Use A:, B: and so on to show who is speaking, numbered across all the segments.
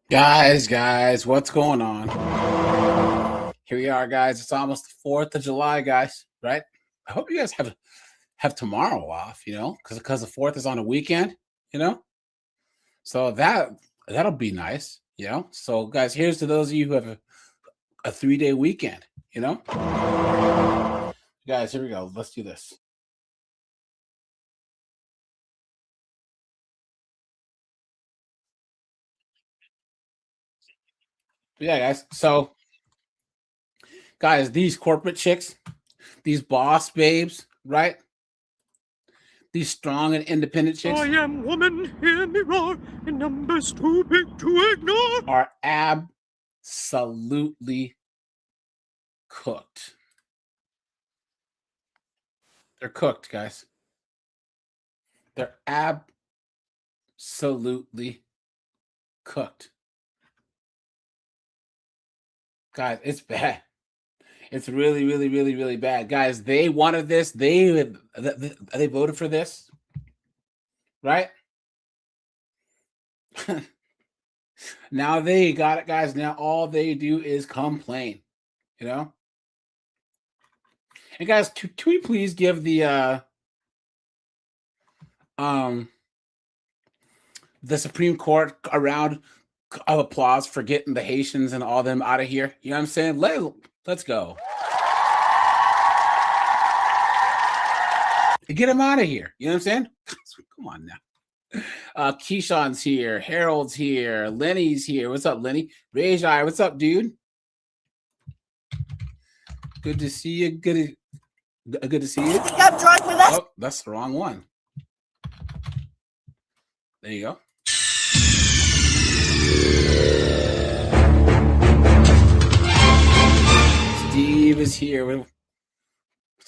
A: Guys, what's going on? Here we are, guys. It's almost the 4th of July, guys, right? I hope you guys have tomorrow off, because the 4th is on a weekend, you know? So that'll be nice, So, guys, here's to those of you who have a 3-day weekend, Guys, here we go. Let's do this. Yeah, guys. So, guys, these corporate chicks, these boss babes, right? These strong and independent chicks.
B: I am woman, hear me roar, and numbers too big to ignore.
A: Are absolutely cooked. They're cooked, guys. They're absolutely cooked. Guys, it's bad. It's really, really, really, really bad. Guys, they wanted this. They voted for this, right? Now they got it, guys. Now all they do is complain, And guys, can we please give the Supreme Court a round of applause for getting the Haitians and all them out of here? You know what I'm saying? Let's go. Get them out of here. You know what I'm saying? Come on now. Keyshawn's here. Harold's here. Lenny's here. What's up, Lenny? Rajai, what's up, dude? Good to see you. Good to see you.
C: You got drunk with us?
A: Oh, that's the wrong one. There you go. Steve is here. What's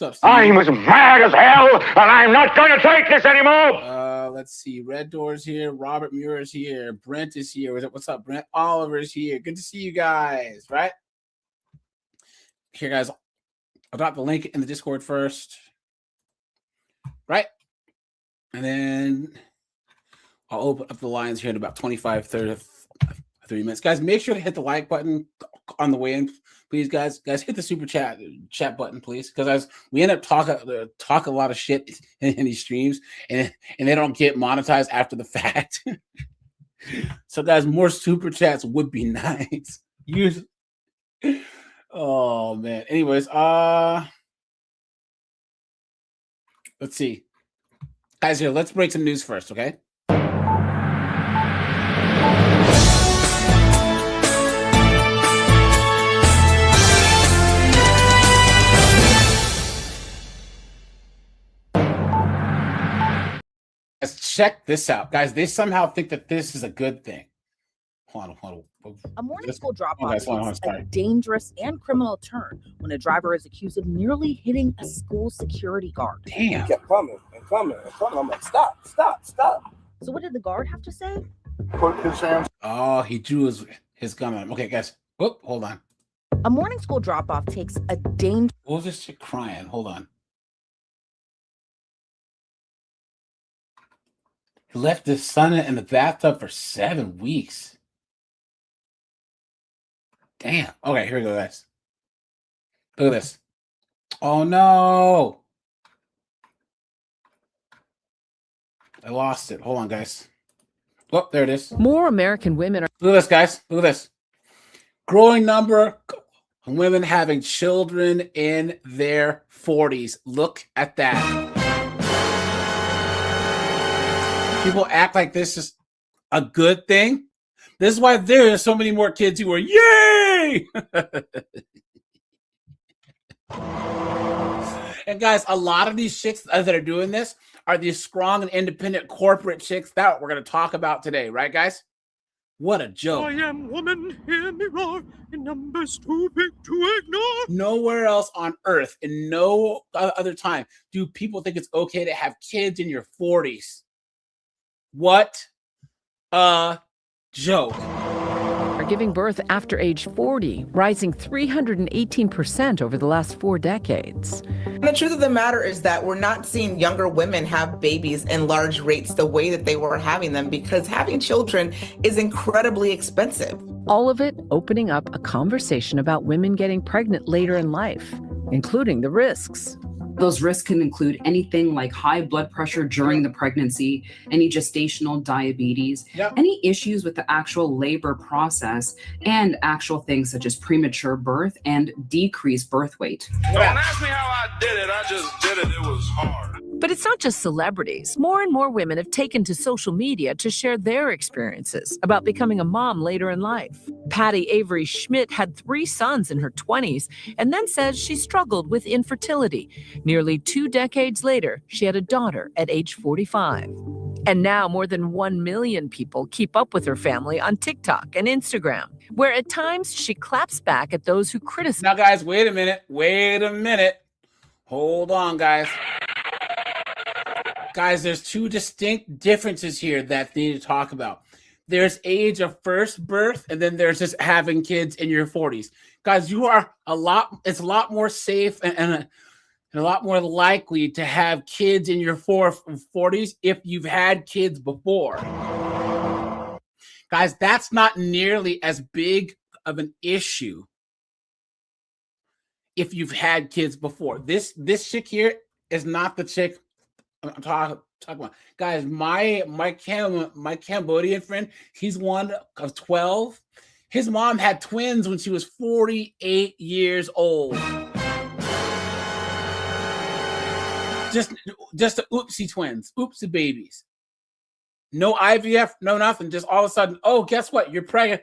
A: up, Steve?
B: I'm as mad as hell, and I'm not going to take this anymore.
A: Let's see. Red Door's here. Robert Muir is here. Brent is here. What's up, Brent? Oliver's here. Good to see you guys, right? Here, guys. I'll drop the link in the Discord first. Right? And then I'll open up the lines here in about 25, 30 minutes. Guys, make sure to hit the like button on the way in. Please, guys, hit the super chat button, please. Because as we end up talk a lot of shit in these streams, and they don't get monetized after the fact. So, guys, more super chats would be nice. Oh man. Anyways, let's see. Guys, here, let's break some news first, okay? Let's check this out. Guys, they somehow think that this is a good thing. Hold on.
C: A morning school drop-off takes a dangerous and criminal turn when a driver is accused of nearly hitting a school security guard.
A: Damn.
D: He kept coming. I'm like, stop.
C: So what did the guard have to say?
D: Put his hands.
A: Oh, he drew his gun on him. Okay, guys. Whoop, hold on.
C: A morning school drop-off takes a dangerous...
A: What was this chick crying? Hold on. He left his son in the bathtub for 7 weeks. Damn. Okay, here we go, guys. Look at this. Oh, no. I lost it. Hold on, guys. Oh, there it is.
E: More American women are...
A: Look at this, guys. Look at this. Growing number of women having children in their 40s. Look at that. People act like this is a good thing. This is why there are so many more kids who are, yay! And guys, a lot of these chicks that are doing this are these strong and independent corporate chicks that we're going to talk about today, right, guys? What a joke.
B: I am woman, hear me roar, and numbers too big to ignore.
A: Nowhere else on earth, and no other time, do people think it's okay to have kids in your 40s. What a joke.
E: giving birth after age 40, rising 318% over the last 4 decades.
F: The truth of the matter is that we're not seeing younger women have babies in large rates the way that they were having them, because having children is incredibly expensive.
E: All of it opening up a conversation about women getting pregnant later in life, including the risks.
G: Those risks can include anything like high blood pressure during the pregnancy, any gestational diabetes, any issues with the actual labor process, and actual things such as premature birth and decreased birth weight.
H: Don't ask me how I did it. I just did it. It was hard.
E: But it's not just celebrities. More and more women have taken to social media to share their experiences about becoming a mom later in life. Patty Avery Schmidt had 3 sons in her 20s and then says she struggled with infertility. Nearly 2 decades later, she had a daughter at age 45. And now more than 1 million people keep up with her family on TikTok and Instagram, where at times she claps back at those who criticize.
A: Now, guys, wait a minute. Hold on, guys. Guys, there's 2 distinct differences here that they need to talk about. There's age of first birth, and then there's just having kids in your 40s. Guys, it's a lot more safe and a lot more likely to have kids in your 40s if you've had kids before. Guys, that's not nearly as big of an issue if you've had kids before. This chick here is not the chick I'm talking about. Guys, my Cambodian friend, he's one of 12. His mom had twins when she was 48 years old. Just the oopsie twins, oopsie babies. No IVF, no nothing. Just all of a sudden, oh, guess what? You're pregnant.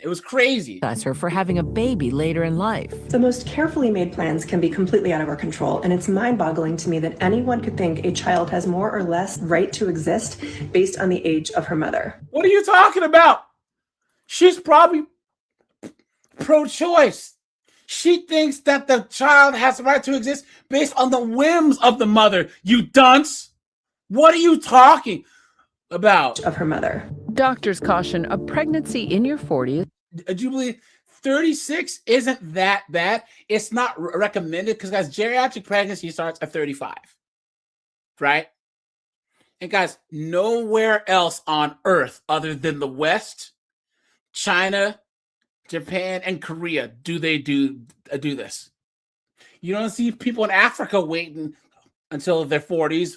A: It was crazy.
E: That's her for having a baby later in life.
I: The most carefully made plans can be completely out of our control, and it's mind-boggling to me that anyone could think a child has more or less right to exist based on the age of her mother.
A: What are you talking about? She's probably pro-choice. She thinks that the child has the right to exist based on the whims of the mother, you dunce. What are you talking about?
I: Of her mother.
E: Doctors caution a pregnancy in your 40s.
A: Do you believe 36 isn't that bad? It's not recommended because, guys, geriatric pregnancy starts at 35, right? And, guys, nowhere else on Earth other than the West, China, Japan, and Korea do they do this. You don't see people in Africa waiting until their 40s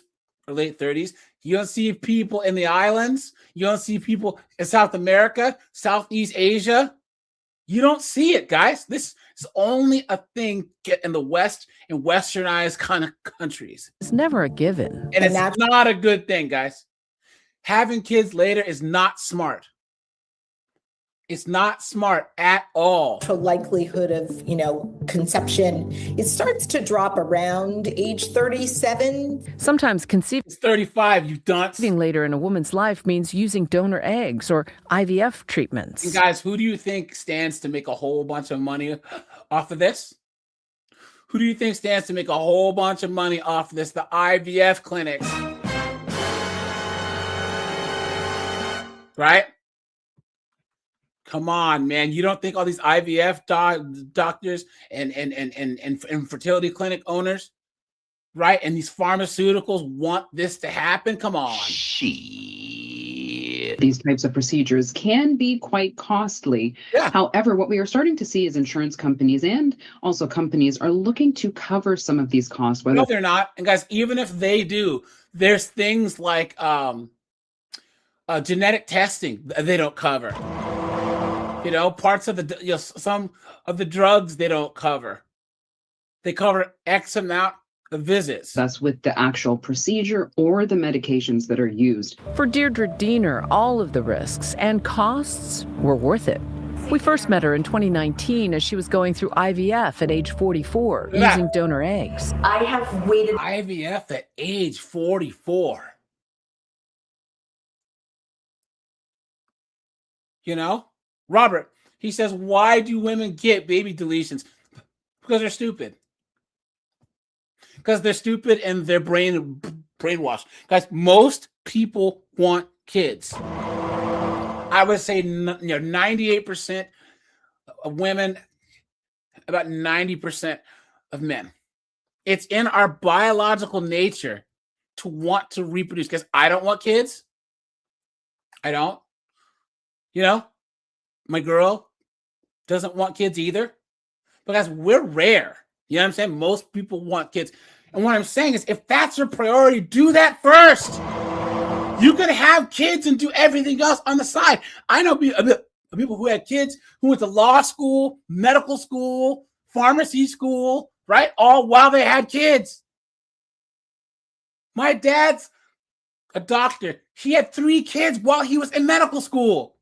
A: or late 30s. You don't see people in the islands. You don't see people in South America, Southeast Asia. You don't see it, guys. This is only a thing in the West and westernized kind of countries.
E: It's never a given.
A: And it's not a good thing, guys. Having kids later is not smart. It's not smart at all.
J: The likelihood of, conception, it starts to drop around age 37.
E: Sometimes conceiving
A: it's 35, you dunce.
E: Later in a woman's life means using donor eggs or IVF treatments.
A: And guys, who do you think stands to make a whole bunch of money off of this? Who do you think stands to make a whole bunch of money off of this? The IVF clinics. Right? Come on, man. You don't think all these IVF doctors and fertility clinic owners, right? And these pharmaceuticals want this to happen? Come on.
G: These types of procedures can be quite costly.
A: Yeah.
G: However, what we are starting to see is insurance companies and also companies are looking to cover some of these costs.
A: No, they're not. And guys, even if they do, there's things like genetic testing they don't cover. Parts of some of the drugs they don't cover. They cover X amount of visits.
G: That's with the actual procedure or the medications that are used.
E: For Deirdre Diener, all of the risks and costs were worth it. We first met her in 2019 as she was going through IVF at age 44, using donor eggs.
J: I have waited.
A: IVF at age 44. Robert, he says, why do women get baby deletions? Because they're stupid. Because they're stupid and they're brainwashed. Guys, most people want kids. I would say 98% of women, about 90% of men. It's in our biological nature to want to reproduce. Because I don't want kids. I don't. My girl doesn't want kids either. Because we're rare. You know what I'm saying? Most people want kids. And what I'm saying is, if that's your priority, do that first. You can have kids and do everything else on the side. I know people who had kids who went to law school, medical school, pharmacy school, right? All while they had kids. My dad's a doctor. He had 3 kids while he was in medical school.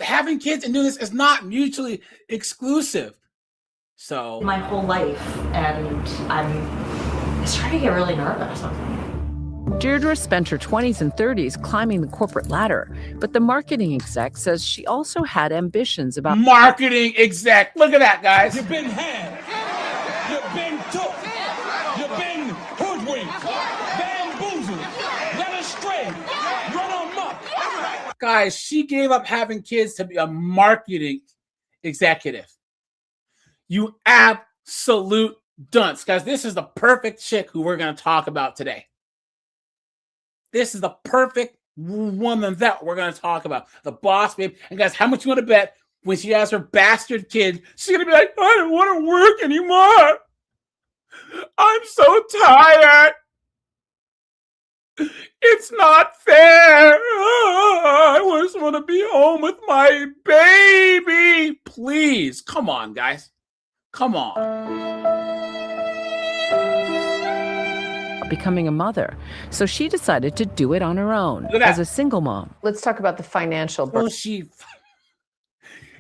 A: Having kids and doing this is not mutually exclusive. So
K: my whole life, and I'm starting to get really nervous.
E: Deirdre spent her 20s and 30s climbing the corporate ladder, but the marketing exec says she also had ambitions about
A: marketing exec. Look at that, guys.
L: You've been had. You've been took. You've been hoodwinked, bamboozled, led astray, run amok.
A: Guys, she gave up having kids to be a marketing executive. You absolute dunce. Guys, this is the perfect chick who we're going to talk about today. This is the perfect woman that we're going to talk about. The boss babe. And guys, how much you want to bet when she has her bastard kid, she's going to be like, I don't want to work anymore. I'm so tired. It's not fair. I just want to be home with my baby. Please, come on, guys. Come on.
E: becoming a mother, so she decided to do it on her own as a single mom.
M: Let's talk about the financial burden.
A: Well, she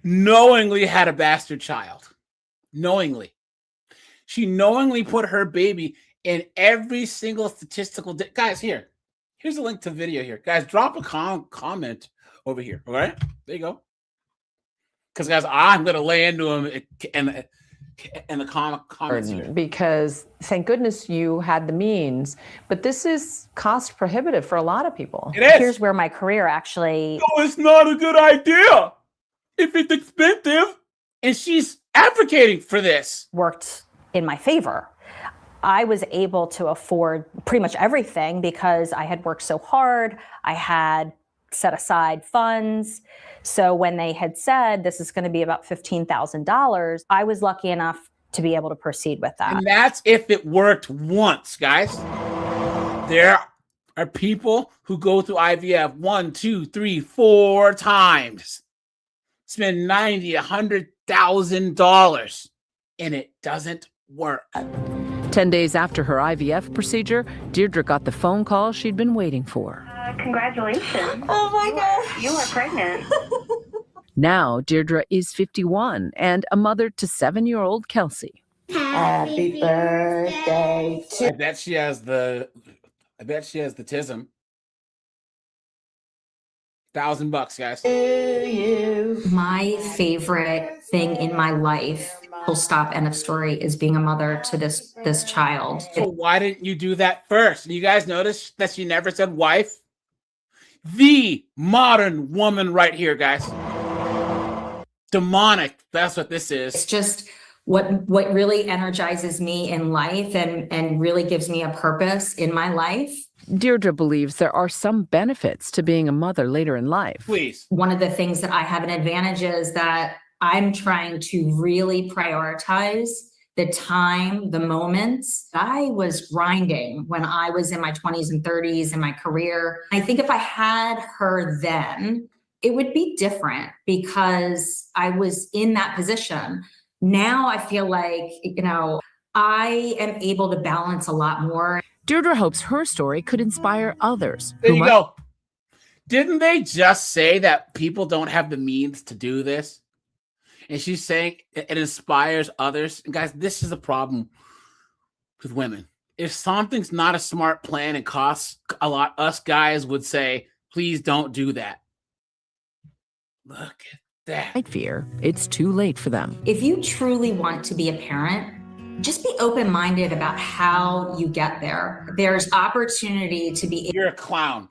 A: knowingly had a bastard child. Knowingly. She knowingly put her baby in every single statistical... Guys, here's a link to the video here. Guys, drop a comment over here, all right? There you go. Because, guys, I'm going to lay into them in the comments here.
M: Because thank goodness you had the means, but this is cost prohibitive for a lot of people.
A: It is.
N: Here's where my career actually...
A: No, it's not a good idea if it's expensive. And she's advocating for this.
N: Worked in my favor. I was able to afford pretty much everything because I had worked so hard. I had set aside funds. So when they had said this is going to be about $15,000, I was lucky enough to be able to proceed with that.
A: And that's if it worked once, guys. There are people who go through IVF 1, 2, 3, 4 times, spend $90,000, $100,000, and it doesn't work.
E: 10 days after her IVF procedure, Deirdre got the phone call she'd been waiting for.
O: Congratulations.
N: Oh my God.
O: You are pregnant.
E: Now, Deirdre is 51 and a mother to 7-year-old Kelsey.
J: Happy birthday to...
A: I bet she has the tism. $1,000, guys.
K: My favorite thing in my life, full stop, end of story, is being a mother to this child.
A: So why didn't you do that first? You guys notice that she never said wife? The modern woman right here, guys. Demonic. That's what this is.
K: It's just what really energizes me in life and really gives me a purpose in my life.
E: Deirdre believes there are some benefits to being a mother later in life.
A: Please.
K: One of the things that I have an advantage is that I'm trying to really prioritize the time, the moments. I was grinding when I was in my 20s and 30s in my career. I think if I had her then, it would be different because I was in that position. Now I feel like, I am able to balance a lot more.
E: Deirdre hopes her story could inspire others.
A: There you go. Didn't they just say that people don't have the means to do this? And she's saying it inspires others. And guys, this is a problem with women. If something's not a smart plan and costs a lot, us guys would say, please don't do that. Look at that.
E: I fear it's too late for them.
K: If you truly want to be a parent, just be open-minded about how you get there. There's opportunity to be...
A: You're a clown.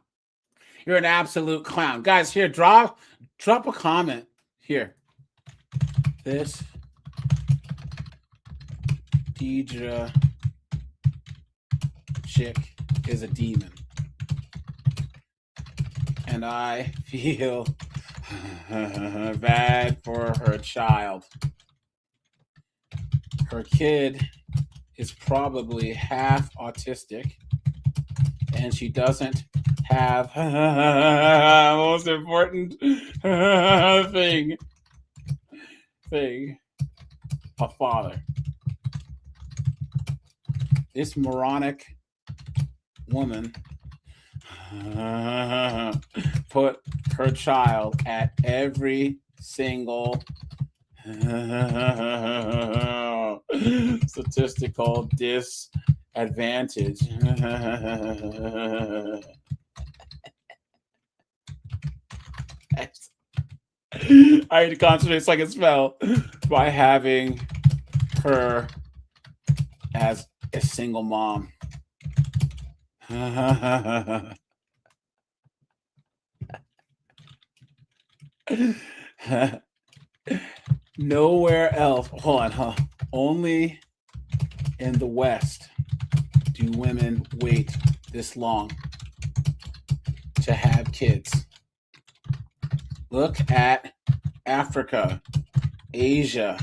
A: You're an absolute clown. Guys, here, drop a comment here. This Deidre chick is a demon. And I feel bad for her child. Her kid is probably half autistic, and she doesn't have most important thing, a father. This moronic woman put her child at every single statistical disadvantage. I had to concentrate so I can spell by having her as a single mom. Nowhere else. Hold on, huh? Only in the West do women wait this long to have kids. Look at Africa, Asia,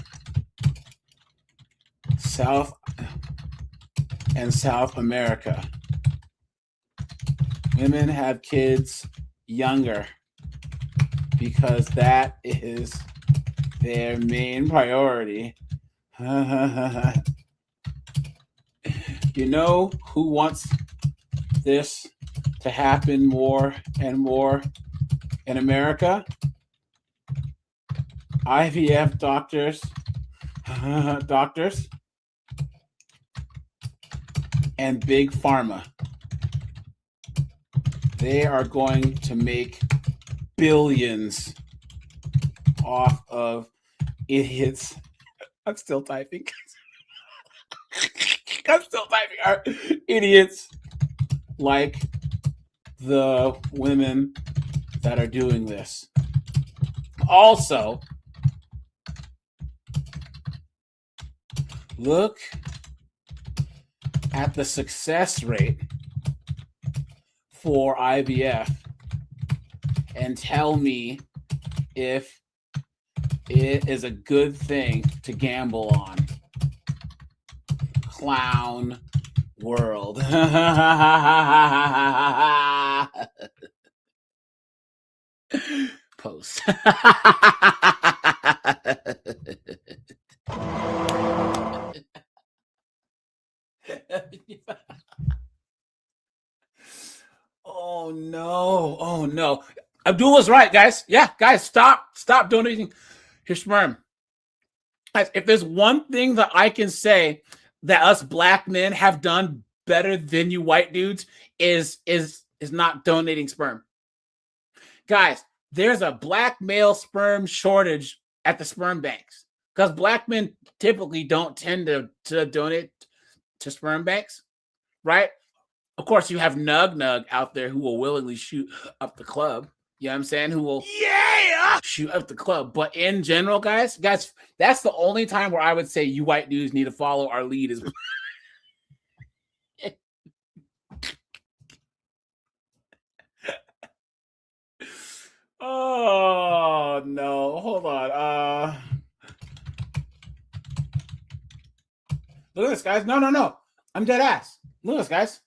A: South and South America. Women have kids younger because that is their main priority. You know who wants this to happen more and more in America? IVF doctors, and big pharma. They are going to make billions off of idiots. I'm still typing. Idiots like the women that are doing this. Also, look at the success rate for IVF and tell me if it is a good thing to gamble on. Clown world. Post. Oh no. Oh no. Abdul was right, guys. Yeah, guys, stop donating your sperm. Guys, if there's one thing that I can say that us black men have done better than you white dudes is not donating sperm. Guys, there's a black male sperm shortage at the sperm banks because black men typically don't tend to donate to sperm banks, right? Of course, you have Nug out there who will willingly shoot up the club. You know what I'm saying? Who will shoot up the club. But in general, guys, that's the only time where I would say you white dudes need to follow our lead. Is oh no, hold on. Look at this, guys. No. I'm dead ass. Look at this, guys.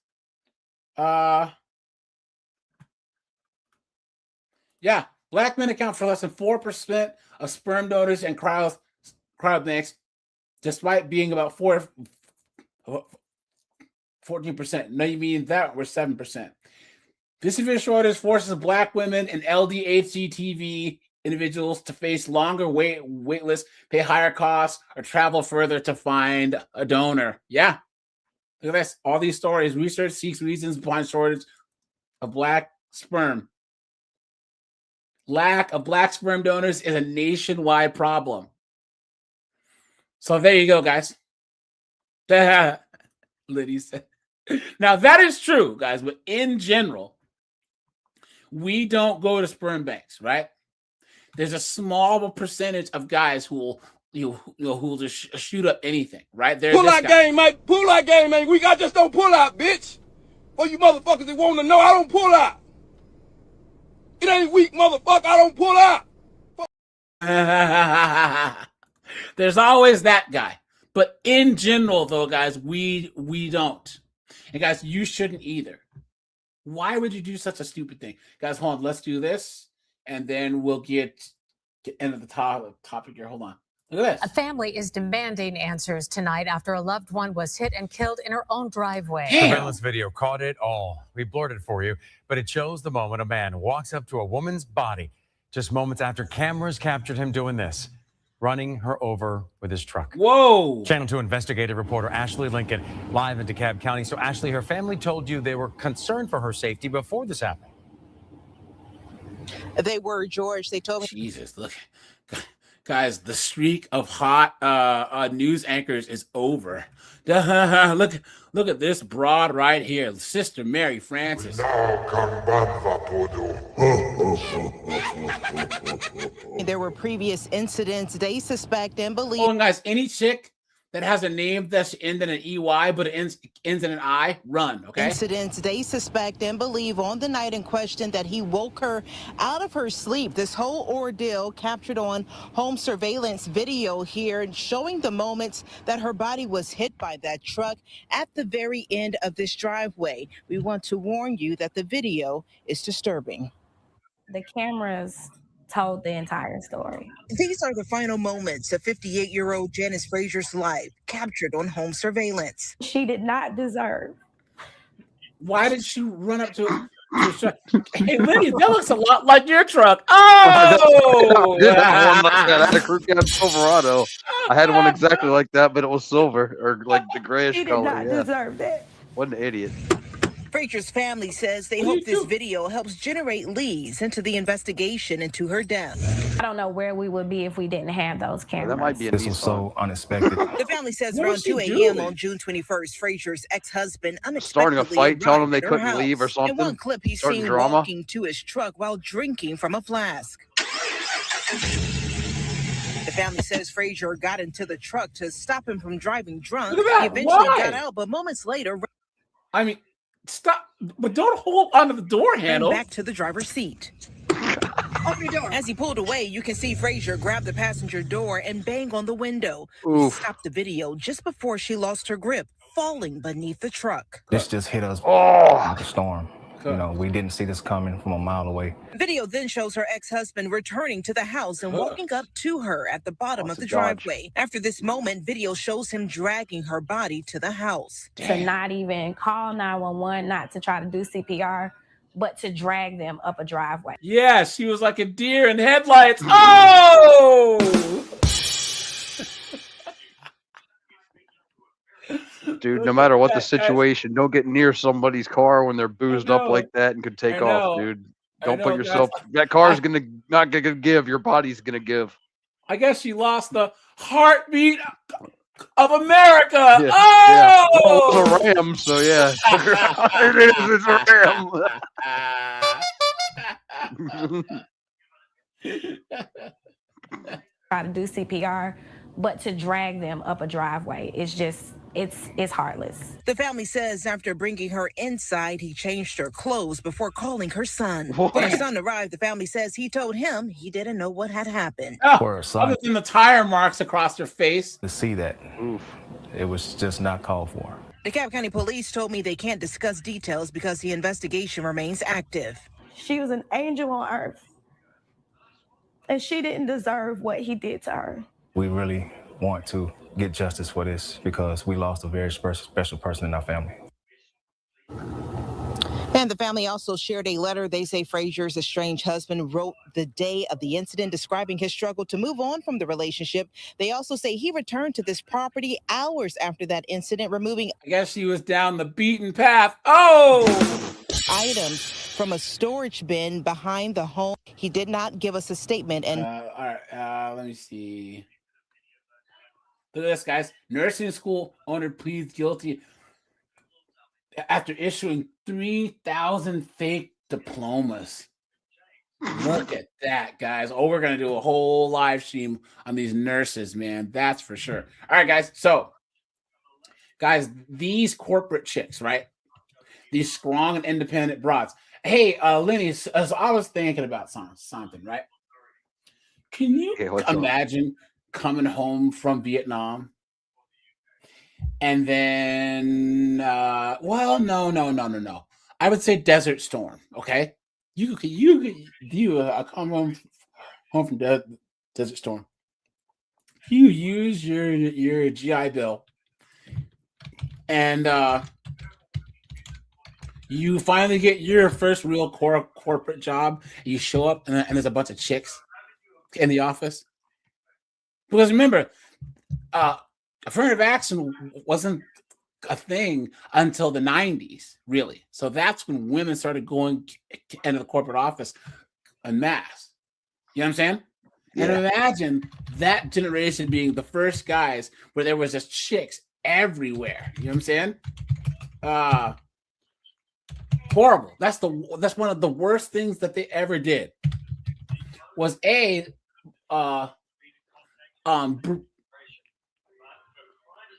A: Yeah, black men account for less than 4% of sperm donors and cryo banks, despite being about 14%. No, you mean that we're 7%. This severe shortage forces black women and LDHCTV individuals to face longer wait lists, pay higher costs, or travel further to find a donor. Yeah. Look at this. All these stories. Research seeks reasons behind shortage of black sperm. Lack of black sperm donors is a nationwide problem. So there you go, guys. Liddy said. Now, that is true, guys, but in general, we don't go to sperm banks, right? There's a small percentage of guys who will just shoot up anything, right?
L: Pull out game, mate. Pull out game, man. I just don't pull out, bitch. For you motherfuckers that want to know, I don't pull out. It ain't weak, motherfucker. I don't pull out.
A: There's always that guy. But in general, though, guys, we don't. And guys, you shouldn't either. Why would you do such a stupid thing? Guys, hold on. Let's do this. And then we'll get into the topic here. Hold on. Look at this.
P: A family is demanding answers tonight after a loved one was hit and killed in her own driveway.
Q: Surveillance video caught it all. We blurred it for you, but it shows the moment a man walks up to a woman's body just moments after cameras captured him doing this, running her over with his truck.
A: Whoa!
Q: Channel 2 investigative reporter Ashley Lincoln live in DeKalb County. So, Ashley, her family told you they were concerned for her safety before this happened.
R: They were, George. They told me.
A: Jesus, look. Guys, the streak of hot news anchors is over. Look at this broad right here, Sister Mary Francis.
R: There were previous incidents they suspect and believe.
A: Oh, and guys, any chick that has a name that's ends in an EY but it ends in an I, run, okay?
R: Incidents they suspect and believe on the night in question that he woke her out of her sleep. This whole ordeal captured on home surveillance video here, showing the moments that her body was hit by that truck at the very end of this driveway. We want to warn you that the video is disturbing.
S: The cameras told the entire story.
R: These are the final moments of 58-year-old Janice Frazier's life, captured on home surveillance.
S: She did not deserve.
A: Why did she run up to his truck? Hey, Lydia, that looks a lot like your truck. Oh!
T: I had a crew cab Silverado. I had one exactly like that, but it was silver, or like the grayish
S: She did
T: color.
S: not deserve that.
T: What an idiot.
R: Frazier's family says they hope this video helps generate leads into the investigation into her death.
S: I don't know where we would be if we didn't have those cameras.
T: That might be
U: This was so unexpected.
R: The family says
A: What
R: around
A: was she
R: 2 a.m.
A: doing?
R: on June 21st, Frazier's ex-husband
T: Starting
R: unexpectedly
T: a fight, telling them they
R: arrived at her
T: couldn't leave or
R: house.
T: something.
R: In one clip, he's
T: Starting
R: seen
T: drama.
R: walking to his truck while drinking from a flask. The family says Frazier got into the truck to stop him from driving drunk.
A: Look at that.
R: He eventually
A: Why?
R: got out, but moments later,
A: I mean, stop, but don't hold onto the door
R: ran
A: handle.
R: back to the driver's seat. Open your door. As he pulled away, you can see Frazier grab the passenger door and bang on the window. We
T: Oof.
R: stopped the video just before she lost her grip, falling beneath the truck.
U: This just hit us
T: Oh.
U: like a storm. You know, we didn't see this coming from a mile away.
R: Video then shows her ex-husband returning to the house and walking up to her at the bottom of the driveway. After this moment, video shows him dragging her body to the house.
S: To not even call 911, not to try to do CPR, but to drag them up a driveway.
A: Yeah, she was like a deer in headlights. Oh!
T: Dude, no matter what the situation, don't get near somebody's car when they're boozed up
A: know.
T: like that and could take
A: I
T: off,
A: know.
T: dude.
A: I
T: Don't
A: know,
T: put yourself.
A: guys.
T: That car's not gonna give. Your body's gonna give.
A: I guess she lost the heartbeat of America.
T: Yeah,
A: Oh!
T: Well, it's a ram, so yeah. It is. It's a ram.
S: Try to do CPR, but to drag them up a driveway is just, it's heartless.
R: The family says after bringing her inside, he changed her clothes before calling her son.
T: What?
R: When her son arrived, the family says he told him he didn't know what had happened.
U: For a son
A: Other than the tire marks across her face.
U: to see that, it was just not called for.
R: DeKalb County Police told me they can't discuss details because the investigation remains active.
S: She was an angel on earth, and she didn't deserve what he did to her.
U: We really want to get justice for this because we lost a very special person in our family.
R: And the family also shared a letter they say Frazier's estranged husband wrote the day of the incident, describing his struggle to move on from the relationship. They also say he returned to this property hours after that incident, removing
A: I guess she was down the beaten path. Oh!
R: items from a storage bin behind the home. He did not give us a statement. And
A: All right, let me see. Look at this, guys. Nursing school owner pleads guilty after issuing 3,000 fake diplomas. Look at that, guys. Oh, we're going to do a whole live stream on these nurses, man. That's for sure. All right, guys. So, guys, these corporate chicks, right? These strong and independent broads. Hey, Lenny, so I was thinking about something, right? Can you imagine coming home from Vietnam and then, well, no. I would say Desert Storm, okay? You come home from Desert Storm. You use your GI Bill, and you finally get your first real corporate job. You show up, and there's a bunch of chicks in the office. Because remember, affirmative action wasn't a thing until the 90s, really. So that's when women started going into the corporate office en masse. You know what I'm saying? Yeah. And imagine that generation being the first guys where there was just chicks everywhere. You know what I'm saying? Horrible. That's one of the worst things that they ever did. Was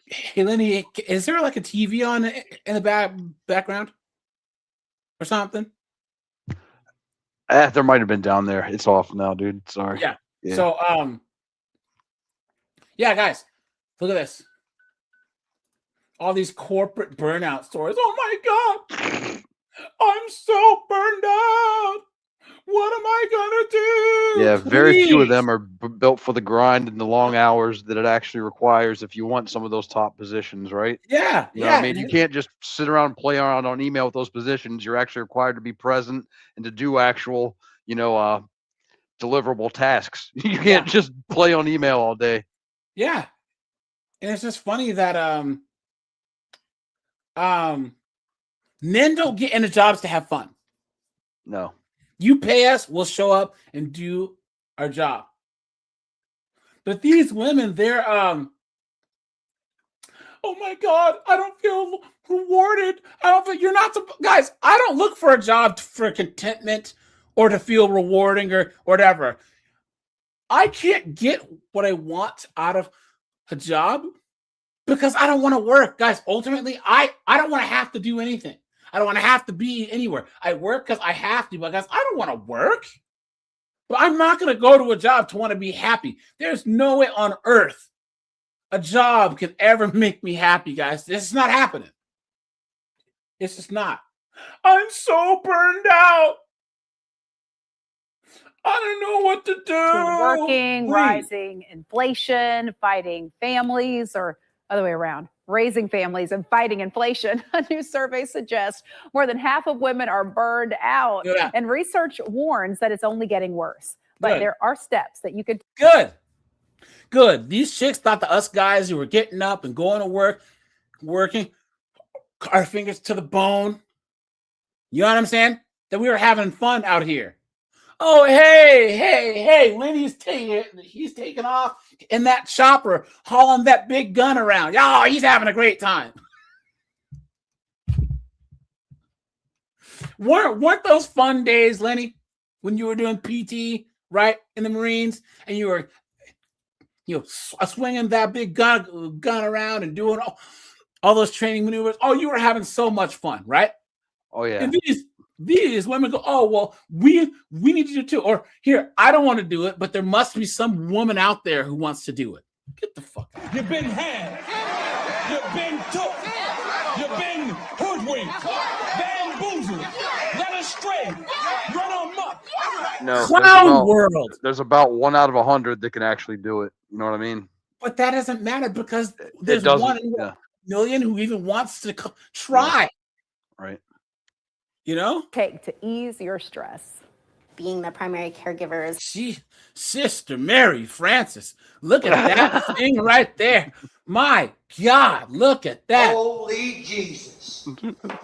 A: Hey, Lenny, is there like a TV on in the background or something?
T: There might have been down there. It's off now, dude. Sorry.
A: Yeah. So, yeah, guys, look at this. All these corporate burnout stories. Oh my God, I'm so burned out. What am I gonna do?
T: Yeah, very few of them are built for the grind and the long hours that it actually requires if you want some of those top positions, right?
A: Yeah,
T: you know what I mean, you can't just sit around and play around on email with those positions. You're actually required to be present and to do actual, deliverable tasks. You can't just play on email all day.
A: Yeah, and it's just funny that men don't get into jobs to have fun.
T: No.
A: You pay us, we'll show up and do our job. But these women, they're oh my God, I don't feel rewarded. I don't feel guys, I don't look for a job for contentment or to feel rewarding or whatever. I can't get what I want out of a job because I don't want to work. Guys, ultimately, I don't want to have to do anything. I don't want to have to be anywhere. I work because I have to, but guys, I don't want to work. But I'm not going to go to a job to want to be happy. There's no way on earth a job can ever make me happy, guys. This is not happening. It's just not. I'm so burned out. I don't know what to do.
D: Working, rising inflation, fighting families, or other way around. Raising families and fighting inflation. A new survey suggests more than half of women are burned out.
A: Yeah.
D: And research warns that it's only getting worse. But there are steps that you could.
A: Good. These chicks thought that us guys who were getting up and going to work, working, our fingers to the bone. You know what I'm saying? That we were having fun out here. Oh, hey, Lenny's taking off in that chopper, hauling that big gun around. Oh, he's having a great time. Weren't those fun days, Lenny, when you were doing PT, right, in the Marines, and you were, swinging that big gun around and doing all those training maneuvers? Oh, you were having so much fun, right?
T: Oh, yeah.
A: And these women go, oh, well, we need to do it too. Or here, I don't want to do it, but there must be some woman out there who wants to do it. Get the fuck out.
L: You've been had. You've been took. You've been hoodwinked. Bamboozled. Led astray. Run amok.
T: No.
A: Clown world.
T: There's about 1 out of 100 that can actually do it. You know what I mean?
A: But that doesn't matter because there's 1 in a million who even wants to try.
T: Yeah. Right.
D: Take to ease your stress.
O: Being the primary caregivers.
A: Sister Mary Francis, look at that thing right there. My God, look at that.
V: Holy Jesus.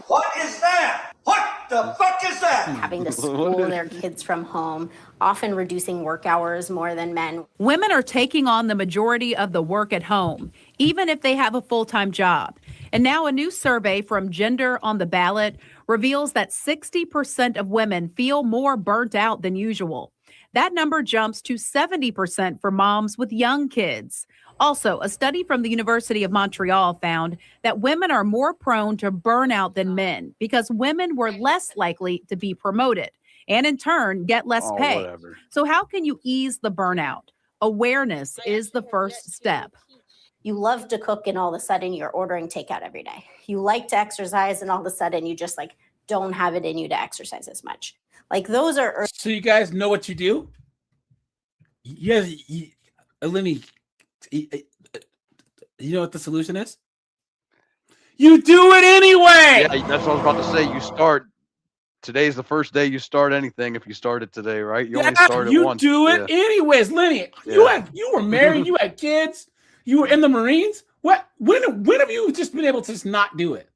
V: What is that? What
H: the fuck is that?
O: Having to school their kids from home, often reducing work hours more than men.
D: Women are taking on the majority of the work at home, even if they have a full-time job. And now a new survey from Gender on the Ballot reveals that 60% of women feel more burnt out than usual. That number jumps to 70% for moms with young kids. Also, a study from the University of Montreal found that women are more prone to burnout than men because women were less likely to be promoted and in turn get less pay.
T: Whatever.
D: So how can you ease the burnout? Awareness is the first step.
O: You love to cook and all of a sudden you're ordering takeout every day. You like to exercise and all of a sudden you just like don't have it in you to exercise as much. Like those are.
A: So you guys know what you do? Yes, Eleni, you know what the solution is? You do it anyway.
T: Yeah, that's what I was about to say. You start. Today's the first day you start anything. If you start it today, right? You only start it once.
A: You do it anyways, Lenny. You were married. You had kids. You were in the Marines. What? When have you just been able to just not do it?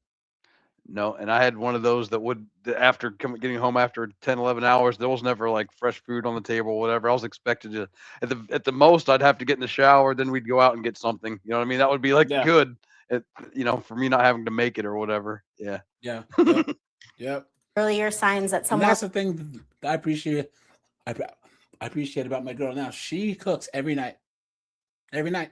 T: No, and I had one of those that would, after getting home after 10, 11 hours, there was never like fresh food on the table or whatever. I was expected to, at the most, I'd have to get in the shower. Then we'd go out and get something. You know what I mean? That would be like good, for me not having to make it or whatever. Yeah.
A: Yeah. Yep.
O: Earlier signs that someone.
A: And that's the thing that I appreciate. I appreciate about my girl now. She cooks every night. Every night.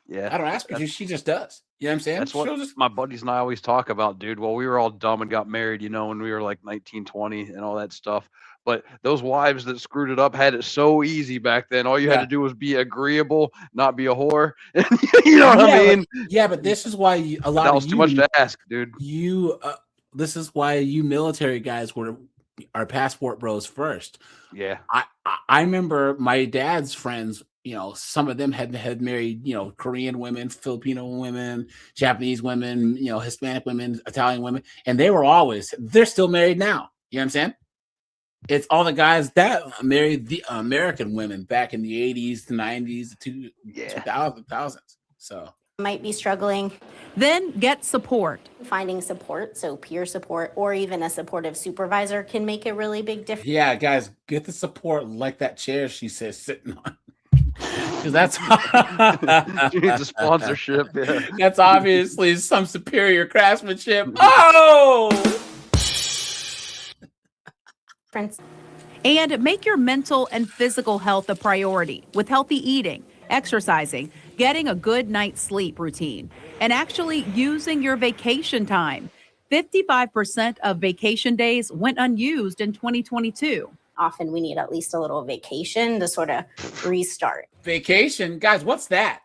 T: Yeah.
A: I don't ask her to. She just does. You know what I'm saying?
T: That's what my buddies and I always talk about, dude. Well, we were all dumb and got married, when we were like 19, 20 and all that stuff. But those wives that screwed it up had it so easy back then. All you had to do was be agreeable, not be a whore. You know what I mean?
A: But this is why a lot
T: that
A: of
T: was too much to ask, dude.
A: This is why you military guys are passport bros first.
T: Yeah.
A: I remember my dad's friends. Some of them had married, Korean women, Filipino women, Japanese women, Hispanic women, Italian women, and they're still married now. You know what I'm saying? It's all the guys that married the American women back in the 80s, the 90s, the 2000s. So
O: Might be struggling.
D: Then get support.
O: Finding support, so peer support or even a supportive supervisor can make a really big difference.
A: Yeah, guys, get the support like that chair she says sitting on. Because that's
T: she needs a sponsorship. Yeah.
A: That's obviously some superior craftsmanship. Oh, and make your mental and physical health a priority with healthy eating, exercising, getting a good night's sleep routine, and actually using your vacation time. 55% of vacation days went unused in 2022.
O: Often we need at least a little vacation to sort of restart.
A: Vacation? Guys, what's that?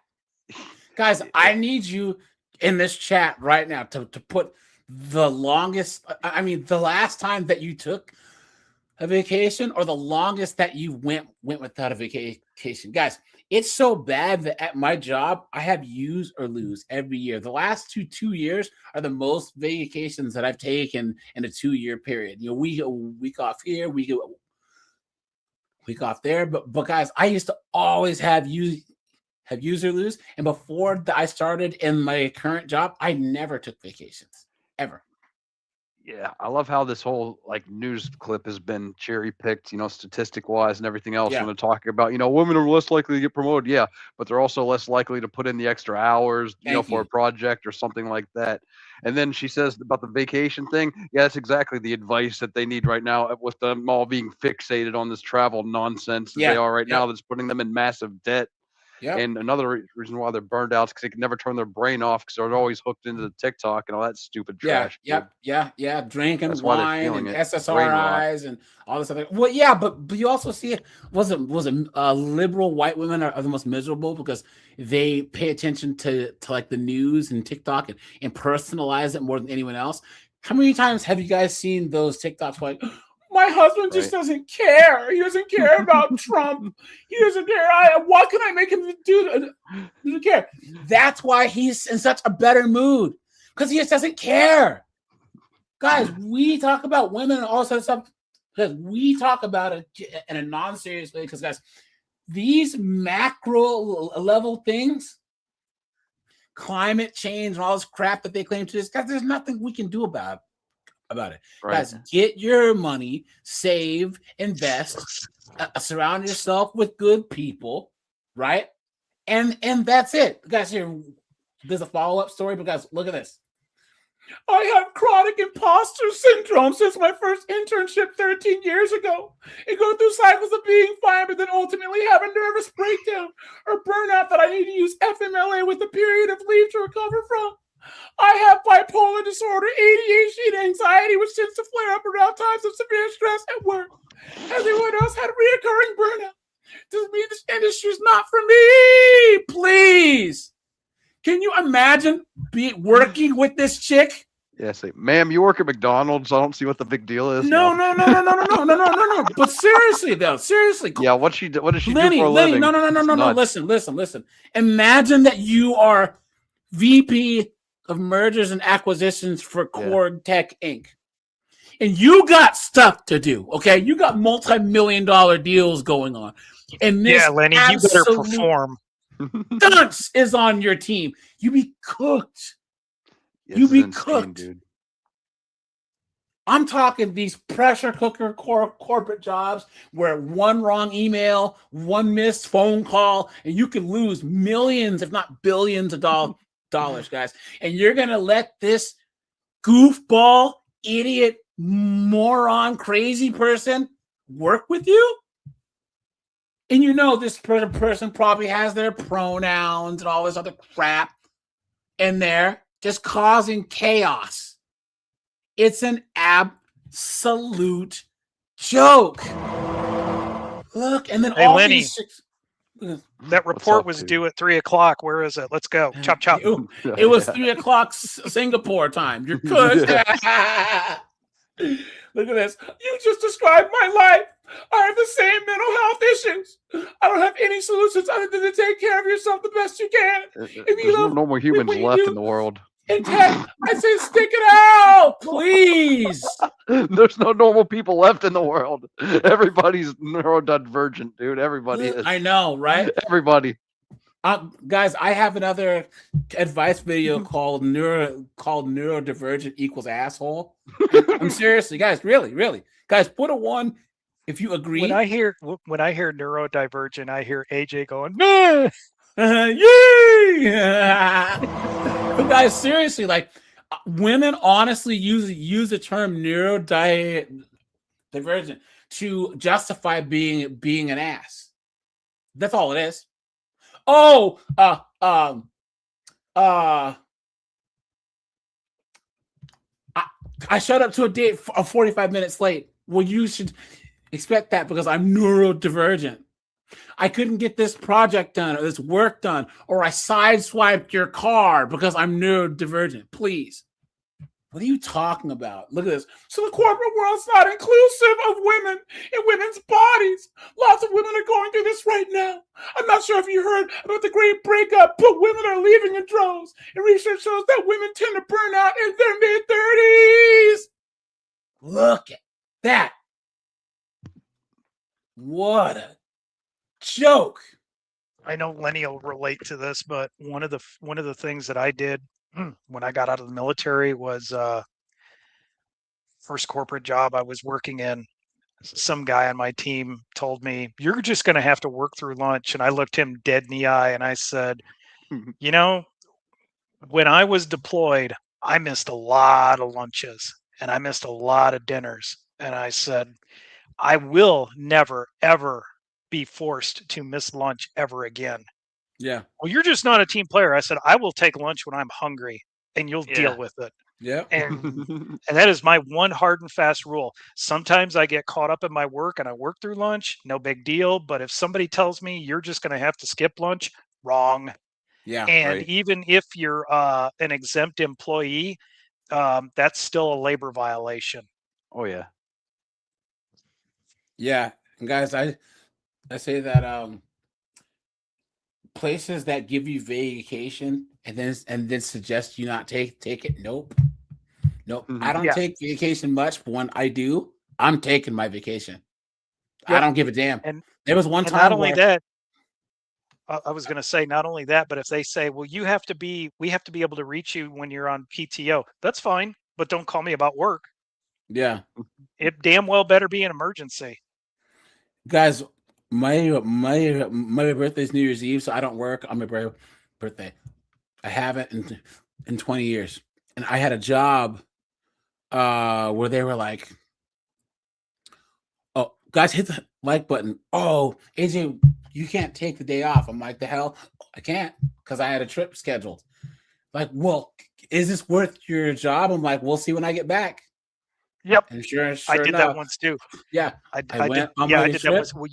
A: Guys, I need you in this chat right now to put the last time that you took a vacation or the longest that you went without a vacation. Guys, it's so bad that at my job, I have use or lose every year. The last two years are the most vacations that I've taken in a 2-year period. We go a week off here, we go week off there. But guys, I used to always have use or lose. And before I started in my current job, I never took vacations, ever.
T: Yeah, I love how this whole news clip has been cherry picked, statistic wise and everything else. When they're talking about, women are less likely to get promoted. Yeah, but they're also less likely to put in the extra hours, for a project or something like that. And then she says about the vacation thing. Yeah, that's exactly the advice that they need right now with them all being fixated on this travel nonsense that they are right now. That's putting them in massive debt.
A: Yep.
T: And another reason why they're burned out is because they can never turn their brain off because they're always hooked into the TikTok and all that stupid trash.
A: Yeah. Drinking
T: That's why they're
A: wine
T: feeling
A: and
T: it.
A: SSRIs and all this other. Well, yeah, but you also see it. Was it liberal white women are the most miserable because they pay attention to the news and TikTok and personalize it more than anyone else. How many times have you guys seen those TikToks my husband just doesn't care. He doesn't care about Trump. He doesn't care. What can I make him do? He doesn't care. That's why he's in such a better mood because he just doesn't care. Guys, we talk about women and all sorts of stuff because we talk about it in a non-serious way because, guys, these macro level things, climate change and all this crap that they claim to this, guys, there's nothing we can do about about it.
T: Right.
A: Guys, get your money, save, invest, surround yourself with good people, right? And that's it. Guys, here, there's a follow-up story, but guys, look at this. I have chronic imposter syndrome since my first internship 13 years ago. I go through cycles of being fine, but then ultimately have a nervous breakdown or burnout that I need to use FMLA with a period of leave to recover from. I have bipolar disorder, ADHD, and anxiety, which tends to flare up around times of severe stress at work. Has anyone else had reoccurring burnout? Does it mean this industry is not for me? Please. Can you imagine working with this chick?
T: Yeah, say, ma'am, you work at McDonald's. I don't see what the big deal is.
A: No. But seriously, though, seriously.
T: Yeah, what does she do for a
A: Lenny,
T: living?
A: No. Listen. Imagine that you are VP of Mergers and Acquisitions for Cord Tech Inc. And you got stuff to do, okay? You got multi-million-dollar deals going on. And this
C: Lenny, you better perform.
A: Dunce is on your team. You be cooked. You be cooked, dude. I'm talking these pressure cooker corporate jobs where one wrong email, one missed phone call, and you can lose millions, if not billions of dollars, guys. And you're going to let this goofball, idiot, moron, crazy person work with you? And you know this person probably has their pronouns and all this other crap in there, just causing chaos. It's an absolute joke. Look, and then
C: hey,
A: all
C: Lenny,
A: these
C: that report was due at 3:00. Where is it? Let's go. Chop, chop.
A: It was 3:00 Singapore time. You're good. Look at this. You just described my life. I have the same mental health issues. I don't have any solutions other than to take care of yourself the best you can.
T: There's no normal humans left in the world.
A: And Ted, I say stick it out, please.
T: There's no normal people left in the world. Everybody's neurodivergent, dude. Everybody is.
A: I know, right?
T: Everybody.
A: Guys, I have another advice video called neurodivergent equals asshole. I'm seriously, guys, really. Guys, put a 1 if you agree.
C: When I hear neurodivergent, I hear AJ going, nah!
A: But guys, seriously, like women honestly use the term neurodivergent to justify being an ass. That's all it is. I showed up to a date 45 minutes late. Well, you should expect that because I'm neurodivergent. I couldn't get this project done or this work done, or I sideswiped your car because I'm neurodivergent. Please. What are you talking about? Look at this. So the corporate world's not inclusive of women and women's bodies. Lots of women are going through this right now. I'm not sure if you heard about the great breakup, but women are leaving in droves. And research shows that women tend to burn out in their mid-30s. Look at that. What a joke.
C: I know Lenny will relate to this, but one of the things that I did when I got out of the military was first corporate job I was working in. Some guy on my team told me, "You're just going to have to work through lunch." And I looked him dead in the eye and I said, "You know, when I was deployed, I missed a lot of lunches and I missed a lot of dinners." And I said, "I will never, ever be forced to miss lunch ever again."
A: Yeah.
C: "Well, you're just not a team player." I said, "I will take lunch when I'm hungry and you'll deal with it."
A: Yeah.
C: And that is my one hard and fast rule. Sometimes I get caught up in my work and I work through lunch, no big deal. But if somebody tells me you're just going to have to skip lunch, wrong.
A: Yeah.
C: And
A: right.
C: even if you're an exempt employee, that's still a labor violation.
T: Oh, yeah.
A: Yeah. And guys, I say that places that give you vacation and then suggest you not take it. Nope. I don't take vacation much, but when I do, I'm taking my vacation. I don't give a damn.
C: And
A: there was one time.
C: Not only that, I was going to say not only that, but if they say, "Well, we have to be able to reach you when you're on PTO," that's fine, but don't call me about work.
A: Yeah.
C: It damn well better be an emergency.
A: Guys, my birthday's New Year's Eve, so I don't work on my birthday. I haven't in 20 years. And I had a job where they were like, oh, guys, hit the like button. Oh, AJ, you can't take the day off. I'm like, the hell? I can't, because I had a trip scheduled. Like, well, is this worth your job? I'm like, we'll see when I get back.
C: Yep.
A: And sure
C: I did
A: enough,
C: that once too.
A: Yeah.
C: I
A: went
C: did.
A: on
C: Yeah,
A: my
C: I did that
A: trip.
C: once. Well,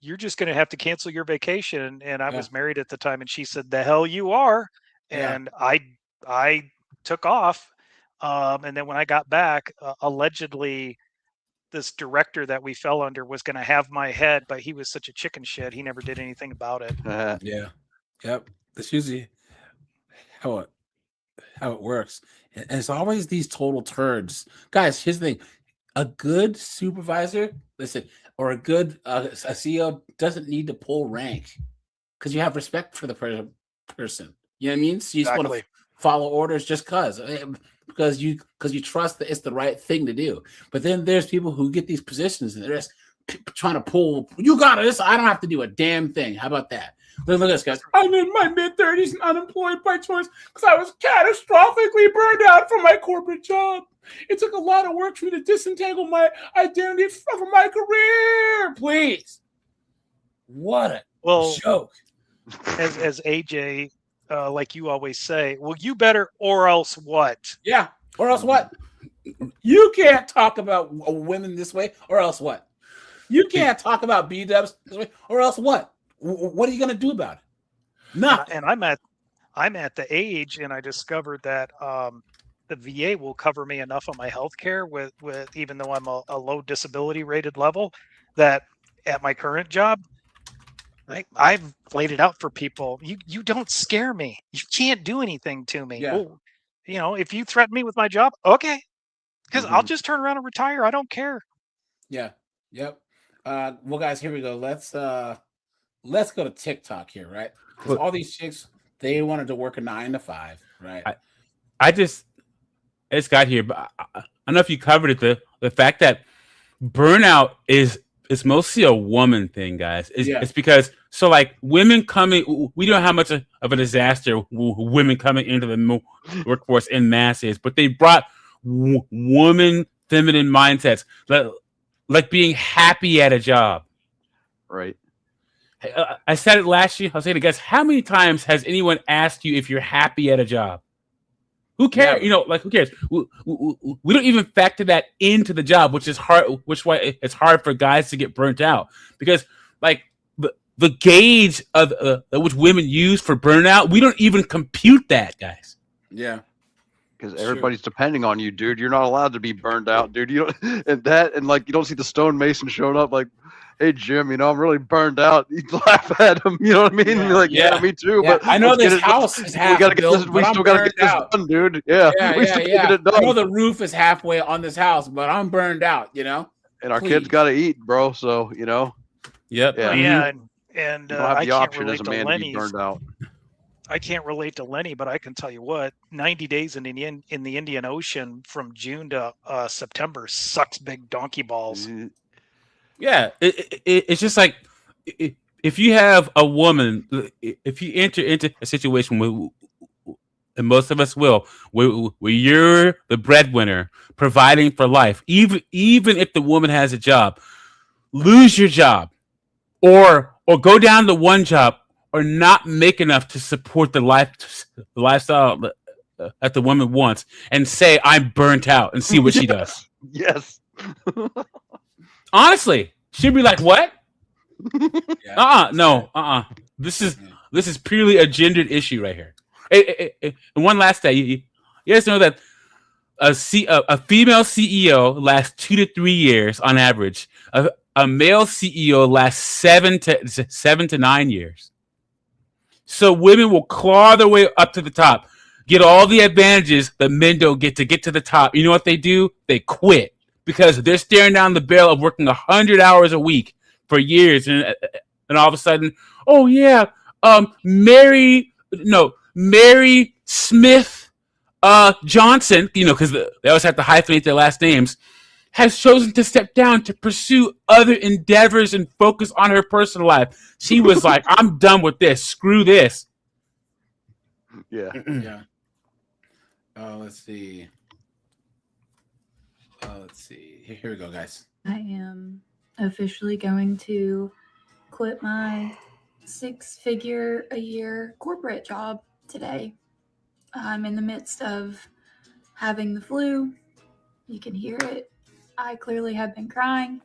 C: you're just going to have to cancel your vacation. And I was married at the time, and she said, "The hell you are."
A: Yeah.
C: And I took off. And then when I got back, allegedly, this director that we fell under was going to have my head, but he was such a chicken shit. He never did anything about it.
A: Yeah. Yep. That's usually how it works. And it's always these total turds. Guys, here's the thing. A good supervisor, listen, or a good a CEO doesn't need to pull rank because you have respect for the person. You know what I mean? So you just want to follow orders just because you trust that it's the right thing to do. But then there's people who get these positions and they're just trying to pull. You got this. I don't have to do a damn thing. How about that? Look at this, guys. I'm in my mid-30s and unemployed by choice because I was catastrophically burned out from my corporate job. It took a lot of work for me to disentangle my identity from my career. Please. What a joke.
C: As AJ, like you always say, well, you better or else what?
A: Yeah, or else what? You can't talk about women this way, or else what? You can't talk about B-dubs this way, or else what? What are you going to do about it? Nothing.
C: And I'm at the age, and I discovered that the VA will cover me enough on my health care with even though I'm a low disability rated level, that at my current job, I've laid it out for people. You don't scare me. You can't do anything to me.
A: Yeah.
C: Well, if you threaten me with my job, okay, because I'll just turn around and retire. I don't care.
A: Yeah. Yep. Well, guys, here we go. Let's go to TikTok here, right? Because all these chicks, they wanted to work a 9 to 5, right?
B: I just got here, but I don't know if you covered it. The fact that burnout is mostly a woman thing, guys. It's because like women coming, we don't know how much of a disaster women coming into the workforce in mass is, but they brought woman feminine mindsets, like being happy at a job.
T: Right.
B: I said it last year. I'll say it again. How many times has anyone asked you if you're happy at a job? Who cares?
A: Yeah.
B: Who cares? We don't even factor that into the job, which is hard. Which why it's hard for guys to get burnt out, because like the gauge of which women use for burnout, we don't even compute that, guys.
A: Yeah.
T: Because everybody's depending on you, dude. You're not allowed to be burned out, dude. You don't, and like you don't see the stonemason showing up like, "Hey Jim, I'm really burned out." You laugh at him, you know what I mean?
A: Yeah.
T: You're like, yeah, me too.
A: Yeah.
T: But
A: I know this
T: get it,
A: house is half
T: we gotta get
A: built,
T: this. We
A: but
T: still
A: I'm
T: gotta get this
A: burned out.
T: done, dude. Yeah, we still gotta get it done.
A: I know the roof is halfway on this house, but I'm burned out.
T: And our kids gotta eat, bro. So
B: Yep.
T: Yeah.
C: Yeah, and
T: you don't have
C: I
T: the
C: can't
T: option
C: relate
T: as a
C: to
T: man to be
C: Lenny's.
T: burned out.
C: I can't relate to Lenny, but I can tell you what: 90 days in the Indian Ocean from June to September sucks big donkey balls.
B: Yeah, it's just like if you have a woman, if you enter into a situation where, and most of us will, where you're the breadwinner providing for life, even if the woman has a job, lose your job, or go down to one job, or not make enough to support the lifestyle that the woman wants, and say I'm burnt out, and see what she does.
T: Yes.
B: Honestly, she'd be like, "What? No. This is purely a gendered issue right here." And one last day, you guys know that a female CEO lasts 2 to 3 years on average. A male CEO lasts 7 to 9 years. So women will claw their way up to the top, get all the advantages that men don't get to the top. You know what they do? They quit because they're staring down the barrel of working 100 hours a week for years, and all of a sudden, oh yeah, Mary Smith Johnson, because they always have to hyphenate their last names, has chosen to step down to pursue other endeavors and focus on her personal life. She was like, I'm done with this. Screw this.
T: Yeah.
A: Yeah. Let's see. Here we go, guys.
F: I am officially going to quit my 6-figure-a-year corporate job today. I'm in the midst of having the flu. You can hear it. I clearly have been crying,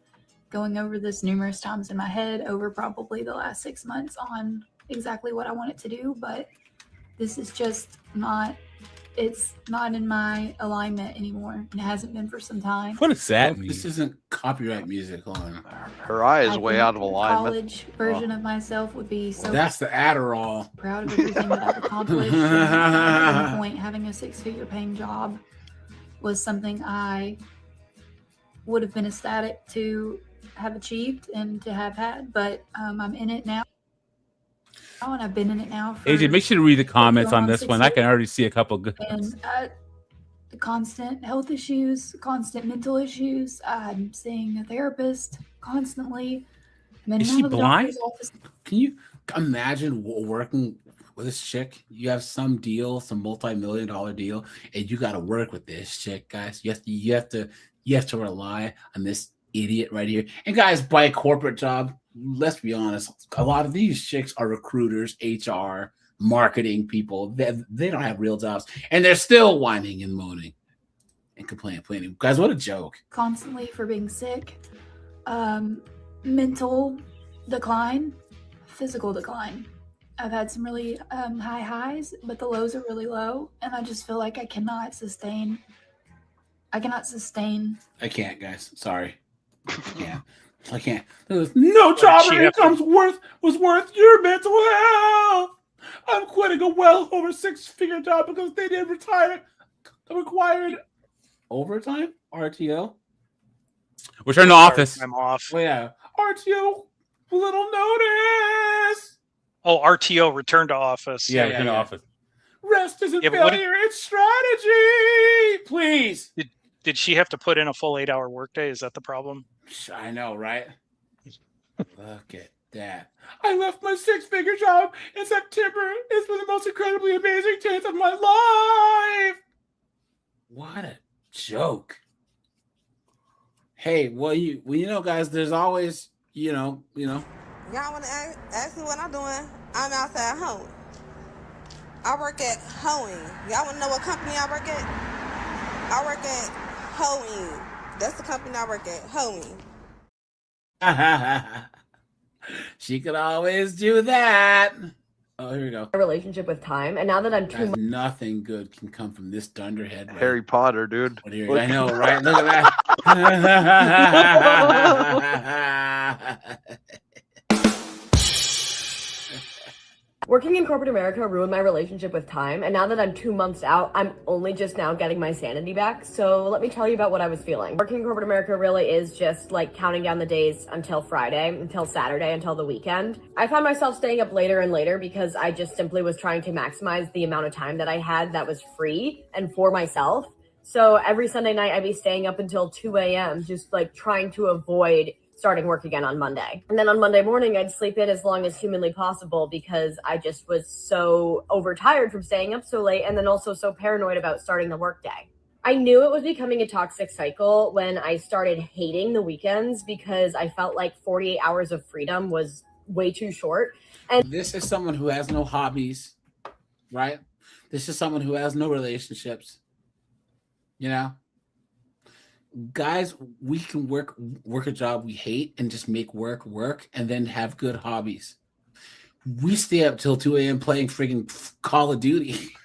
F: going over this numerous times in my head over probably the last 6 months on exactly what I want it to do, but this is just it's not in my alignment anymore, and it hasn't been for some time.
B: What does that mean?
A: This isn't copyright music. Hold on.
T: Her eye is
F: I
T: way
F: think
T: out of
F: the
T: alignment.
F: college version of myself would be so
A: That's the Adderall.
F: proud of everything that I've accomplished. And at one point, having a 6-figure paying job was something I would have been ecstatic to have achieved and to have had, but I'm in it now. And I've been in it now for
B: AJ, make sure to read the comments on
F: going
B: this
F: 6
B: one. I can
F: years.
B: already see a couple good ones.
F: And the constant health issues, constant mental issues. I'm seeing a therapist constantly. I'm in
B: Is
F: and
B: she
F: out of the
B: blind?
F: doctor's office.
A: Can you imagine working with this chick? You have some deal, some multi-million-dollar deal, and you got to work with this chick, guys. You have to rely on this idiot right here. And guys, by a corporate job, let's be honest, a lot of these chicks are recruiters, HR, marketing people. They don't have real jobs, and they're still whining and moaning and complaining. Guys, what a joke!
F: Constantly for being sick, mental decline, physical decline. I've had some really high highs, but the lows are really low, and I just feel like I cannot sustain.
A: I can't, guys. Sorry. I can't. No job or income was worth your mental health. I'm quitting a well over 6-figure job because they didn't required overtime. RTO.
B: Return to office.
C: I'm off.
A: Well, yeah. RTO. Little notice.
C: Oh, RTO, return to office.
B: Yeah, return to office.
A: Rest isn't
C: Yeah, but what
A: failure, it's strategy. Please.
C: Did she have to put in a full 8-hour workday? Is that the problem?
A: I know, right? Look at that. I left my 6-figure job in September. It's been the most incredibly amazing chance of my life. What a joke. Hey, well, you know, guys, there's always, you know.
V: Y'all want to ask me what I'm doing? I'm outside hoeing. I work at hoeing. Y'all want to know what company I work at? I work at hoeing. That's the company I work at, hoeing.
A: She could always do that. Oh, here we go.
W: A relationship with time, and now that I'm
A: Guys, nothing good can come from this dunderhead. Right?
T: Harry Potter, dude.
A: I know, right? Look at that.
W: Working in corporate America ruined my relationship with time, and now that I'm 2 months out, I'm only just now getting my sanity back. So let me tell you about what I was feeling. Working in corporate America really is just like counting down the days until Friday, until Saturday, until the weekend. I found myself staying up later and later because I just simply was trying to maximize the amount of time that I had that was free and for myself. So every Sunday night, I'd be staying up until 2 a.m., just like trying to avoid starting work again on Monday. And then on Monday morning, I'd sleep in as long as humanly possible because I just was so overtired from staying up so late and then also so paranoid about starting the workday. I knew it was becoming a toxic cycle when I started hating the weekends because I felt like 48 hours of freedom was way too short. And
A: this is someone who has no hobbies, right? This is someone who has no relationships, you know? Guys, we can work a job we hate and just make work and then have good hobbies. We stay up till 2 a.m. playing freaking Call of Duty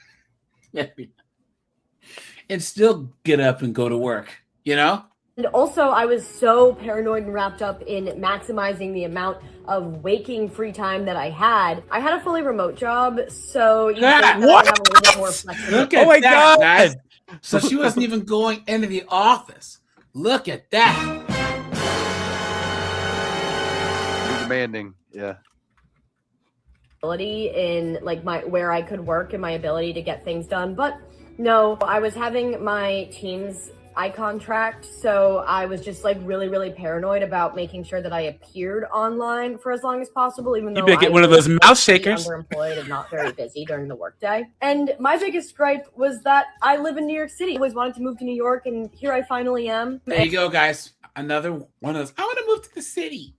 A: and still get up and go to work, you know?
W: And also, I was so paranoid and wrapped up in maximizing the amount of waking free time that I had. I had a fully remote job, so you think that I have a little bit more flexibility.
A: Look at that, guys. So she wasn't even going into the office. Look at that.
T: You're demanding, yeah.
W: In like where I could work and my ability to get things done, but No, I was having my team's eye contract, so I was just like really paranoid about making sure that I appeared online for as long as possible, even
B: You
W: though
B: better get
W: I
B: one of
W: was
B: those mouse shakers.
W: underemployed and not very busy during the workday. And my biggest gripe was that I live in New York City. I always wanted to move to New York, and here I finally am.
A: There you go, guys. Another one of those. I want to move to the city.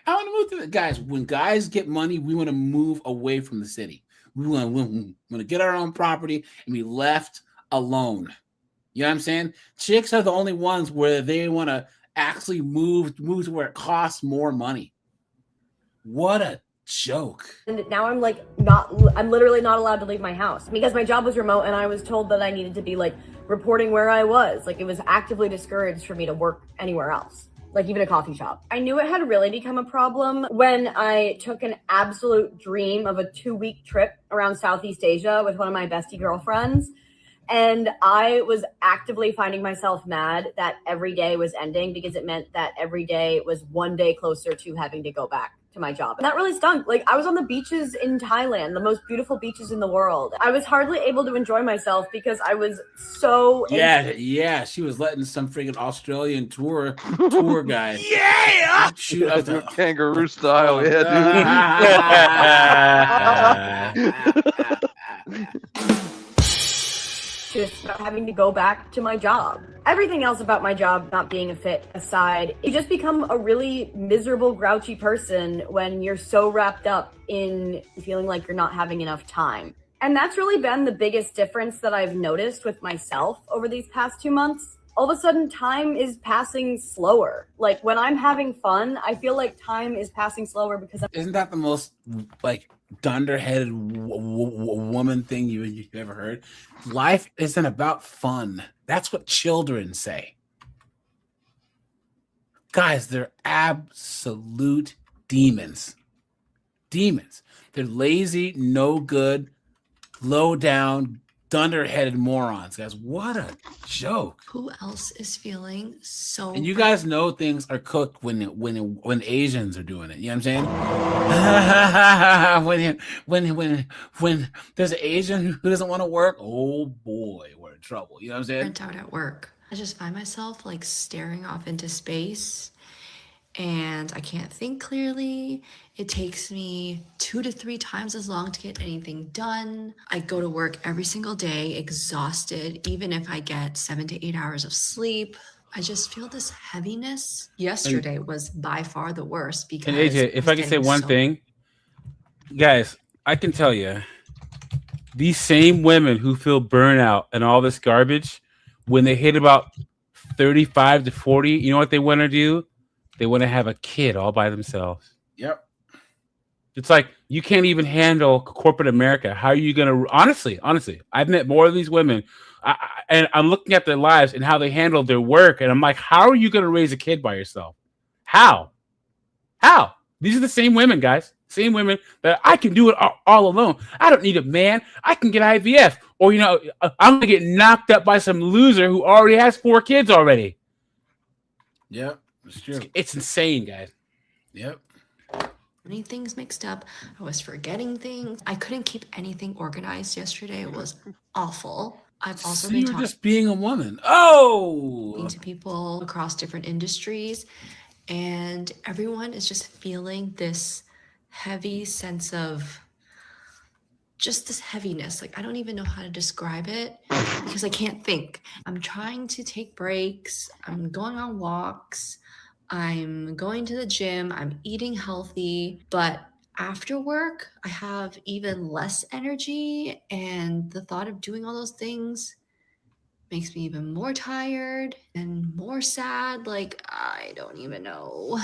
A: I want to move to the guys. When guys get money, we want to move away from the city. We want to get our own property and be left alone. You know what I'm saying? Chicks are the only ones where they want to actually move to where it costs more money. What a joke.
W: And now I'm like I'm literally not allowed to leave my house because my job was remote and I was told that I needed to be like reporting where I was. Like it was actively discouraged for me to work anywhere else, like even a coffee shop. I knew it had really become a problem when I took an absolute dream of a 2-week trip around Southeast Asia with one of my bestie girlfriends. And I was actively finding myself mad that every day was ending because it meant that every day was one day closer to having to go back to my job. And that really stunk. Like I was on the beaches in Thailand, the most beautiful beaches in the world. I was hardly able to enjoy myself because I was so
A: Yeah, she was letting some freaking Australian tour guide shoot up the
T: kangaroo style.
W: just having to go back to my job. Everything else about my job not being a fit aside, you just become a really miserable, grouchy person when you're so wrapped up in feeling like you're not having enough time. And that's really been the biggest difference that I've noticed with myself over these past 2 months. All of a sudden, time is passing slower. Like when I'm having fun, I feel like time is passing slower because
A: Isn't that the most like dunderheaded woman thing you've ever heard? Life isn't about fun. That's what children say. Guys, they're absolute demons. Demons. They're lazy, no good, low down, dunderheaded morons, guys. What a joke.
G: Who else is feeling so
A: And you guys know things are cooked when Asians are doing it. You know what I'm saying? when there's an Asian who doesn't want to work, oh boy, we're in trouble. You know what I'm saying?
G: burnt out at work? I just find myself like staring off into space and I can't think clearly. It takes me 2 to 3 times as long to get anything done. I go to work every single day exhausted, even if I get 7 to 8 hours of sleep. I just feel this heaviness. Yesterday was by far the worst because
B: And AJ, if I can say one thing, guys, I can tell you, these same women who feel burnout and all this garbage, when they hit about 35 to 40, you know what they want to do? They want to have a kid all by themselves.
A: Yep.
B: It's like you can't even handle corporate America. How are you going to? Honestly, I've met more of these women, and I'm looking at their lives and how they handle their work, and I'm like, how are you going to raise a kid by yourself? How? These are the same women, guys. Same women that I can do it all alone. I don't need a man. I can get IVF, or I'm going to get knocked up by some loser who already has 4 kids already.
A: Yep, it's true.
B: It's insane, guys.
A: Yep.
G: Many things mixed up. I was forgetting things. I couldn't keep anything organized yesterday. It was awful. I've also
A: So
G: been
A: you're just being a woman. Oh,
G: talking to people across different industries, and everyone is just feeling this heavy sense of just this heaviness. Like I don't even know how to describe it because I can't think. I'm trying to take breaks. I'm going on walks. I'm going to the gym, I'm eating healthy, but after work, I have even less energy, and the thought of doing all those things makes me even more tired and more sad. Like, I don't even know.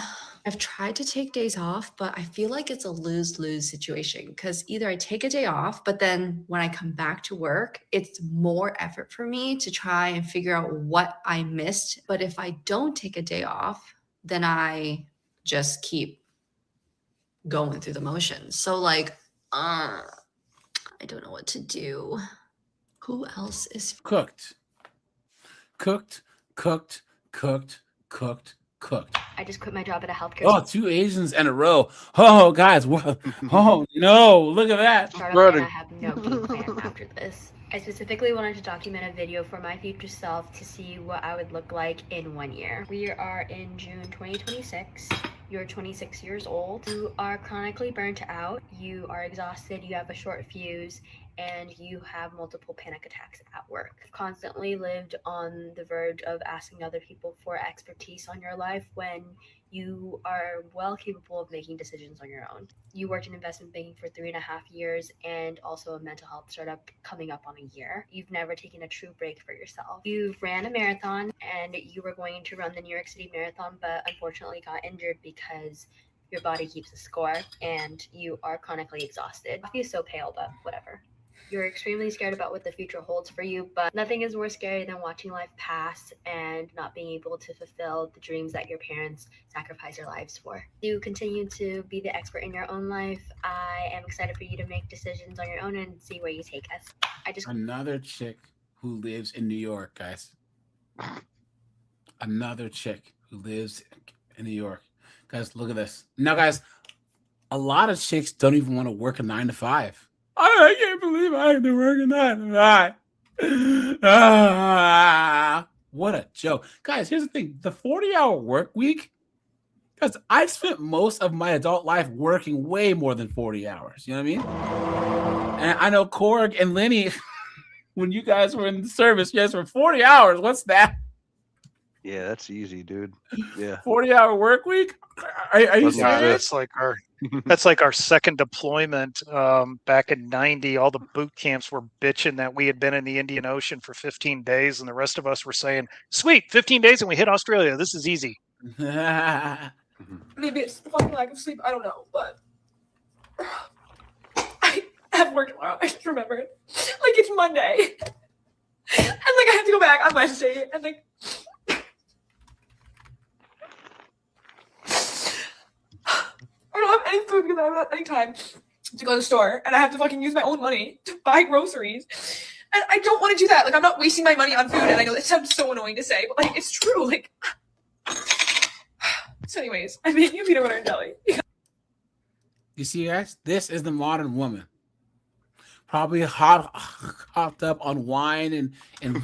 G: I've tried to take days off, but I feel like it's a lose-lose situation because either I take a day off, but then when I come back to work, it's more effort for me to try and figure out what I missed. But if I don't take a day off, then I just keep going through the motions. So like, I don't know what to do. Who else is
A: cooked, cooked.
I: I just quit my job at a healthcare.
A: Oh, 2 Asians in a row. Oh, guys. What? Oh, no. Look at that.
I: startup, and I have no game plan after this. I specifically wanted to document a video for my future self to see what I would look like in 1 year. We are in June 2026. You're 26 years old. You are chronically burnt out. You are exhausted. You have a short fuse. And you have multiple panic attacks at work. I've constantly lived on the verge of asking other people for expertise on your life when you are well capable of making decisions on your own. You worked in investment banking for 3.5 years and also a mental health startup coming up on a year. You've never taken a true break for yourself. You've ran a marathon and you were going to run the New York City Marathon, but unfortunately got injured because your body keeps a score and you are chronically exhausted. I feel so pale, but whatever. You're extremely scared about what the future holds for you, but nothing is more scary than watching life pass and not being able to fulfill the dreams that your parents sacrificed their lives for. You continue to be the expert in your own life. I am excited for you to make decisions on your own and see where you take us.
A: Another chick who lives in New York, guys. Another chick who lives in New York. Guys, look at this. Now, guys, a lot of chicks don't even want to work a 9 to 5. I can't believe I have to work a 9 to 5. What a joke. Guys, here's the thing. The 40-hour work week, guys, I've spent most of my adult life working way more than 40 hours. You know what I mean? And I know Korg and Lenny, when you guys were in the service, you guys were 40 hours. What's that?
T: Yeah, that's easy, dude. Yeah.
A: 40-hour work week? Are you serious?
C: That's like our second deployment back in 90. All the boot camps were bitching that we had been in the Indian Ocean for 15 days, and the rest of us were saying, sweet, 15 days and we hit Australia. This is easy.
M: Maybe it's the fucking lack of sleep. I don't know, but I have work tomorrow. I just remembered. Like, it's Monday. And, like, I have to go back on Wednesday. And, like, I don't have any food because I don't have any time to go to the store. And I have to fucking use my own money to buy groceries. And I don't want to do that. Like, I'm not wasting my money on food. And I know that sounds so annoying to say, but, like, it's true. Like, so anyways, I'm making a peanut butter and jelly.
A: You see, guys, this is the modern woman. Probably hopped up on wine and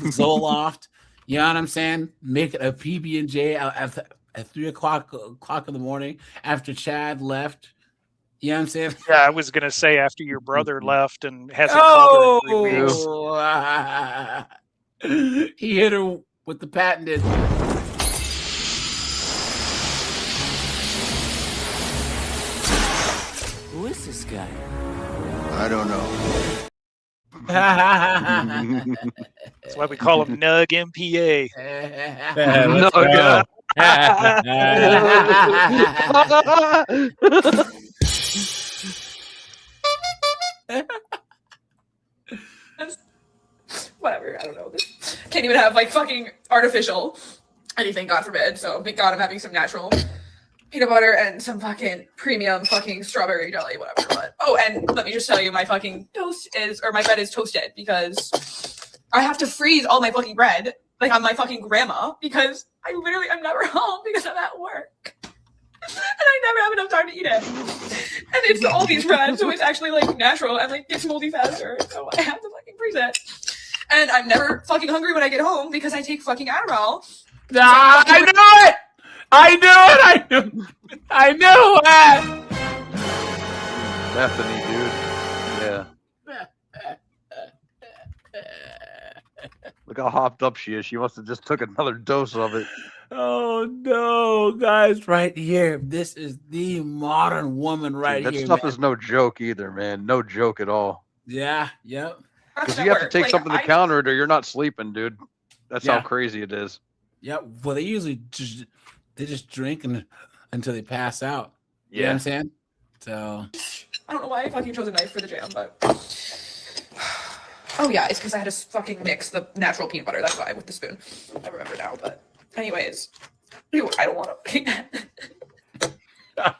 A: Zoloft. You know what I'm saying? Making a PB&J at 3 o'clock in the morning after Chad left. You know what I'm saying?
C: Yeah, I was going to say after your brother left and hasn't called her in 3 weeks.
A: He hit her with the patented.
N: Who is this guy?
X: I don't know.
C: That's why we call him Nug MPA.
M: Whatever, I don't know. Can't even have, like, fucking artificial anything, God forbid. So thank God I'm having some natural peanut butter and some fucking premium fucking strawberry jelly, whatever. But oh, and let me just tell you, my fucking my bread is toasted because I have to freeze all my fucking bread, like on my fucking grandma, because I'm never home because I'm at work. And I never have enough time to eat it. And it's all these bread, so it's actually like natural and like gets moldy faster. So I have to fucking freeze it. And I'm never fucking hungry when I get home because I take fucking Adderall.
A: I knew it! I knew it!
T: Bethany, dude. Yeah. Look how hopped up she is. She must have just took another dose of it.
A: Oh no, guys! Right here, this is the modern woman right
T: Dude,
A: here.
T: that stuff
A: man.
T: is no joke either, man. No joke at all.
A: Yeah, yep.
T: Because you have to take something to counter it, or you're not sleeping, dude. That's how crazy it is.
A: Yep. Well, they usually just drink until they pass out. You know what I'm saying? So
M: I don't know why I fucking chose a knife for the jam, but oh yeah, it's because I had to fucking mix the natural peanut butter. That's why with the spoon. I remember now, but anyways, I don't want to.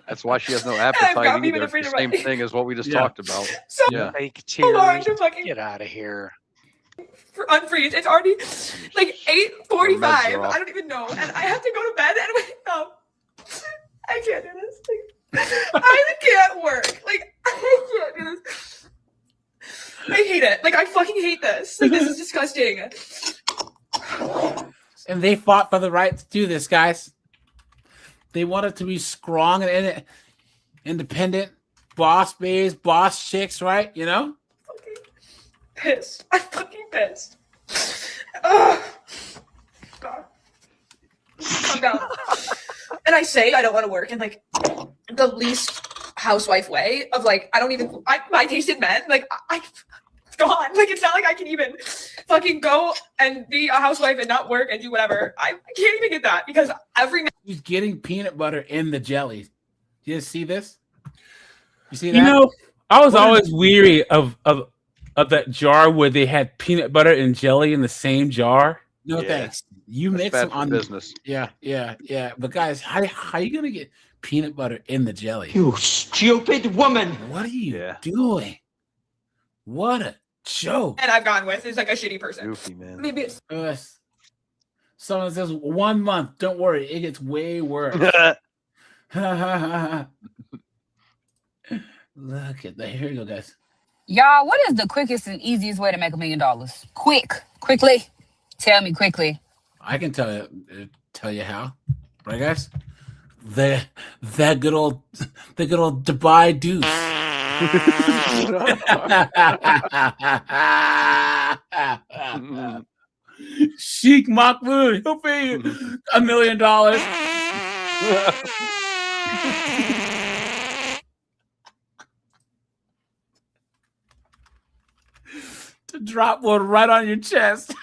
T: That's why she has no appetite either. It's the same thing as what we just talked about.
M: So
T: yeah.
C: Fake
M: long
C: tears.
M: to fucking
C: Get out of here.
M: unfreeze. It's already like 8:45.
T: Meds are off.
M: I don't even know, and I have to go to bed and wake up. I can't do this. Like, I can't work. Like, I can't do this. I hate it. Like, I fucking hate this. Like, this is disgusting.
A: And they fought for the right to do this, guys. They wanted to be strong and independent, boss babes, boss chicks, right? You know?
M: Pissed. I'm fucking pissed. Ugh. God. Calm down. And I say I don't want to work in like the least housewife way of like, I don't even, my taste in men, like it's gone. Like, it's not like I can even fucking go and be a housewife and not work and do whatever. I can't even get that because every man.
A: He's getting peanut butter in the jelly. You guys see this? You see that?
B: You know, I was always weary of that jar where they had peanut butter and jelly in the same jar.
A: No thanks. You mix them on
T: business.
A: Yeah. But guys, how are you gonna get peanut butter in the jelly?
E: You stupid woman!
A: What are you doing? What a joke!
M: And I've gone with is like a shitty person.
T: Goofy, man.
M: Maybe it's
A: someone says 1 month. Don't worry, it gets way worse. Look at that. Here you go, guys.
J: Y'all, what is the quickest and easiest way to make $1 million? Quickly. Tell me quickly.
A: I can tell you how, right, guys? That good old Dubai deuce. Sheikh Mahmoud, he'll pay you $1 million. To drop one right on your chest.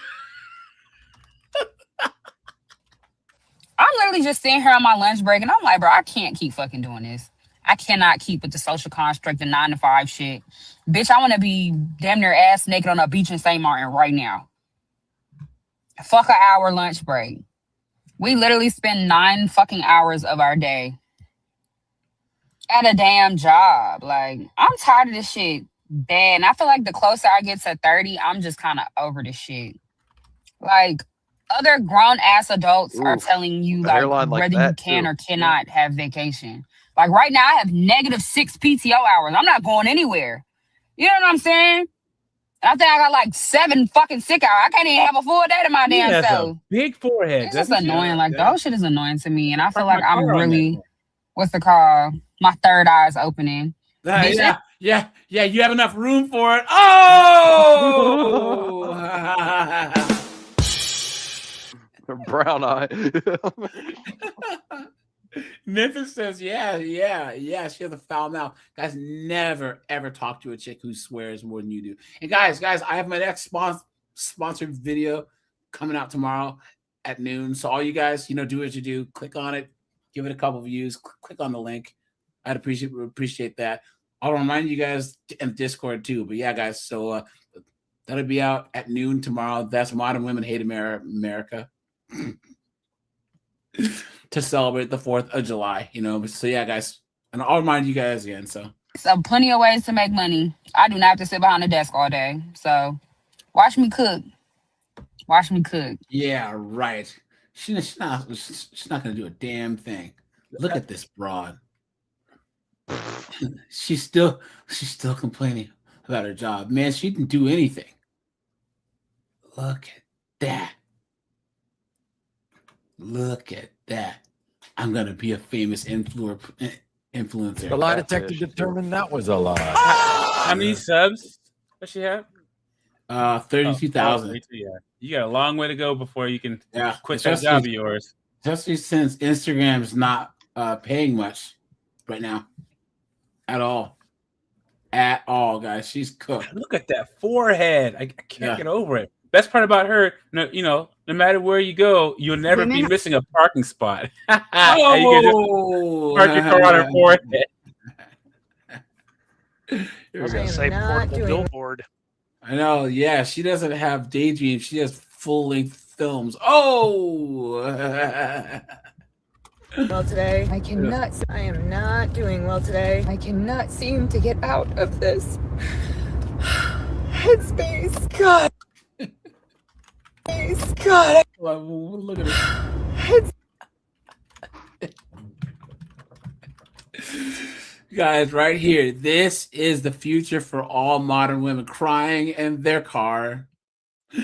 J: I'm literally just sitting here on my lunch break and I'm like, bro, I can't keep fucking doing this. I cannot keep with the social construct, the 9-to-5 shit. Bitch, I want to be damn near ass naked on a beach in St. Martin right now. Fuck an hour lunch break. We literally spend 9 fucking hours of our day at a damn job. Like, I'm tired of this shit bad. And I feel like the closer I get to 30, I'm just kind of over this shit. Like, other grown-ass adults are telling you, like, whether you can or cannot have vacation. Like, right now, I have -6 PTO hours. I'm not going anywhere. You know what I'm saying? I think I got, like, 7 fucking sick hours. I can't even have a full day to my damn self.
B: Big forehead.
J: It's just annoying. Like, those shit is annoying to me. And I feel like I'm really, what's the call? My third eye is opening.
A: Yeah. You have enough room for it. Oh!
T: Brown eye.
A: Memphis says, yeah. She has a foul mouth. Guys, never ever talk to a chick who swears more than you do. And guys, I have my next sponsored video coming out tomorrow at noon. So all you guys, do what you do. Click on it, give it a couple views. Click on the link. I'd appreciate that. I'll remind you guys in Discord too. But yeah, guys, so that'll be out at noon tomorrow. That's Modern Women Hate America. To celebrate the 4th of July, So yeah, guys, and I'll remind you guys again. So
J: plenty of ways to make money. I do not have to sit behind a desk all day. So watch me cook.
A: Yeah, right. She's not gonna do a damn thing. Look at this broad. She's still complaining about her job. Man, she didn't do anything. Look at that. Look at that. I'm going to be a famous influencer.
Q: The lie detector determined that was a lie.
B: How many subs does she have?
A: 32,000.
B: Yeah. You got a long way to go before you can quit that
A: especially-
B: job of yours.
A: Especially since Instagram's not paying much right now. At all, guys. She's cooked.
B: Look at that forehead. I can't get over it. Best part about her, no matter where you go, you'll never be missing a parking spot. You can just park your car on her forehead.
C: I was going to say portable billboard.
A: I know. Yeah, she doesn't have daydreams. She has full-length films. Oh.
K: Well today. I am not doing well today. I cannot seem to get out of this headspace. God. God.
A: Look at it. Guys, right here. This is the future for all modern women crying in their car. But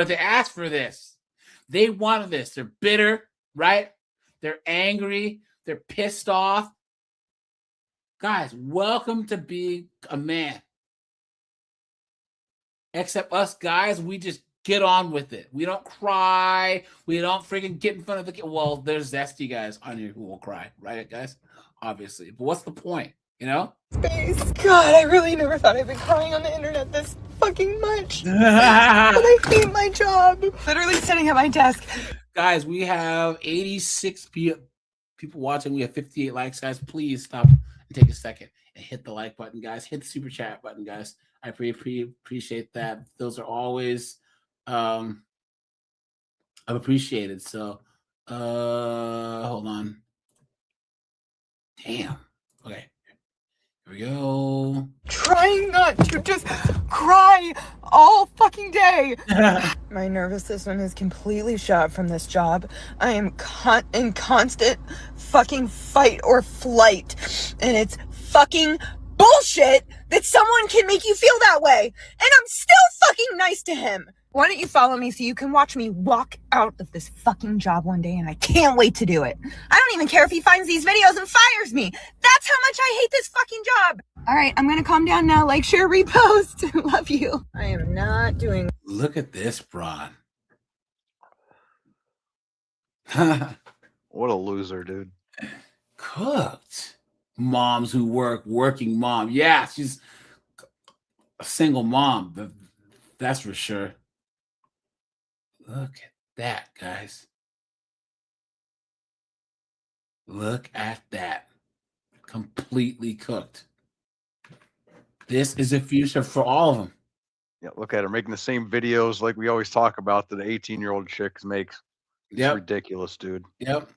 A: they asked for this. They wanted this. They're bitter, right? They're angry. They're pissed off. Guys, welcome to being a man. Except us guys, we just get on with it. We don't cry. We don't freaking get in front of the kid. Well, there's zesty guys on here who will cry, right, guys? Obviously. But what's the point? You know?
K: Space. God, I really never thought I'd be crying on the internet this fucking much. But I hate my job. Literally sitting at my desk.
A: Guys, we have 86 people watching. We have 58 likes, guys. Please stop and take a second and hit the like button, guys. Hit the super chat button, guys. I appreciate that. Those are always appreciated. So hold on. Damn. Okay. Here we go.
K: Trying not to just cry all fucking day. My nervous system is completely shot from this job. I am in constant fucking fight or flight. And it's fucking bullshit that someone can make you feel that way. And I'm still fucking nice to him. Why don't you follow me so you can watch me walk out of this fucking job one day, and I can't wait to do it. I don't even care if he finds these videos and fires me. That's how much I hate this fucking job. All right, I'm gonna calm down now. Like, share, repost. Love you. I am not doing.
A: Look at this, Bron.
T: What a loser, dude.
A: Cooked. Moms who working mom. Yeah, she's a single mom. That's for sure. Look at that, guys. Look at that. Completely cooked. This is a future for all of them.
T: Yeah, look at her making the same videos like we always talk about that the 18-year-old chick makes. It's ridiculous, dude.
A: Yep.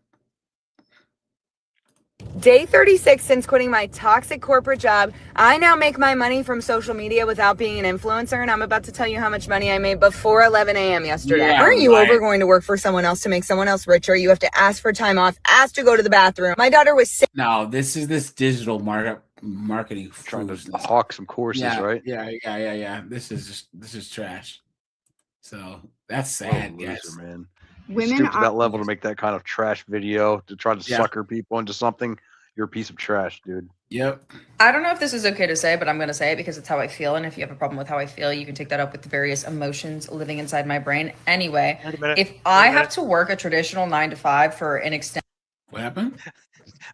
K: Day 36 since quitting my toxic corporate job. I now make my money from social media without being an influencer, and I'm about to tell you how much money I made before 11 a.m. yesterday.
A: Yeah,
K: Aren't you
A: right.
K: over going to work for someone else to make someone else richer? You have to ask for time off, ask to go to the bathroom. My daughter was sick.
A: No, this is this digital marketing
T: Trying to hawk some courses, right?
A: Yeah. This is trash. So that's sad,
T: What a loser,
A: guys.
T: man.
K: Women
T: Stoop to
K: are-
T: that level to make that kind of trash video to try to
A: Yeah.
T: sucker people into something. You're a piece of trash, dude.
A: Yep.
J: I don't know if this is okay to say, but I'm going to say it because it's how I feel. And if you have a problem with how I feel, you can take that up with the various emotions living inside my brain. Anyway, if I have to work a traditional 9 to 5 for an extent.
A: What happened?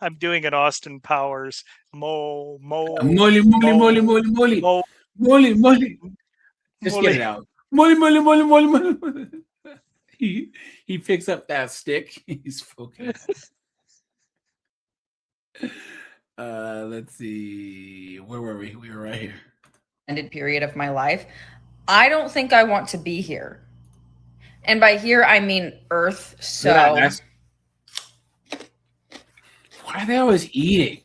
C: I'm doing an Austin Powers. Molly.
A: Molly. Just get it out. Molly. He picks up that stick. He's focused. Let's see. Where were we? We were right here.
J: Ended period of my life. I don't think I want to be here. And by here, I mean Earth. So
A: why are they always eating?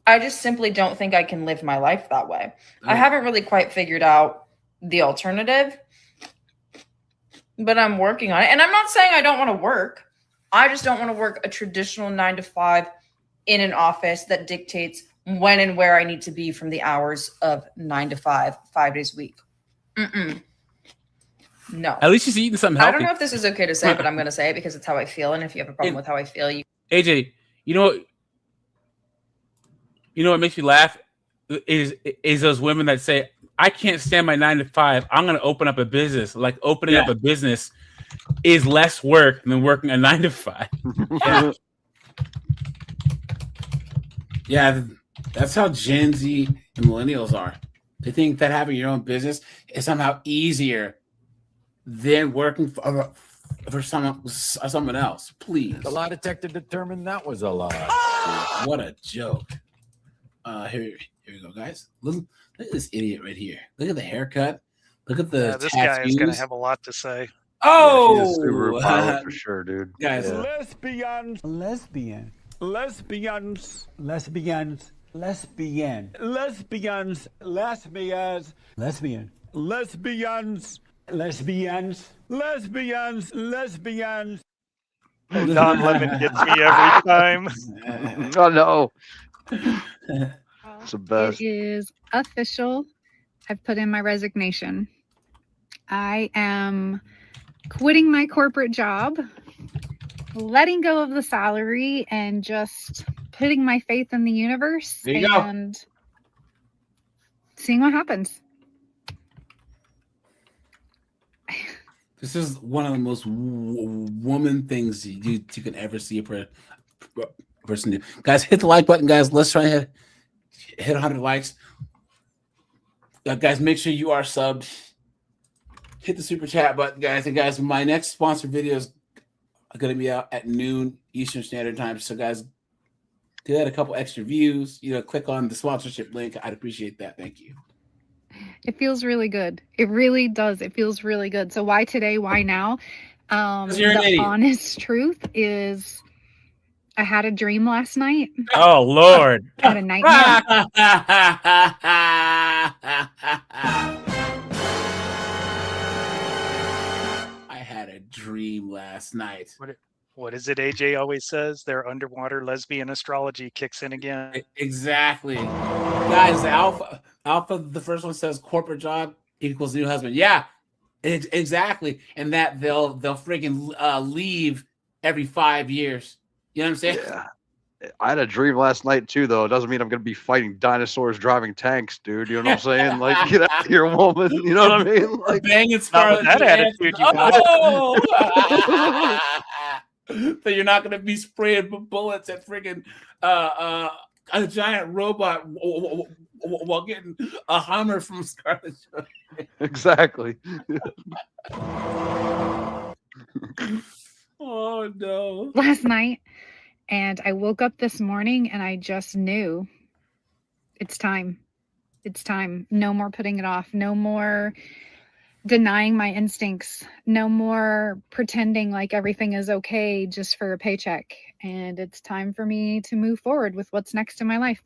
J: I just simply don't think I can live my life that way. I haven't really quite figured out the alternative, but I'm working on it. And I'm not saying I don't want to work. I just don't want to work a traditional 9 to 5 in an office that dictates when and where I need to be from the hours of 9 to 5, 5 days a week. No.
B: At least she's eating something healthy.
J: I don't know if this is okay to say, but I'm going to say it because it's how I feel. And if you have a problem with how I feel, you.
B: AJ, you know what makes me laugh is those women that say, I can't stand my 9 to 5. I'm going to open up a business. Like opening up a business is less work than working a 9 to 5.
A: Yeah. Yeah, that's how Gen Z and millennials are. They think that having your own business is somehow easier than working for someone else. Please.
N: The lie detector determined that was a lie.
A: What a joke. Here we go, guys. Look at this idiot right here. Look at the haircut. Look at the
C: this
A: tattoos.
C: guy is going to have a lot to say.
A: Oh,
T: yeah, she's a Subaru pilot for sure, dude.
A: Guys,
N: Lesbians. Lesbians. Lesbians. Lesbians.
C: Don Lemon gets me every time.
T: Oh no. It's the
P: It
T: best.
P: is official. I've put in my resignation. I am quitting my corporate job, letting go of the salary, and just putting my faith in the universe
A: There you go.
P: and seeing what happens.
A: This is one of the most woman things you can ever see a person do. Guys, hit the like button, guys. Let's try and hit 100 likes. Guys, make sure you are subbed. Hit the super chat button, guys. And guys, my next sponsored video is going to be out at noon Eastern Standard Time. So, guys, get a couple extra views. Click on the sponsorship link. I'd appreciate that. Thank you.
P: It feels really good. It really does. It feels really good. So why today? Why now?
A: You're an
P: The
A: idiot.
P: honest truth is I had a dream last night.
B: Oh Lord.
P: I had a nightmare.
A: I had a dream last night.
C: What is it AJ always says? Their underwater lesbian astrology kicks in again.
A: Exactly. Guys, Alpha, the first one says corporate job equals new husband. Yeah, exactly. And that they'll freaking leave every 5 years. You know what I'm saying?
T: Yeah. I had a dream last night too, though. It doesn't mean I'm going to be fighting dinosaurs driving tanks, dude. You know what I'm saying? Like, get out of here, woman. You know what I mean? Like,
A: banging Scarlett
C: that attitude you got.
A: Oh! So you're not going to be spraying bullets at freaking a giant robot while getting a Hummer from Scarlett Johansson.
T: Exactly.
A: Oh no.
P: Last night, and I woke up this morning and I just knew it's time. It's time. No more putting it off. No more denying my instincts. No more pretending like everything is okay just for a paycheck. And it's time for me to move forward with what's next in my life.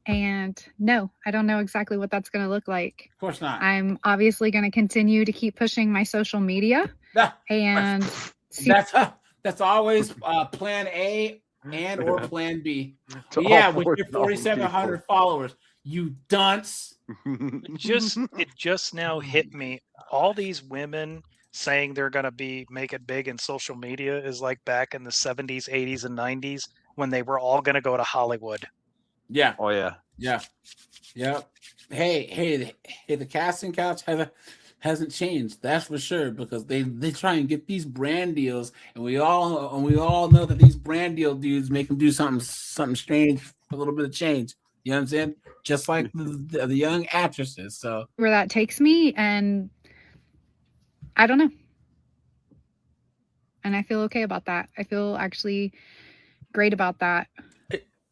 P: And no, I don't know exactly what that's going to look like.
A: Of course not.
P: I'm obviously going to continue to keep pushing my social media and see.
A: That's always plan A and or plan B.
T: To
A: Yeah,
T: all
A: with your
T: 4,000
A: 4,700 followers, you dunce.
C: It just now hit me. All these women saying they're going to make it big in social media is like back in the 70s, 80s, and 90s when they were all going to go to Hollywood.
A: Yeah.
T: Oh yeah.
A: Yeah. Yep. Hey, the casting couch hasn't changed. That's for sure, because they try and get these brand deals, and we all know that these brand deal dudes make them do something strange for a little bit of change. You know what I'm saying? Just like the young actresses. So
P: where that takes me, and I don't know. And I feel okay about that. I feel actually great about that.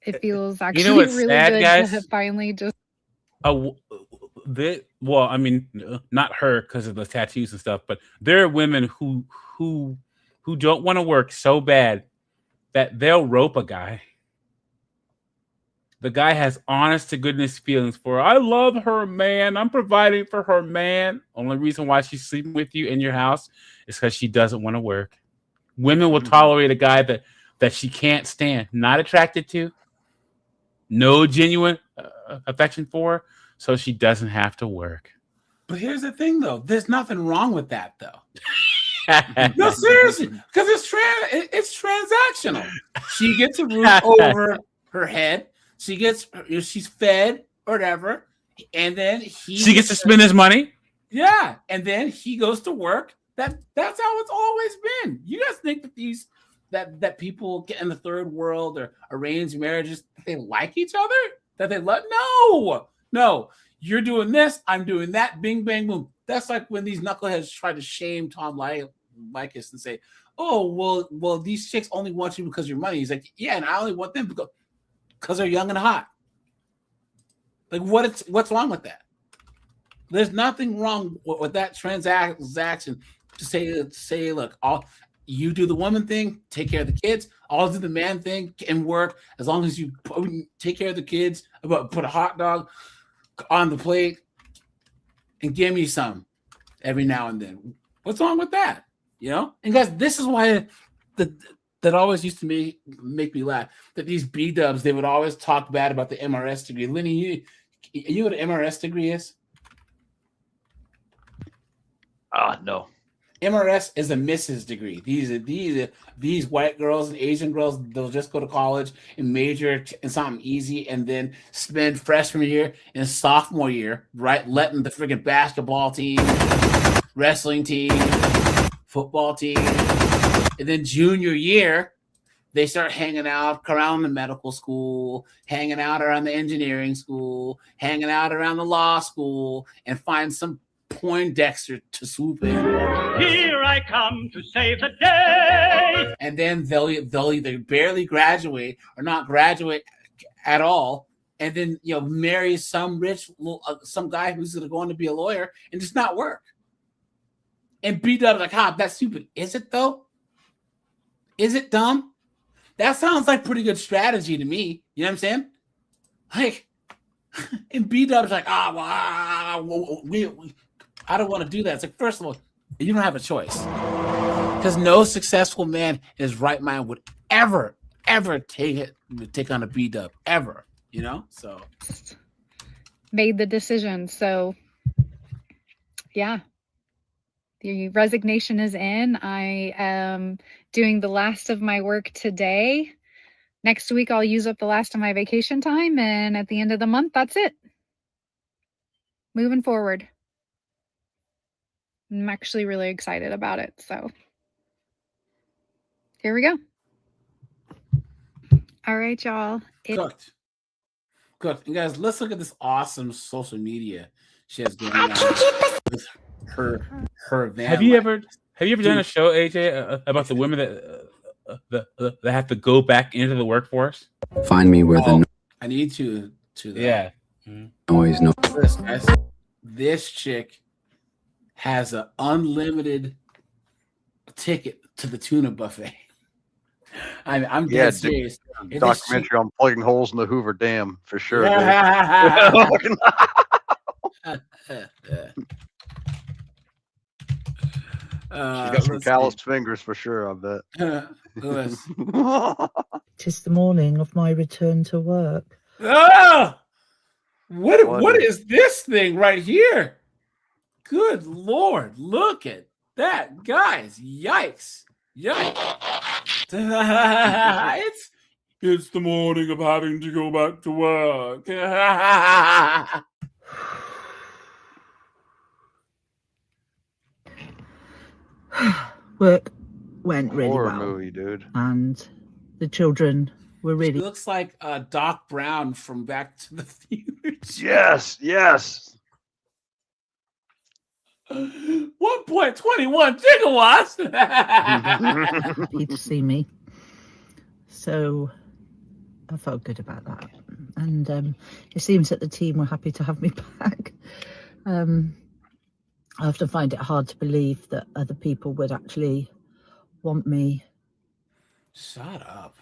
P: It feels actually
B: what's
P: really
B: sad,
P: good
B: guys?
P: to finally just.
B: Well, I mean, not her because of the tattoos and stuff, but there are women who don't want to work so bad that they'll rope a guy. The guy has honest to goodness feelings for her. I love her man. I'm providing for her man. Only reason why she's sleeping with you in your house is because she doesn't want to work. Women will tolerate a guy that she can't stand, not attracted to, no genuine affection for, so she doesn't have to work.
A: But here's the thing, though. There's nothing wrong with that, though. No, seriously, because it's transactional. She gets a roof over her head. She's fed or whatever, and then
B: she gets to spend his money.
A: Yeah, and then he goes to work. That's how it's always been. You guys think that that people get in the third world or arranged marriages, they like each other? That they love? No. You're doing this, I'm doing that. Bing, bang, boom. That's like when these knuckleheads try to shame Tom Likas and say, "Oh, well, these chicks only want you because of your money." He's like, "Yeah, and I only want them because they're young and hot." Like, what's wrong with that? There's nothing wrong with that transaction. To say, look, you do the woman thing, take care of the kids. I'll do the man thing and work. As long as you take care of the kids, put a hot dog on the plate and give me some. every now and then. What's wrong with that? You know? And guys, this is why that always used to make me laugh. That these B-dubs, they would always talk bad about the MRS degree. Lenny, you know what an MRS degree is?
T: No.
A: MRS is a Mrs. degree. These white girls and Asian girls, they'll just go to college and major in something easy and then spend freshman year and sophomore year, right, letting the freaking basketball team, wrestling team, football team, and then junior year, they start hanging out around the medical school, hanging out around the engineering school, hanging out around the law school, and find some Poindexter to swoop in.
L: Here I come to save the day.
A: And then they'll either barely graduate or not graduate at all, and then marry some rich some guy who's going to go on to be a lawyer and just not work. And B-Dub's like, that's stupid. Is it though? Is it dumb? That sounds like pretty good strategy to me. You know what I'm saying? Like, and B-Dub's like, I don't want to do that. It's like, first of all, you don't have a choice. Because no successful man in his right mind would ever take on a B-Dub. Ever. You know? So.
P: Made the decision. So, yeah. The resignation is in. I am doing the last of my work today. Next week, I'll use up the last of my vacation time. And at the end of the month, that's it. Moving forward. I'm actually really excited about it. So here we go. All right, y'all.
A: Good. And guys, let's look at this awesome social media she has going on with her van.
B: Have you ever done a show, AJ, about the women that have to go back into the workforce?
R: Find me where the
A: I need to
B: yeah.
R: noise no.
A: This chick has an unlimited ticket to the tuna buffet. I'm dead serious.
T: Documentary on plugging holes in the Hoover Dam for sure.
A: She's
T: got some calloused fingers for sure, I bet.
S: Tis the morning of my return to work.
A: What is this thing right here? Good Lord, look at that, guys. Yikes. It's the morning of having to go back to work.
S: Work went really
T: Horror
S: well.
T: movie, dude.
S: And the children were really...
A: It looks like Doc Brown from Back to the Future.
T: Yes.
A: 1.21 gigawatts.
S: Happy to see me. So I felt good about that. And it seems that the team were happy to have me back. I often find it hard to believe that other people would actually want me.
A: Shut up.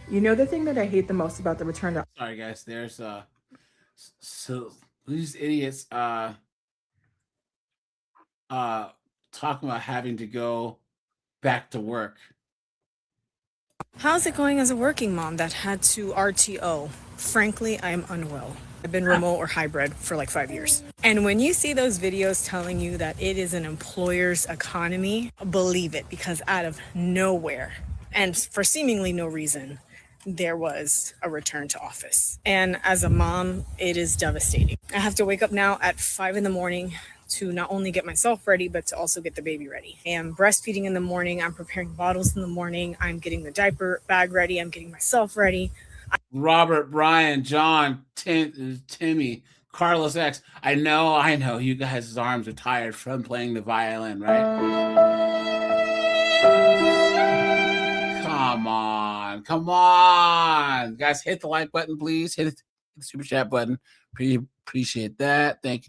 K: You know the thing that I hate the most about the return to...
A: Sorry, guys. There's so these idiots talking about having to go back to work.
U: How's it going as a working mom that had to RTO? Frankly, I am unwell. I've been remote or hybrid for like 5 years. And when you see those videos telling you that it is an employer's economy, believe it, because out of nowhere, and for seemingly no reason, there was a return to office. And as a mom, it is devastating. I have to wake up now at 5 a.m. to not only get myself ready, but to also get the baby ready. I am breastfeeding in the morning. I'm preparing bottles in the morning. I'm getting the diaper bag ready. I'm getting myself ready.
A: Robert, Brian, John, Timmy, Carlos X. I know you guys' arms are tired from playing the violin, right? Come on. Guys, hit the like button, please. Hit the super chat button. Appreciate that. Thank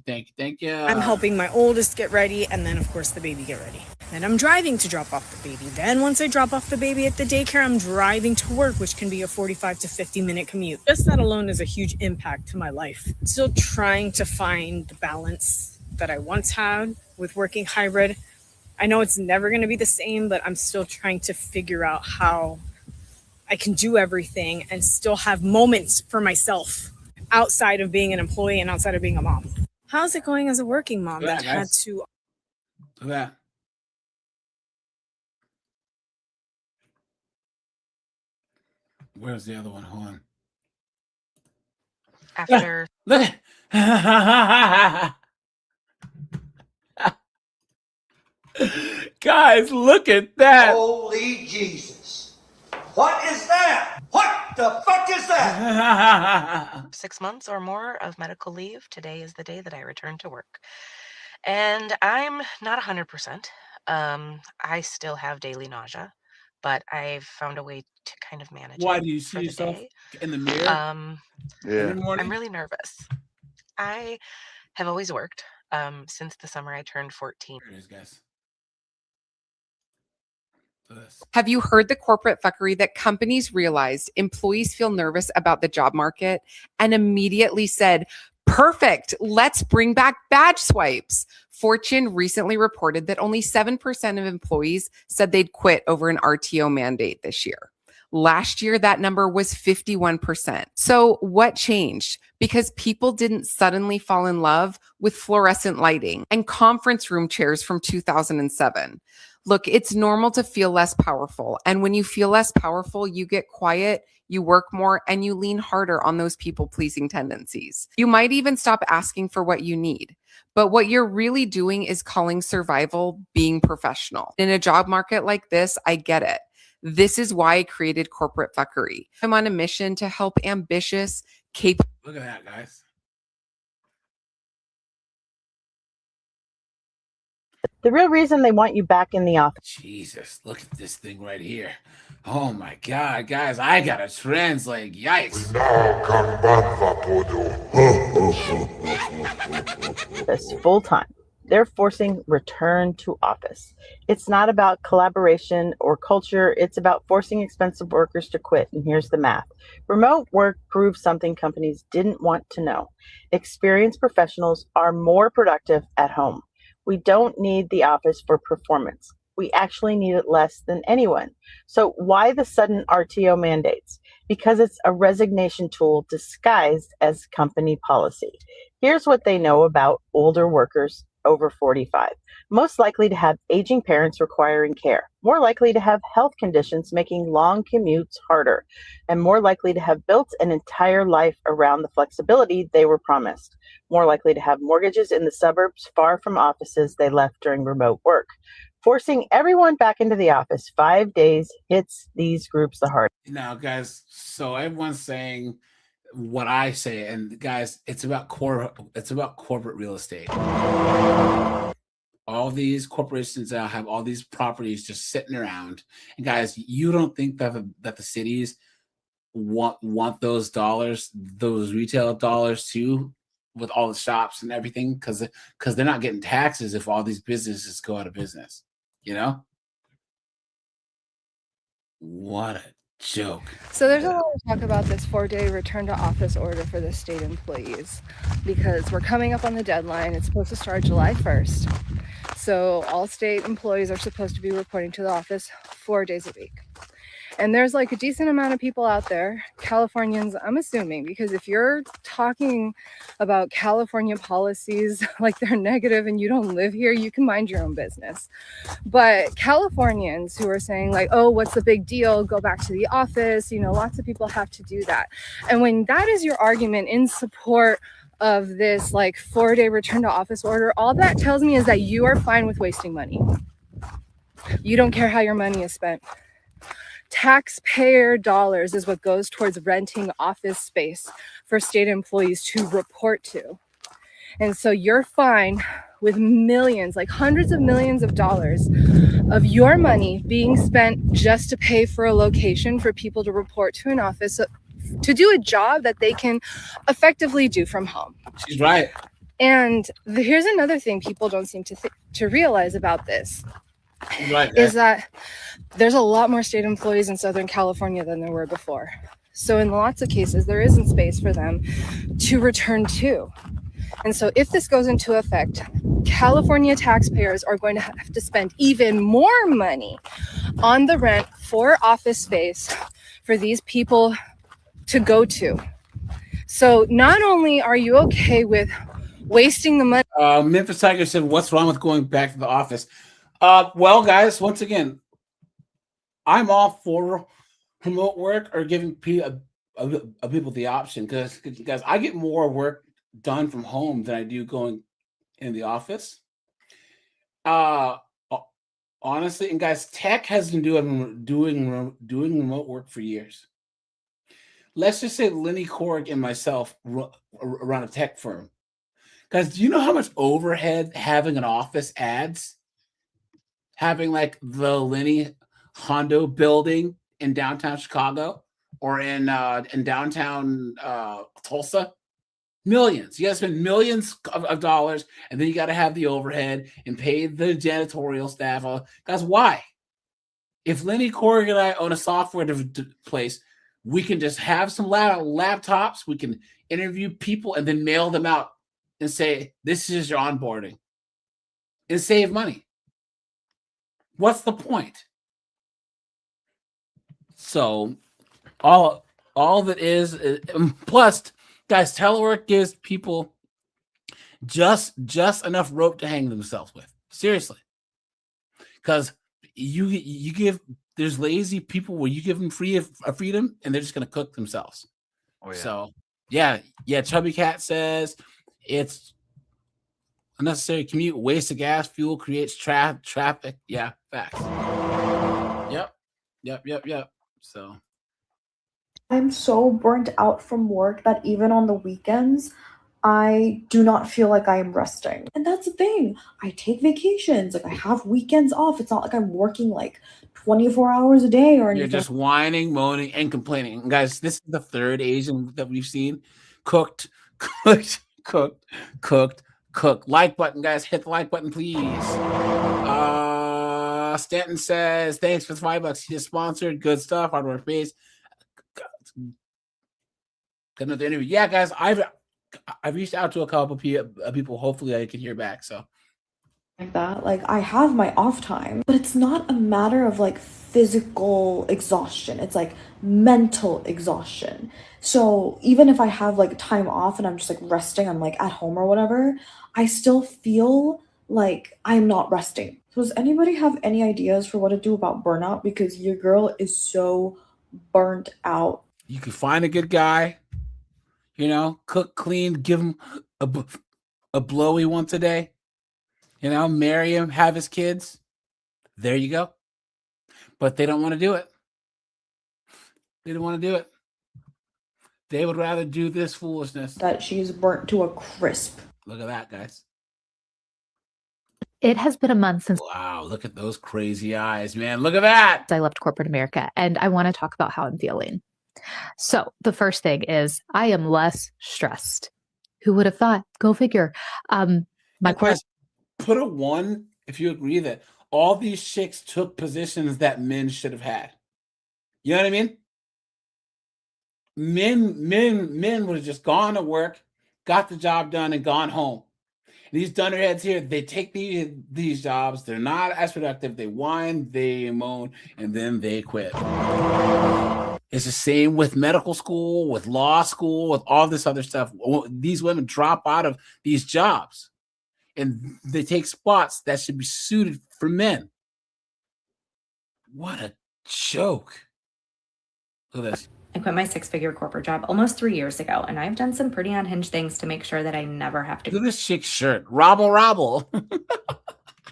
A: you.
U: I'm helping my oldest get ready, and then, of course, the baby get ready. Then I'm driving to drop off the baby. Then once I drop off the baby at the daycare, I'm driving to work, which can be a 45 to 50-minute commute. Just that alone is a huge impact to my life. Still trying to find the balance that I once had with working hybrid. I know it's never going to be the same, but I'm still trying to figure out how I can do everything and still have moments for myself outside of being an employee and outside of being a mom. How's it going as a working mom that had to...
A: Look at that. Where's the other one? Hold on.
D: After
A: Look at guys, look at that.
F: Holy Jesus. What is that? What the fuck is that?
D: 6 months or more of medical leave, today is the day that I return to work. And I'm not 100%. I still have daily nausea, but I've found a way to kind of manage
A: Why
D: it
A: do you
D: for
A: see
D: the
A: yourself
D: day.
A: in the mirror every morning?
D: I'm really nervous. I have always worked since the summer I turned 14.
A: Here it is, guys.
H: Have you heard the corporate fuckery that companies realized employees feel nervous about the job market and immediately said, perfect, let's bring back badge swipes? Fortune recently reported that only 7% of employees said they'd quit over an RTO mandate this year. Last year, that number was 51%. So what changed? Because people didn't suddenly fall in love with fluorescent lighting and conference room chairs from 2007. Look, it's normal to feel less powerful. And when you feel less powerful, you get quiet, you work more, and you lean harder on those people-pleasing tendencies. You might even stop asking for what you need. But what you're really doing is calling survival being professional. In a job market like this, I get it. This is why I created corporate fuckery. I'm on a mission to help ambitious, capable.
A: Look at that, guys.
O: The real reason they want you back in the office.
A: Jesus, look at this thing right here. Oh my God, guys, I gotta translate. Yikes.
O: This full time. They're forcing return to office. It's not about collaboration or culture. It's about forcing expensive workers to quit. And here's the math. Remote work proves something companies didn't want to know. Experienced professionals are more productive at home. We don't need the office for performance. We actually need it less than anyone. So why the sudden RTO mandates? Because it's a resignation tool disguised as company policy. Here's what they know about older workers over 45. Most likely to have aging parents requiring care. More likely to have health conditions making long commutes harder. And more likely to have built an entire life around the flexibility they were promised. More likely to have mortgages in the suburbs far from offices they left during remote work. Forcing everyone back into the office 5 days hits these groups the hardest.
A: Now, guys, so everyone's saying what I say, and guys, it's about corporate real estate. All these corporations now have all these properties just sitting around, and guys, you don't think that the cities want those dollars, those retail dollars too, with all the shops and everything, because they're not getting taxes if all these businesses go out of business. You know, what a joke.
Y: So there's a lot of talk about this 4-day return to office order for the state employees because we're coming up on the deadline. It's supposed to start July 1st. So all state employees are supposed to be reporting to the office 4 days a week. And there's like a decent amount of people out there, Californians, I'm assuming, because if you're talking about California policies like they're negative and you don't live here, you can mind your own business. But Californians who are saying like, oh, what's the big deal? Go back to the office. You know, lots of people have to do that. And when that is your argument in support of this like 4-day return to office order, all that tells me is that you are fine with wasting money. You don't care how your money is spent. Taxpayer dollars is what goes towards renting office space for state employees to report to. And so you're fine with millions, like hundreds of millions of dollars of your money being spent just to pay for a location for people to report to an office to do a job that they can effectively do from home.
A: She's right.
Y: And here's another thing people don't seem to realize about this.
A: Right,
Y: is that there's a lot more state employees in Southern California than there were before. So in lots of cases, there isn't space for them to return to. And so if this goes into effect, California taxpayers are going to have to spend even more money on the rent for office space for these people to go to. So not only are you okay with wasting the money.
A: Memphis Tiger said, "What's wrong with going back to the office?" Well, guys, once again, I'm all for remote work or giving people the option because, guys, I get more work done from home than I do going in the office. Honestly, and guys, tech has been doing remote work for years. Let's just say Lenny Korg and myself run a tech firm. Guys, do you know how much overhead having an office adds? Having like the Lenny Hondo building in downtown Chicago or in downtown Tulsa, millions. You got to spend millions of dollars, and then you got to have the overhead and pay the janitorial staff. Guys, why? If Lenny Korg and I own a software place, we can just have some laptops. We can interview people and then mail them out and say, "This is your onboarding," and save money. What's the point? So, all that is plus, guys, telework gives people just enough rope to hang themselves with. Seriously, because you give there's lazy people where you give them freedom and they're just going to cook themselves.
T: Oh, yeah.
A: So yeah. Chubby Cat says it's unnecessary commute, waste of gas, fuel, creates traffic. Yeah, facts. Yep. So
G: I'm so burnt out from work that even on the weekends, I do not feel like I am resting. And that's the thing. I take vacations. Like I have weekends off. It's not like I'm working like 24 hours a day or anything.
A: you're just whining, moaning, and complaining. And guys, this is the third Asian that we've seen. Cooked. Like button, guys. Hit the like button, please. Stanton says, "Thanks for the $5. He just sponsored. Good stuff. Hard work based." Got another interview. Yeah, guys, I've reached out to a couple people. Hopefully, I can hear back. So
G: like that. Like I have my off time, but it's not a matter of like physical exhaustion. It's like mental exhaustion. So even if I have like time off and I'm just like resting, I'm like at home or whatever, I still feel like I'm not resting. So does anybody have any ideas for what to do about burnout? Because your girl is so burnt out.
A: you can find a good guy, cook, clean, give him a blowy once a day, marry him, have his kids. There you go. But they don't want to do it. They don't want to do it. They would rather do this foolishness.
G: That she's burnt to a crisp.
A: Look at that, guys.
I: It has been a month since
A: Wow, look at those crazy eyes, man. Look at that.
I: I left corporate America, and I want to talk about how I'm feeling. So the first thing is I am less stressed. Who would have thought? Go figure.
A: Guys, put a 1 if you agree that all these chicks took positions that men should have had. You know what I mean? Men would have just gone to work, got the job done, and gone home. These dunderheads here, they take these jobs. They're not as productive. They whine, they moan, and then they quit. It's the same with medical school, with law school, with all this other stuff. These women drop out of these jobs, and they take spots that should be suited for men. What a joke. Look at this.
V: I quit my 6-figure corporate job almost 3 years ago, and I've done some pretty unhinged things to make sure that I never have to.
A: Look at this chick's shirt. Robble.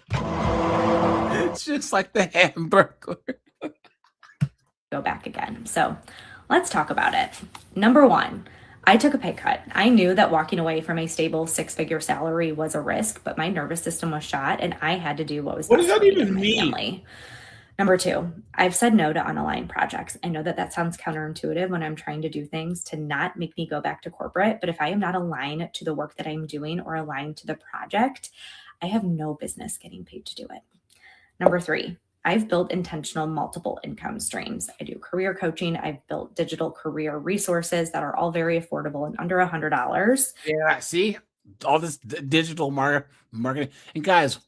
A: It's just like the Hamburglar.
V: Go back again. So let's talk about it. Number 1, I took a pay cut. I knew that walking away from a stable 6-figure salary was a risk, but my nervous system was shot, and I had to do what was best. What does that even mean? Family. Number 2, I've said no to unaligned projects. I know that sounds counterintuitive when I'm trying to do things to not make me go back to corporate, but if I am not aligned to the work that I'm doing or aligned to the project, I have no business getting paid to do it. Number 3, I've built intentional multiple income streams. I do career coaching. I've built digital career resources that are all very affordable and under $100.
A: Yeah, see? digital marketing. And guys,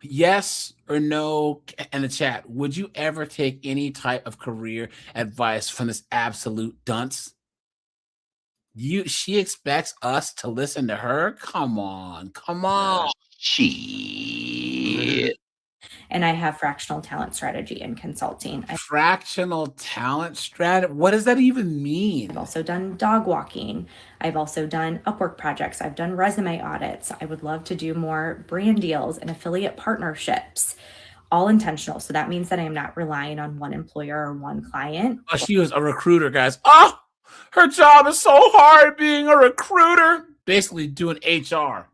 A: yes or no in the chat, would you ever take any type of career advice from this absolute dunce? She expects us to listen to her? Come on. Shit.
V: And I have fractional talent strategy and consulting.
A: Fractional talent strategy? What does that even mean?
V: I've also done dog walking. I've also done Upwork projects. I've done resume audits. I would love to do more brand deals and affiliate partnerships, all intentional. So that means that I am not relying on one employer or one client.
A: Oh, she was a recruiter, guys. Oh, her job is so hard being a recruiter. Basically doing HR.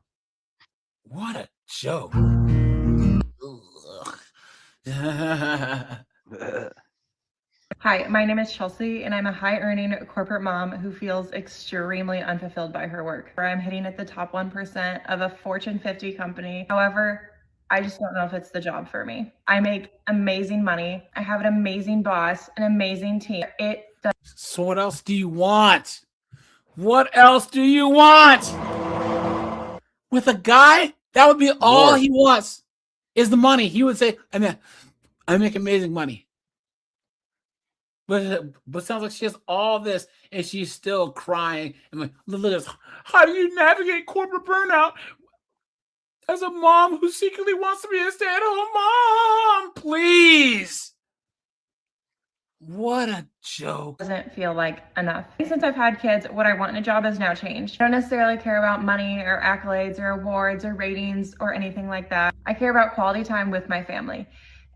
A: What a joke.
E: Hi, my name is Chelsea, and I'm a high-earning corporate mom who feels extremely unfulfilled by her work. I'm hitting at the top 1% of a Fortune 50 company. However, I just don't know if it's the job for me. I make amazing money. I have an amazing boss, an amazing team.
A: So what else do you want? What else do you want? With a guy, that would be all he wants is the money. He would say, I make amazing money. But sounds like she has all this and she's still crying. And like, look at this. How do you navigate corporate burnout as a mom who secretly wants to be a stay-at-home mom? Please. What a joke.
E: Doesn't feel like enough. Since I've had kids, what I want in a job has now changed. I don't necessarily care about money or accolades or awards or ratings or anything like that. I care about quality time with my family.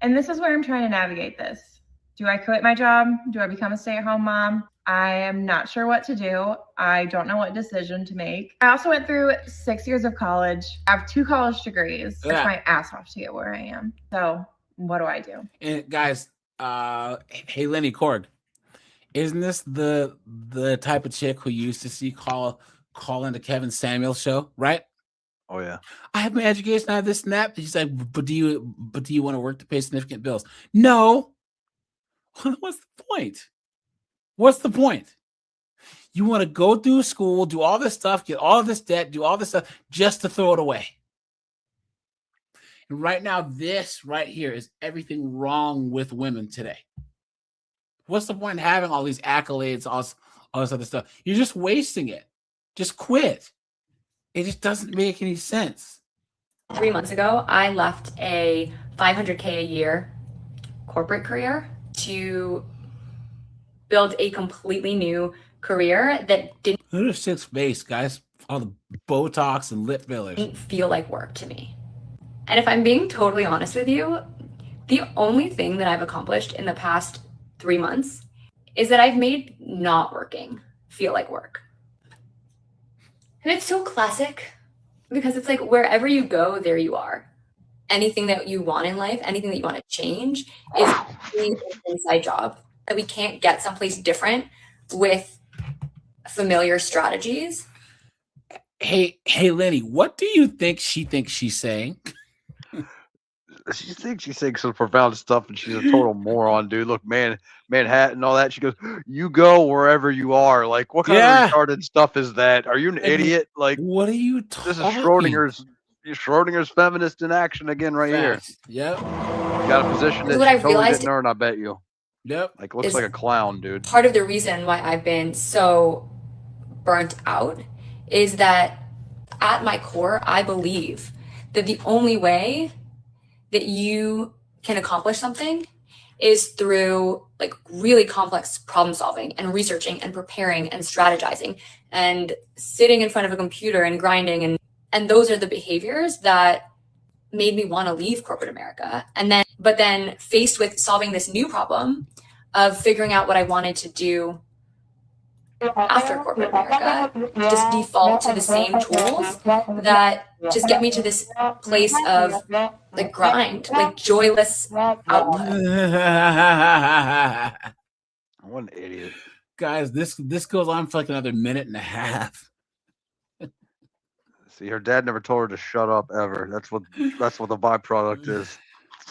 E: And this is where I'm trying to navigate this. Do I quit my job? Do I become a stay-at-home mom? I am not sure what to do. I don't know what decision to make. I also went through 6 years of college. I have 2 college degrees. It's my ass off to get where I am. So what do I do?
A: And guys, hey Lenny Korg, isn't this the type of chick who used to see call into Kevin Samuel's show, right?
T: Oh yeah.
A: I have my education, I have this and that. He's like, but do you want to work to pay significant bills? No. What's the point? What's the point? You want to go through school, do all this stuff, get all this debt, do all this stuff just to throw it away. And right now, this right here is everything wrong with women today. What's the point in having all these accolades, all this other stuff? You're just wasting it. Just quit. It just doesn't make any sense.
V: 3 months ago, I left a $500K a year corporate career to build a completely new career that didn't
A: Look at Six Face, guys. All the Botox and lip fillers.
V: feel like work to me. And if I'm being totally honest with you, the only thing that I've accomplished in the past 3 months is that I've made not working feel like work. And it's so classic because it's like wherever you go, there you are. Anything that you want in life, anything that you want to change is an inside job that we can't get someplace different with familiar strategies.
A: Hey, Lenny, what do you think she thinks she's saying?
T: She thinks she's saying some profound stuff, and she's a total moron, dude. Look, Manhattan, all that. She goes, "You go wherever you are." Like, what kind of retarded stuff is that? Are you an idiot? Like,
A: what are you
T: This is Schrodinger's feminist in action again, right here.
A: Yep.
T: You got a position that
V: What
T: she
V: I
T: totally
V: realized
T: didn't earn, I bet you.
A: Yep.
T: Like, looks
V: is
T: like a clown, dude.
V: Part of the reason why I've been so burnt out is that at my core, I believe that the only way that you can accomplish something is through like really complex problem solving and researching and preparing and strategizing and sitting in front of a computer and grinding. And those are the behaviors that made me want to leave corporate America. But then faced with solving this new problem of figuring out what I wanted to do after corporate America, just default to the same tools that just get me to this place of like grind, like joyless output.
T: What an idiot.
A: Guys, this goes on for like another minute and a half.
T: See, her dad never told her to shut up ever. That's what the byproduct is.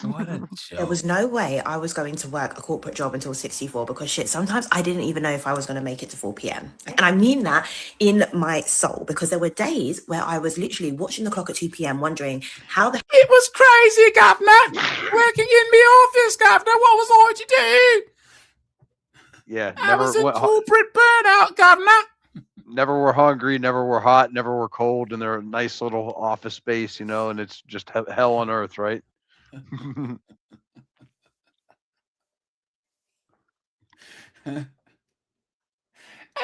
A: What a
J: There was
A: joke.
J: no way I was going to work a corporate job until 64 because shit, sometimes I didn't even know if I was going to make it to 4 p.m. And I mean that in my soul because there were days where I was literally watching the clock at 2 p.m. wondering how the
A: It was crazy, Governor. Working in the office, Governor. What was I to do?
T: Yeah,
A: I was in corporate burnout, Governor.
T: never were hungry, never were hot, never were cold, and they're a nice little office space, you know, and it's just hell on earth, right?
A: I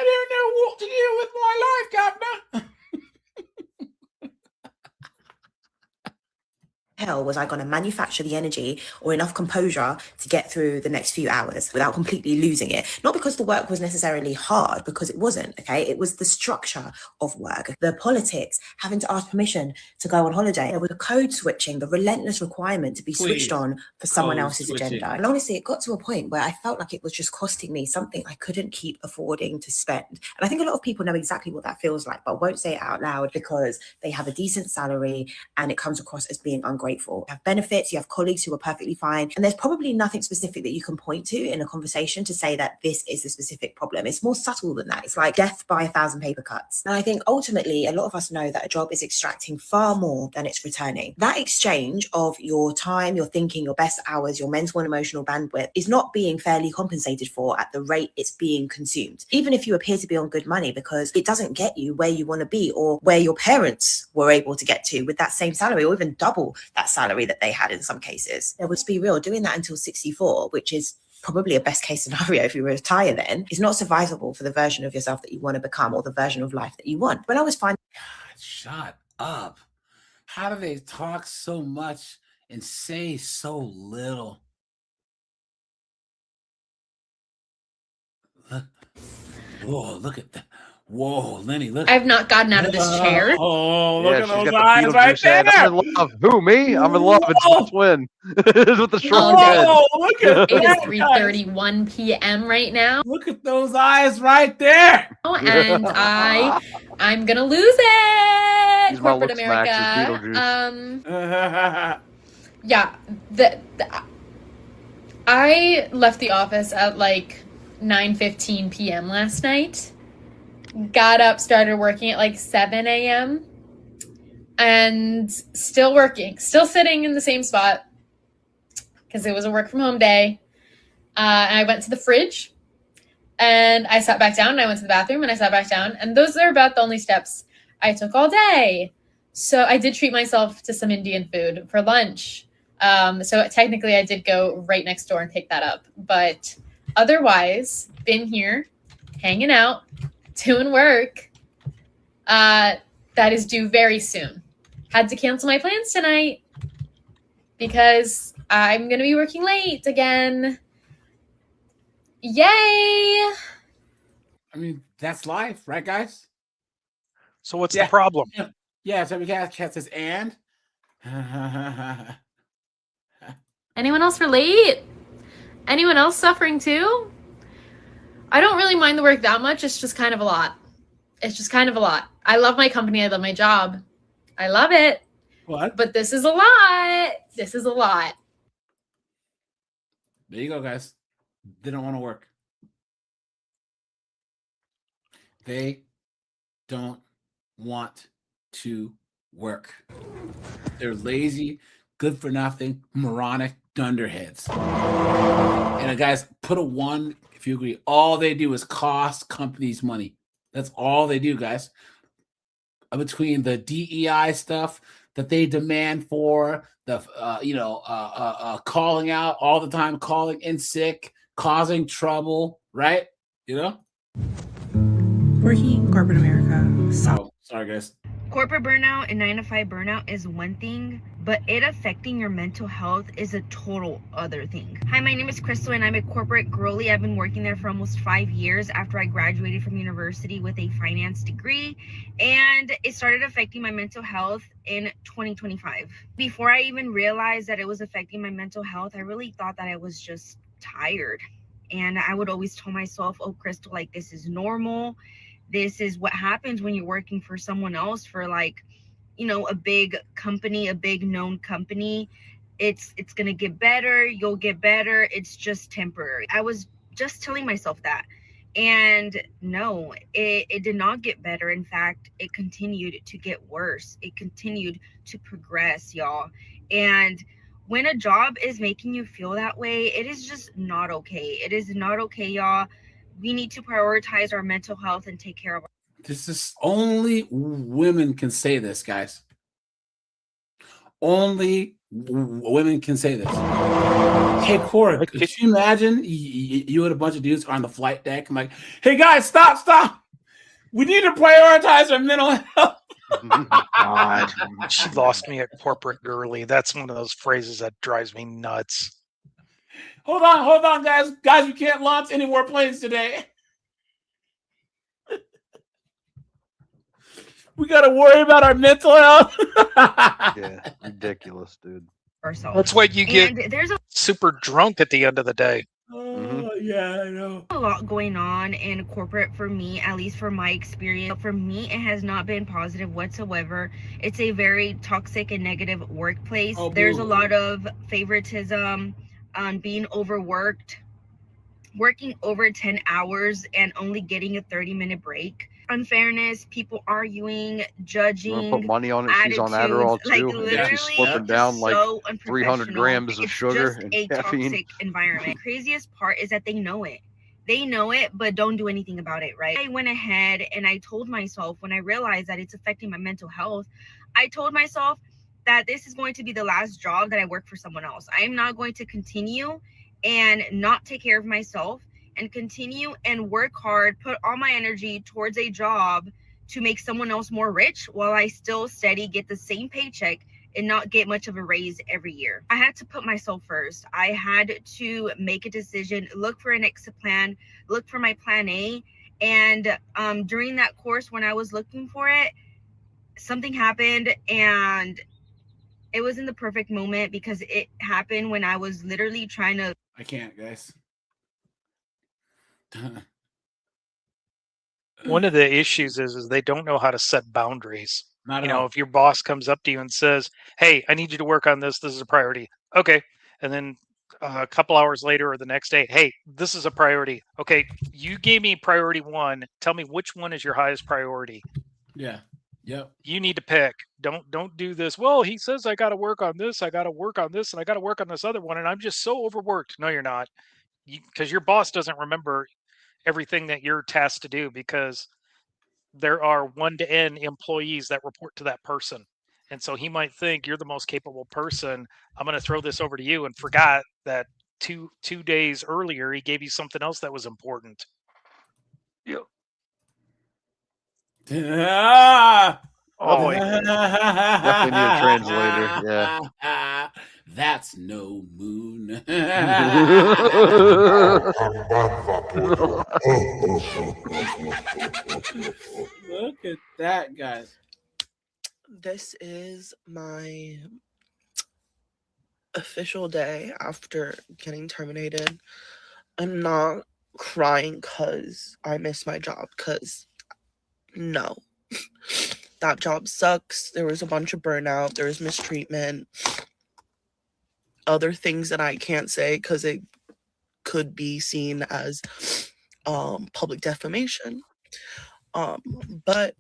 A: don't know what to do with my life, Governor.
J: hell was I going to manufacture the energy or enough composure to get through the next few hours without completely losing it? Not because the work was necessarily hard, because it wasn't, okay? It was the structure of work, the politics, having to ask permission to go on holiday. There was the code switching, the relentless requirement to be switched on for someone else's agenda. And honestly, it got to a point where I felt like it was just costing me something I couldn't keep affording to spend. And I think a lot of people know exactly what that feels like, but won't say it out loud because they have a decent salary and it comes across as being ungrateful. You have benefits, you have colleagues who are perfectly fine, and there's probably nothing specific that you can point to in a conversation to say that this is a specific problem. It's more subtle than that. It's like death by 1,000 paper cuts. And I think ultimately a lot of us know that a job is extracting far more than it's returning. That exchange of your time, your thinking, your best hours, your mental and emotional bandwidth is not being fairly compensated for at the rate it's being consumed, even if you appear to be on good money, because it doesn't get you where you want to be or where your parents were able to get to with that same salary, or even double that salary that they had in some cases. Let's be real, doing that until 64, which is probably a best case scenario if you retire then, is not survivable for the version of yourself that you want to become or the version of life that you want. When I was finding...
A: God, shut up. How do they talk so much and say so little? Look. Whoa, look at that. Whoa, Lenny, look.
M: I've not gotten out of this chair.
A: Oh,
T: Yeah,
A: look at
T: she's
A: those
T: got the
A: eyes right
T: Beetlejuice head.
A: there.
T: I'm in love. Who, me? I'm in love. It's
A: Whoa.
T: Beth Win. It's with the short
M: All
T: head.
A: Whoa, look at
M: It is
A: that,
M: 3:31 p.m. right now.
A: Look at those eyes right there.
M: And I'm gonna lose it.
T: He's my
M: Corporate
T: looks max,
M: America.
T: is Beetlejuice.
M: Yeah. I left the office at like 9:15 p.m. last night. Got up, started working at like 7 a.m. and still working, still sitting in the same spot because it was a work from home day. And I went to the fridge and I sat back down, and I went to the bathroom and I sat back down. And those are about the only steps I took all day. So I did treat myself to some Indian food for lunch. So technically I did go right next door and pick that up. But otherwise, been here, hanging out, doing work. That is due very soon. Had to cancel my plans tonight because I'm going to be working late again. Yay!
A: I mean, that's life, right, guys?
C: So what's the problem?
A: Yeah, so we got chat says, and?
M: Anyone else relate? Anyone else suffering too? I don't really mind the work that much. It's just kind of a lot. It's just kind of a lot. I love my company. I love my job. I love it.
A: What?
M: But this is a lot. This is a lot.
A: There you go, guys. They don't want to work. They don't want to work. They're lazy, good for nothing, moronic dunderheads. And guys, put a 1 if you agree. All they do is cost companies money. That's all they do, guys. Between the DEI stuff that they demand for, the calling out all the time, calling in sick, causing trouble, right? You know?
Q: Working in corporate America.
A: Oh, sorry, guys.
W: Corporate burnout and 9-to-5 burnout is one thing, but it affecting your mental health is a total other thing. Hi, my name is Crystal and I'm a corporate girly. I've been working there for almost 5 years after I graduated from university with a finance degree, and it started affecting my mental health in 2025. Before I even realized that it was affecting my mental health, I really thought that I was just tired. And I would always tell myself, oh, Crystal, like, this is normal. This is what happens when you're working for someone else, for like, a big company, a big known company. it's gonna get better, you'll get better, it's just temporary. I was just telling myself that. And no, it did not get better. In fact, it continued to get worse. It continued to progress, y'all. And when a job is making you feel that way, it is just not okay. It is not okay, y'all. We need to prioritize our mental health and take care of our.
A: This is only women can say this, guys. Only women can say this. Hey, Cora, could you imagine you and a bunch of dudes are on the flight deck? I'm like, hey, guys, stop. We need to prioritize our mental health.
C: God, she lost me at corporate girly. That's one of those phrases that drives me nuts.
A: Hold on, guys. Guys, you can't launch any more planes today. We got to worry about our mental health.
T: Yeah, ridiculous, dude.
W: Ourselves.
C: That's why you get
W: And there's a
C: super drunk at the end of the day.
A: Oh, yeah, I know.
W: A lot going on in corporate for me, at least for my experience. For me, it has not been positive whatsoever. It's a very toxic and negative workplace. There's a lot of favoritism, being overworked, working over 10 hours and only getting a 30-minute break. Unfairness, people arguing, judging.
T: I'm gonna put money on it. She's on
W: attitudes,
T: Adderall
W: like
T: too, and she's slurping down like
W: so
T: 300 grams of
W: it's
T: sugar
W: just
T: and
W: a
T: caffeine.
W: toxic environment. Craziest part is that they know it. They know it, but don't do anything about it, right? I went ahead and I told myself, when I realized that it's affecting my mental health, I told myself that this is going to be the last job that I work for someone else. I am not going to continue and not take care of myself and continue and work hard, put all my energy towards a job to make someone else more rich while I still steady get the same paycheck and not get much of a raise every year. I had to put myself first. I had to make a decision, look for an exit plan, look for my plan A. And during that course, when I was looking for it, something happened, and it wasn't the perfect moment because it happened when I was literally trying to.
A: I can't, guys.
C: One of the issues is they don't know how to set boundaries.
A: Not
C: You
A: at
C: know,
A: all.
C: if your boss comes up to you and says, "Hey, I need you to work on this. This is a priority." Okay. And then a couple hours later or the next day, "Hey, this is a priority." Okay, you gave me priority 1. Tell me which one is your highest priority.
A: Yeah. Yep.
C: You need to pick. Don't do this. Well, he says I got to work on this. I got to work on this, and I got to work on this other one, and I'm just so overworked. No, you're not. Because your boss doesn't remember everything that you're tasked to do, because there are 1 to N employees that report to that person. And so he might think you're the most capable person. I'm going to throw this over to you, and forgot that two days earlier he gave you something else that was important.
T: Yep.
C: Oh,
T: definitely need a translator. Yeah.
A: That's no moon. Look at that, guys.
B: This is my official day after getting terminated. I'm not crying because I miss my job, because no. That job sucks. There was a bunch of burnout. There was mistreatment. Other things that I can't say because it could be seen as public defamation. But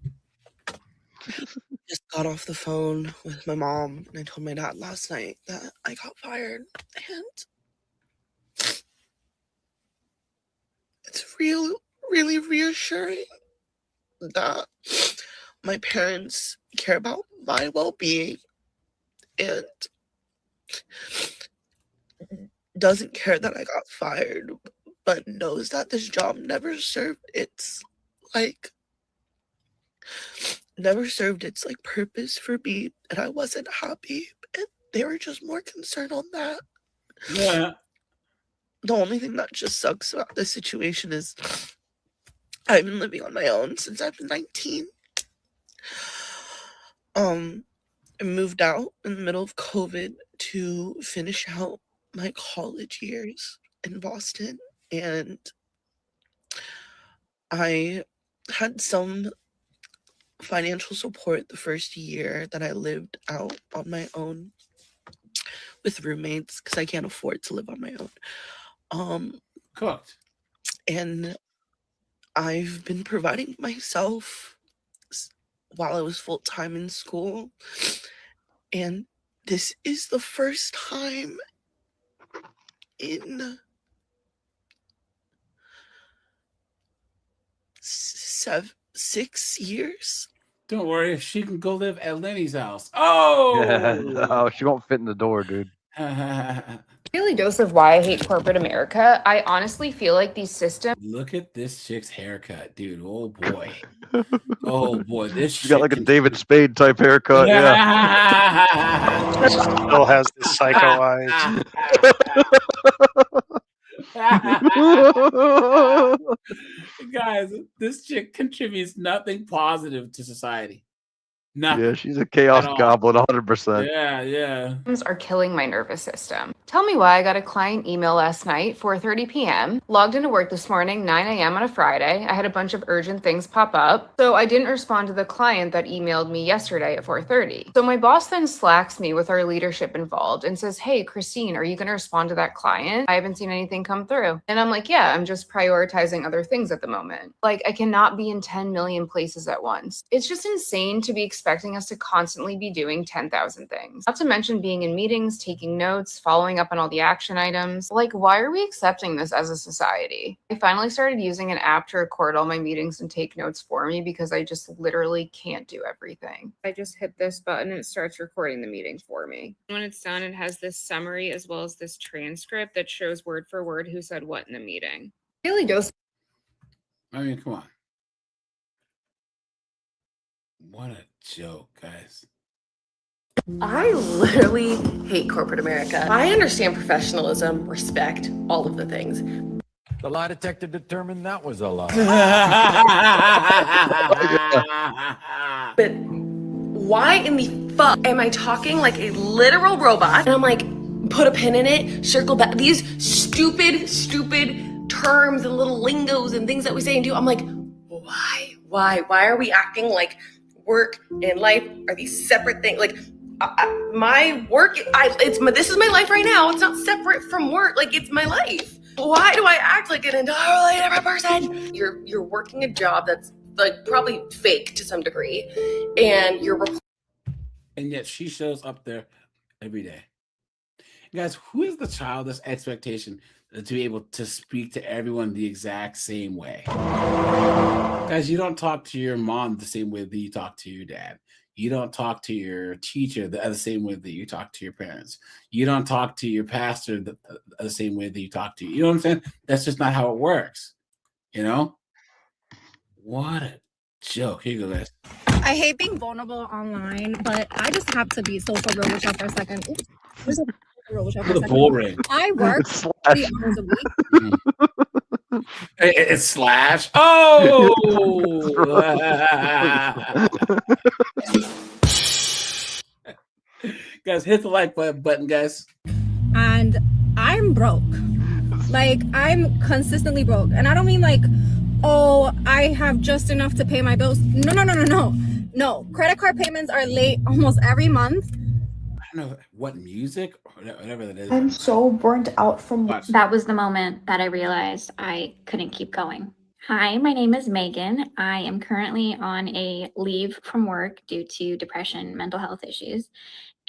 B: just got off the phone with my mom, and I told my dad last night that I got fired, and it's really reassuring that my parents care about my well-being and doesn't care that I got fired, but knows that this job never served its purpose for me, and I wasn't happy, and they were just more concerned on that.
A: Yeah.
B: The only thing that just sucks about this situation is I've been living on my own since I've been 19. I moved out in the middle of COVID to finish out my college years in Boston, and I had some financial support the first year that I lived out on my own, with roommates because I can't afford to live on my own.
A: Cooked.
B: And I've been providing myself while I was full-time in school. And this is the first time in 6 years.
A: Don't worry, she can go live at Lenny's house. Oh,
T: Oh, she won't fit in the door, dude.
L: Daily dose of why I hate corporate America. I honestly feel like these systems.
A: Look at this chick's haircut, dude. Oh boy. Oh boy, this
T: She got like a David Spade type haircut. Yeah.
C: Still has the psycho eyes.
A: Guys, this chick contributes nothing positive to society. Nothing.
T: Yeah, she's a chaos
A: At all.
T: goblin, 100%.
A: Yeah.
L: Are killing my nervous system. Tell me why I got a client email last night, 4:30 p.m. Logged into work this morning, 9 a.m. on a Friday. I had a bunch of urgent things pop up, so I didn't respond to the client that emailed me yesterday at 4:30. So my boss then slacks me with our leadership involved and says, "Hey, Christine, are you going to respond to that client? I haven't seen anything come through." And I'm like, "Yeah, I'm just prioritizing other things at the moment. Like, I cannot be in 10 million places at once." It's just insane to be expecting us to constantly be doing 10,000 things. Not to mention being in meetings, taking notes, following up on all the action items. Like, why are we accepting this as a society? I finally started using an app to record all my meetings and take notes for me because I just literally can't do everything. I just hit this button and it starts recording the meeting for me. When it's done, it has this summary as well as this transcript that shows word for word who said what in the meeting. Daily dose.
A: I mean, come on. What a joke, guys.
N: I literally hate corporate America. I understand professionalism, respect, all of the things.
P: The lie detector determined that was a lie.
N: But why in the fuck am I talking like a literal robot? And I'm like, put a pin in it, circle back. These stupid terms and little lingos and things that we say and do. I'm like, why are we acting like work and life are these separate things? Like, my work, this is my life right now. It's not separate from work. Like, it's my life. Why do I act like an entirely different person? You're working a job that's like probably fake to some degree, and
A: and yet she shows up there every day. Guys, who is the childish expectation to be able to speak to everyone the exact same way? Guys, you don't talk to your mom the same way that you talk to your dad. You don't talk to your teacher the same way that you talk to your parents. You don't talk to your pastor the same way that you talk to. You know what I'm saying? That's just not how it works. You know? What a joke. Here you go, guys.
R: I hate being vulnerable online, but I just have to be social real with y'all for a second. Oops. There's a real with y'all for a
A: The
R: second.
A: bull ring.
R: I work 3 hours a week.
A: It's slash. Oh! Guys, hit the like button, guys.
R: And I'm broke. Like, I'm consistently broke. And I don't mean like, oh, I have just enough to pay my bills. No. Credit card payments are late almost every month.
A: I don't know what music or whatever that is.
G: I'm so burnt out from
X: That was the moment that I realized I couldn't keep going. Hi, my name is Megan. I am currently on a leave from work due to depression, mental health issues.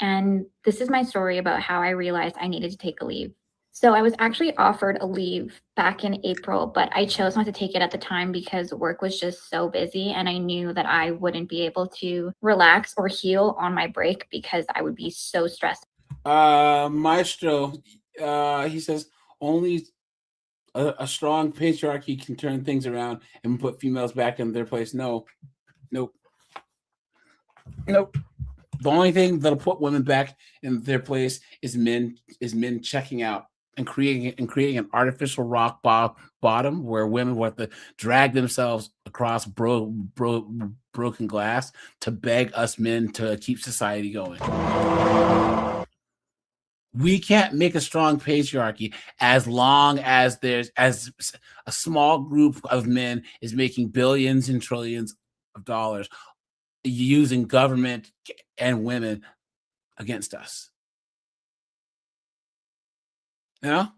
X: And this is my story about how I realized I needed to take a leave. So I was actually offered a leave back in April, but I chose not to take it at the time because work was just so busy and I knew that I wouldn't be able to relax or heal on my break because I would be so stressed.
A: Maestro, he says only a strong patriarchy can turn things around and put females back in their place. Nope. The only thing that'll put women back in their place is men checking out and creating an artificial rock bottom where women will have to drag themselves across broken glass to beg us men to keep society going. We can't make a strong patriarchy as long as there's as a small group of men is making billions and trillions of dollars using government and women against us. You know,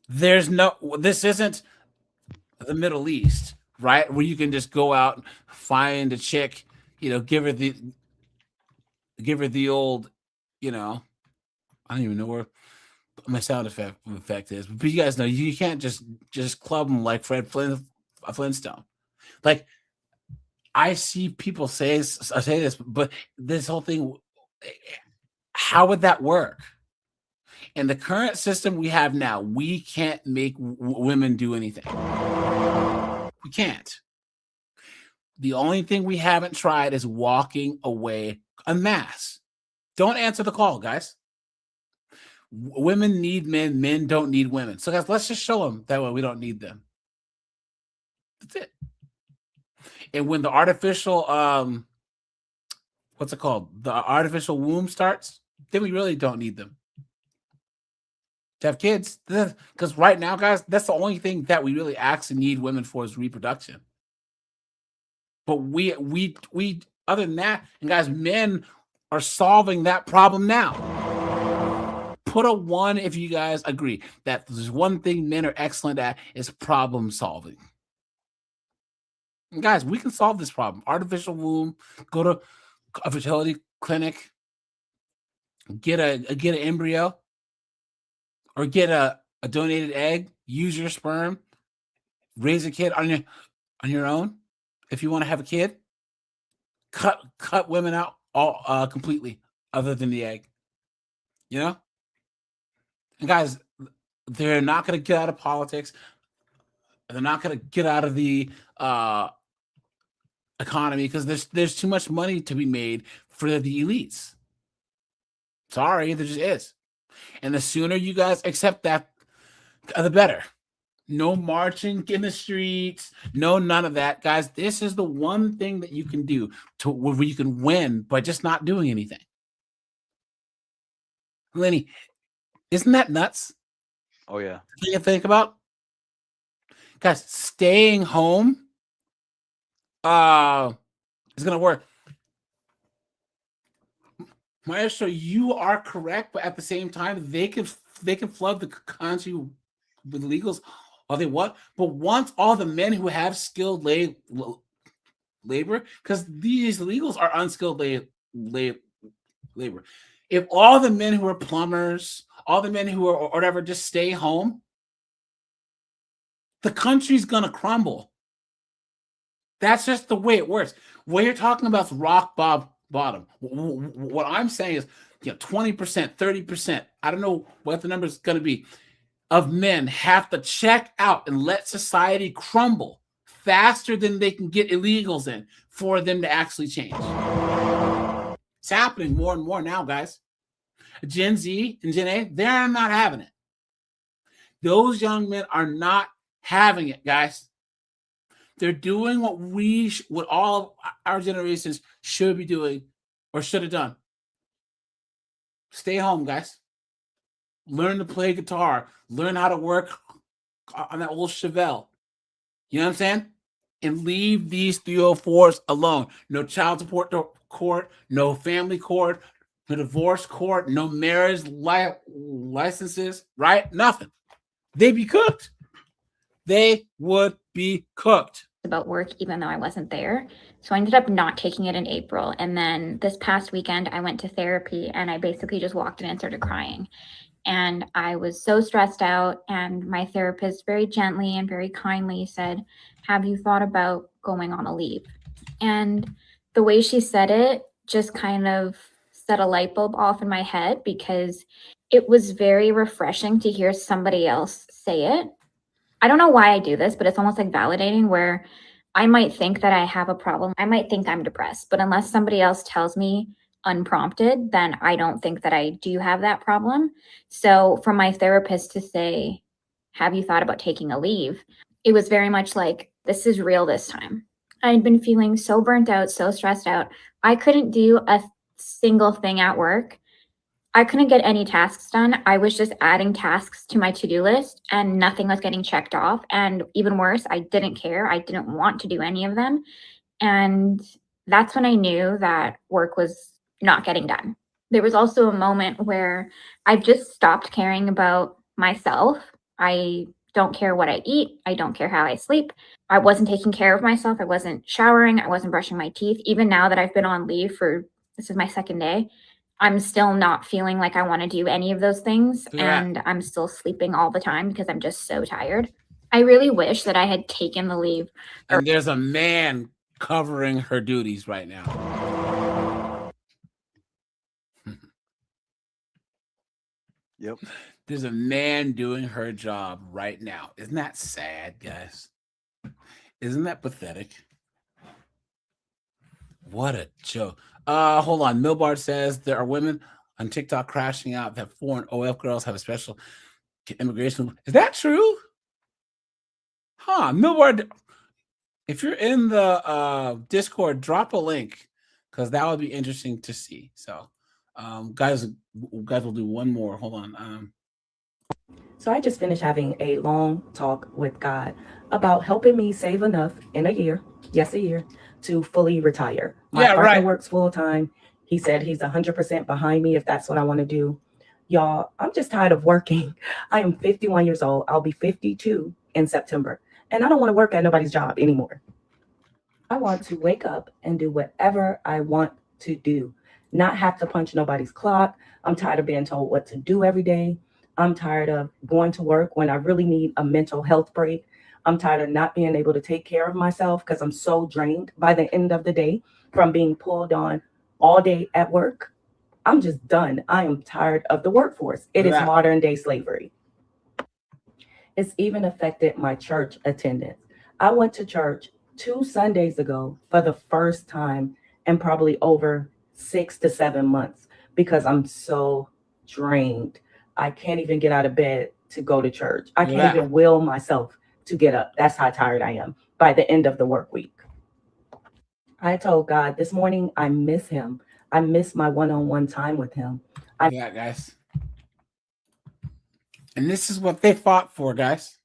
A: this isn't the Middle East, right? Where you can just go out and find a chick, give her the old, I don't even know where my sound effect is, but you guys know you can't just club them like Fred Flintstone. Like, I see people say this, but this whole thing, how would that work? In the current system we have now, we can't make women do anything. We can't. The only thing we haven't tried is walking away en masse. Don't answer the call, guys. Women need men. Men don't need women. So, guys, let's just show them that way we don't need them. That's it. And when the artificial, what's it called? The artificial womb starts, then we really don't need them to have kids. Because right now, guys, that's the only thing that we really actually need women for is reproduction. But we other than that, and guys, men are solving that problem now. Put a 1 if you guys agree that there's one thing men are excellent at is problem solving. And guys, we can solve this problem. Artificial womb, go to a fertility clinic, get an embryo, or get a donated egg, use your sperm, raise a kid on your own. If you want to have a kid, cut women out all completely, other than the egg. And guys, they're not going to get out of politics. They're not going to get out of the economy because there's too much money to be made for the elites. Sorry, there just is. And the sooner you guys accept that, the better. No marching in the streets. No, none of that. Guys, this is the one thing that you can do where you can win by just not doing anything. Lenny, isn't that nuts?
T: Oh, yeah.
A: You think about? Guys, staying home is going to work. Maestro, you are correct, but at the same time, they can flood the country with illegals all they want. But once all the men who have skilled labor, because these illegals are unskilled labor. If all the men who are plumbers, all the men who are or whatever, just stay home, the country's gonna crumble. That's just the way it works. What you're talking about is rock bottom. What I'm saying is, 20%, 30%, I don't know what the number is going to be, of men have to check out and let society crumble faster than they can get illegals in for them to actually change. It's happening more and more now, guys. Gen Z and Gen A, they're not having it. Those young men are not having it, guys. They're doing what all of our generations should be doing or should have done. Stay home, guys. Learn to play guitar. Learn how to work on that old Chevelle. You know what I'm saying? And leave these 304s alone. No child support court, no family court, no divorce court, no marriage licenses, right? Nothing. They'd be cooked. They would be cooked.
X: About work, even though I wasn't there. So I ended up not taking it in April. And then this past weekend, I went to therapy and I basically just walked in and started crying. And I was so stressed out. And my therapist very gently and very kindly said, "Have you thought about going on a leave?" And the way she said it just kind of set a light bulb off in my head, because it was very refreshing to hear somebody else say it. I don't know why I do this, but it's almost like validating, where I might think that I have a problem. I might think I'm depressed, but unless somebody else tells me unprompted, then I don't think that I do have that problem. So for my therapist to say, "Have you thought about taking a leave?" It was very much like, this is real this time. I'd been feeling so burnt out, so stressed out. I couldn't do a single thing at work. I couldn't get any tasks done. I was just adding tasks to my to-do list and nothing was getting checked off. And even worse, I didn't care. I didn't want to do any of them. And that's when I knew that work was not getting done. There was also a moment where I just stopped caring about myself. I don't care what I eat. I don't care how I sleep. I wasn't taking care of myself. I wasn't showering. I wasn't brushing my teeth. Even now that I've been on leave this is my second day, I'm still not feeling like I want to do any of those things. And I'm still sleeping all the time because I'm just so tired. I really wish that I had taken the leave.
A: And there's a man covering her duties right now.
T: Yep.
A: There's a man doing her job right now. Isn't that sad, guys? Isn't that pathetic? What a joke. Hold on. Milbard says there are women on TikTok crashing out that foreign OF girls have a special immigration. Is that true? Huh, Milbard, if you're in the Discord, drop a link because that would be interesting to see. So, guys will do one more. Hold on.
D: So I just finished having a long talk with God about helping me save enough in a year, yes, a year, to fully retire. My partner works full time. He said he's 100% behind me if that's what I want to do. Y'all, I'm just tired of working. I am 51 years old. I'll be 52 in September. And I don't want to work at nobody's job anymore. I want to wake up and do whatever I want to do, not have to punch nobody's clock. I'm tired of being told what to do every day. I'm tired of going to work when I really need a mental health break. I'm tired of not being able to take care of myself because I'm so drained by the end of the day from being pulled on all day at work. I'm just done. I am tired of the workforce. It is modern day slavery. It's even affected my church attendance. I went to church 2 Sundays ago for the first time in probably over 6 to 7 months because I'm so drained. I can't even get out of bed to go to church. I can't even will myself to get up. That's how tired I am by the end of the work week. I told God this morning, I miss him. I miss my one-on-one time with him.
A: Yeah, guys. And this is what they fought for, guys.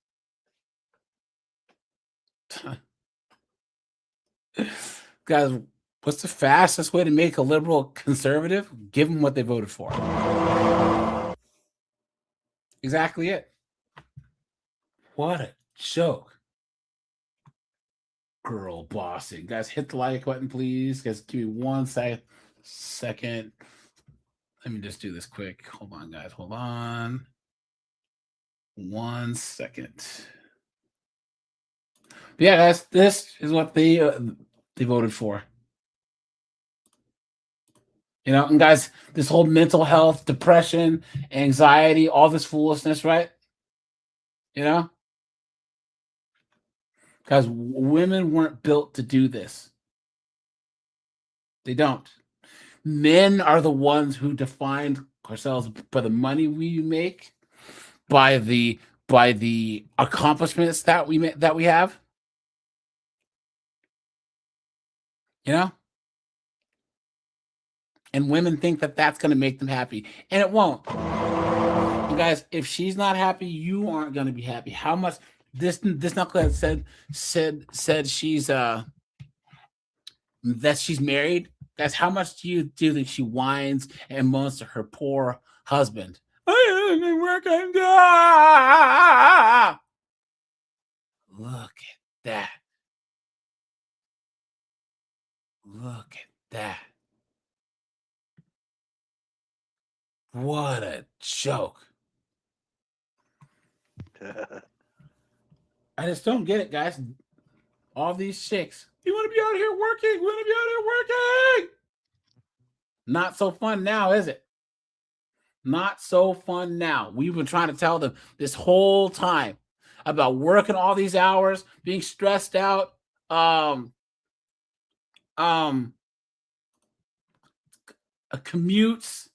A: Guys, what's the fastest way to make a liberal conservative? Give them what they voted for. Exactly it. What a joke. Girl bossing. Guys, hit the like button, please. Guys, give me 1 second. Let me just do this quick. Hold on, guys. Hold on. 1 second. But yeah, guys, this is what they voted for. You know, and guys, this whole mental health, depression, anxiety, all this foolishness, right? You know? Guys, women weren't built to do this. They don't. Men are the ones who defined ourselves by the money we make, by the accomplishments that we have. You know? And women think that that's going to make them happy, and it won't. You guys, if she's not happy, you aren't going to be happy. How much this knucklehead said she's that she's married. That's how much do you think she whines and moans to her poor husband? I didn't work. Look at that. Look at that. What a joke. I just don't get it, guys. All these chicks. You want to be out here working? We want to be out here working. Not so fun now, is it? Not so fun now. We've been trying to tell them this whole time about working all these hours, being stressed out, commutes.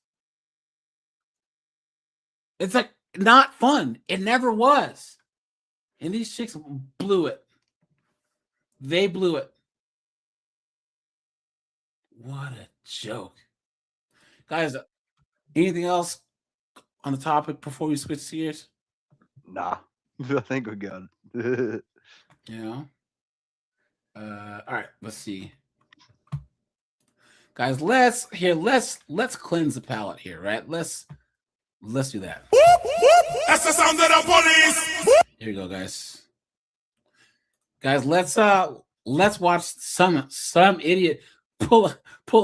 A: It's like not fun. It never was. And these chicks blew it. They blew it. What a joke. Guys, anything else on the topic before we switch gears?
T: Nah. I think we got it.
A: Yeah. All right, let's see. Guys, let's cleanse the palate here, right? Let's do that.
F: That's the sound of the police.
A: Here we go, guys. Guys, let's watch some idiot pull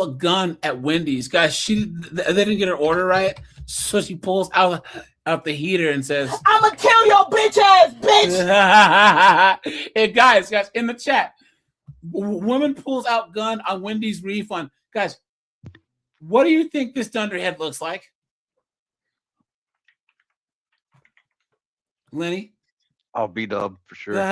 A: a gun at Wendy's. Guys, they didn't get her order right, so she pulls out the heater and says,
H: "I'ma kill your bitch ass, bitch."
A: Hey, guys, in the chat, woman pulls out gun on Wendy's refund. Guys, what do you think this dunderhead looks like? Lenny?
T: I'll B-dub for sure. Dude,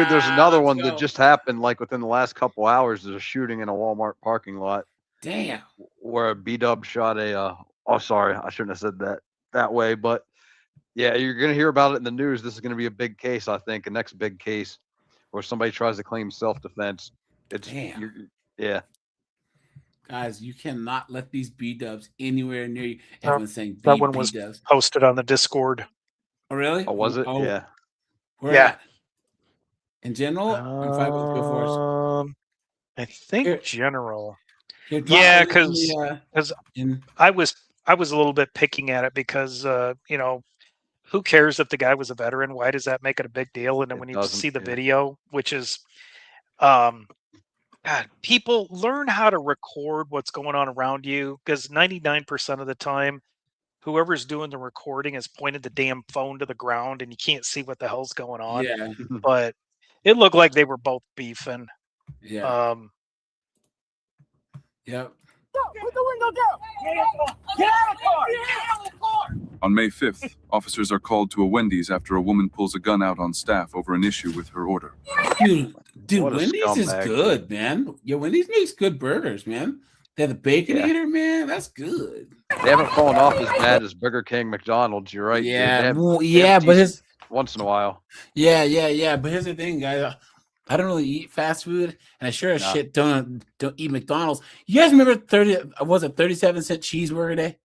T: there's another one that just happened like within the last couple hours. There's a shooting in a Walmart parking lot.
A: Damn.
T: Where a B-dub shot a sorry, I shouldn't have said that way, but yeah, you're gonna hear about it in the news. This is gonna be a big case, I think, a next big case where somebody tries to claim self-defense. Yeah.
A: Guys, you cannot let these B-dubs anywhere near you. Everyone's saying
C: that one was
A: B-dubs.
C: posted on the Discord.
A: Oh, really?
T: Oh, was it?
A: Oh.
T: Yeah.
A: Where at? In general?
C: I think general.
A: Here,
C: Yeah, because I was a little bit picking at it because who cares if the guy was a veteran? Why does that make it a big deal? And then when you see the video, which is God, people learn how to record what's going on around you, because 99% of the time, whoever's doing the recording has pointed the damn phone to the ground and you can't see what the hell's going on.
A: Yeah.
C: But it looked like they were both beefing.
A: Yeah. Yep.
H: Put the window down. Get out of the car. Get out of the car.
K: On May 5th, officers are called to a Wendy's after a woman pulls a gun out on staff over an issue with her order.
A: Dude,
T: What a
A: Wendy's is
T: scumbag,
A: good, man. Yeah, Wendy's makes good burgers, man. They have the Baconator, man. That's good.
T: They haven't fallen off as bad as Burger King, McDonald's. You're right. dude.
A: Yeah,
T: They have-
A: well,
T: they
A: yeah,
T: have
A: but
T: decent once in a while.
A: Yeah. But here's the thing, guys. I don't really eat fast food, and I sure as shit don't eat McDonald's. You guys remember 37-cent cheeseburger day?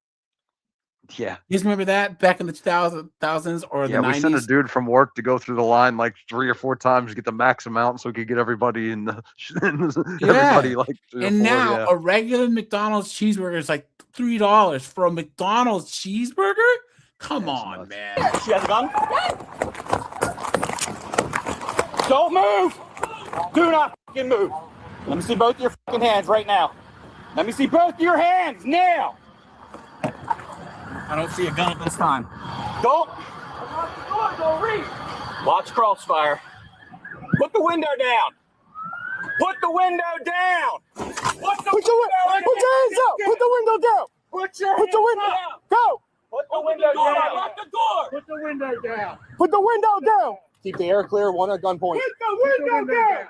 T: Yeah.
A: You guys remember that back in the 2000s or the 90s?
T: We sent a dude from work to go through the line like 3 or 4 times to get the max amount so we could get everybody in the everybody like 3 or
A: And
T: 4,
A: now
T: yeah.
A: a regular McDonald's cheeseburger is like $3 for a McDonald's cheeseburger. Come on, man.
H: She has a gun. Don't move. Do not fucking move. Let me see both your fucking hands right now. Let me see both your hands now. I don't see a gun at this time. Don't. Don't reach. Watch crossfire. Put the window down. Put the window down. Put your hands up. Put the window down. Put your hands down. Go. Put the window down. Lock the door. Put the window down. Put the window down. Keep the air clear. One at gunpoint. Put the window down.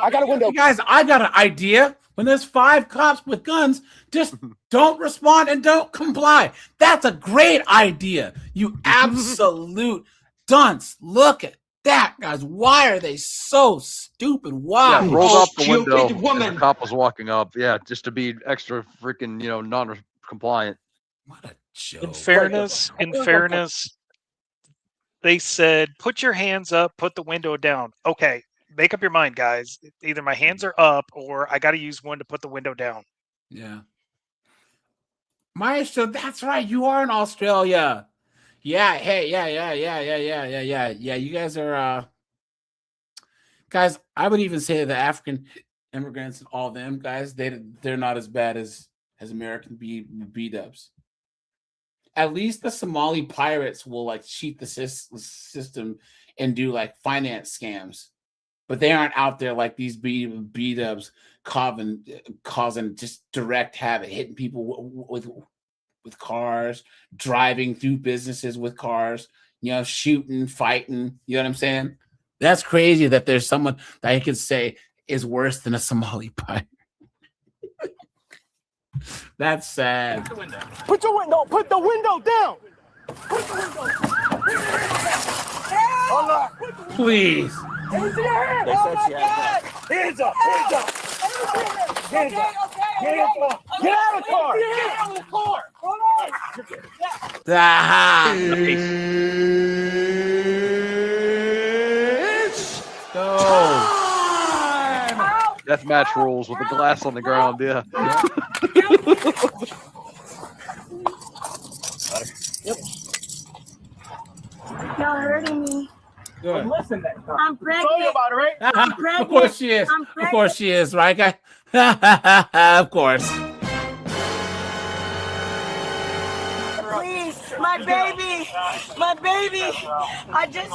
H: I got a window.
A: Guys, I got an idea. When there's 5 cops with guns, just don't respond and don't comply. That's a great idea. You absolute dunce. Look at that, guys. Why are they so stupid? Why?
T: Yeah, rolled up the window as the cop was walking up. Yeah, just to be extra freaking, non-compliant.
A: What a joke.
C: In fairness, they said, put your hands up, put the window down. Okay, make up your mind, guys. Either my hands are up or I got to use one to put the window down.
A: Yeah. Maestro, that's right. You are in Australia. Yeah. Hey, yeah. You guys are, guys, I would even say the African immigrants and all them guys, they're not as bad as American B-dubs. At least the Somali pirates will like cheat the system and do like finance scams, but they aren't out there like these B-dubs causing just direct havoc, hitting people with cars, driving through businesses with cars, shooting, fighting. You know what I'm saying? That's crazy that there's someone that I could say is worse than a Somali pirate. That's sad.
H: Put the window down. Put the window down.
A: Please.
H: Hands in your hands. Hands up. Hands up. Hands up. Hands up. Get out of the car. Get out of the car.
A: Go.
T: Death match rules with the glass on the ground. Yeah.
R: Y'all hurting me.
A: Good.
H: Listen,
R: I'm pregnant.
H: Tell you about it, right?
R: I'm pregnant.
A: Of course she is.
R: I'm
A: Of
R: pregnant.
A: course she is, right, guy? Of course.
R: Please, my baby. My baby. I just.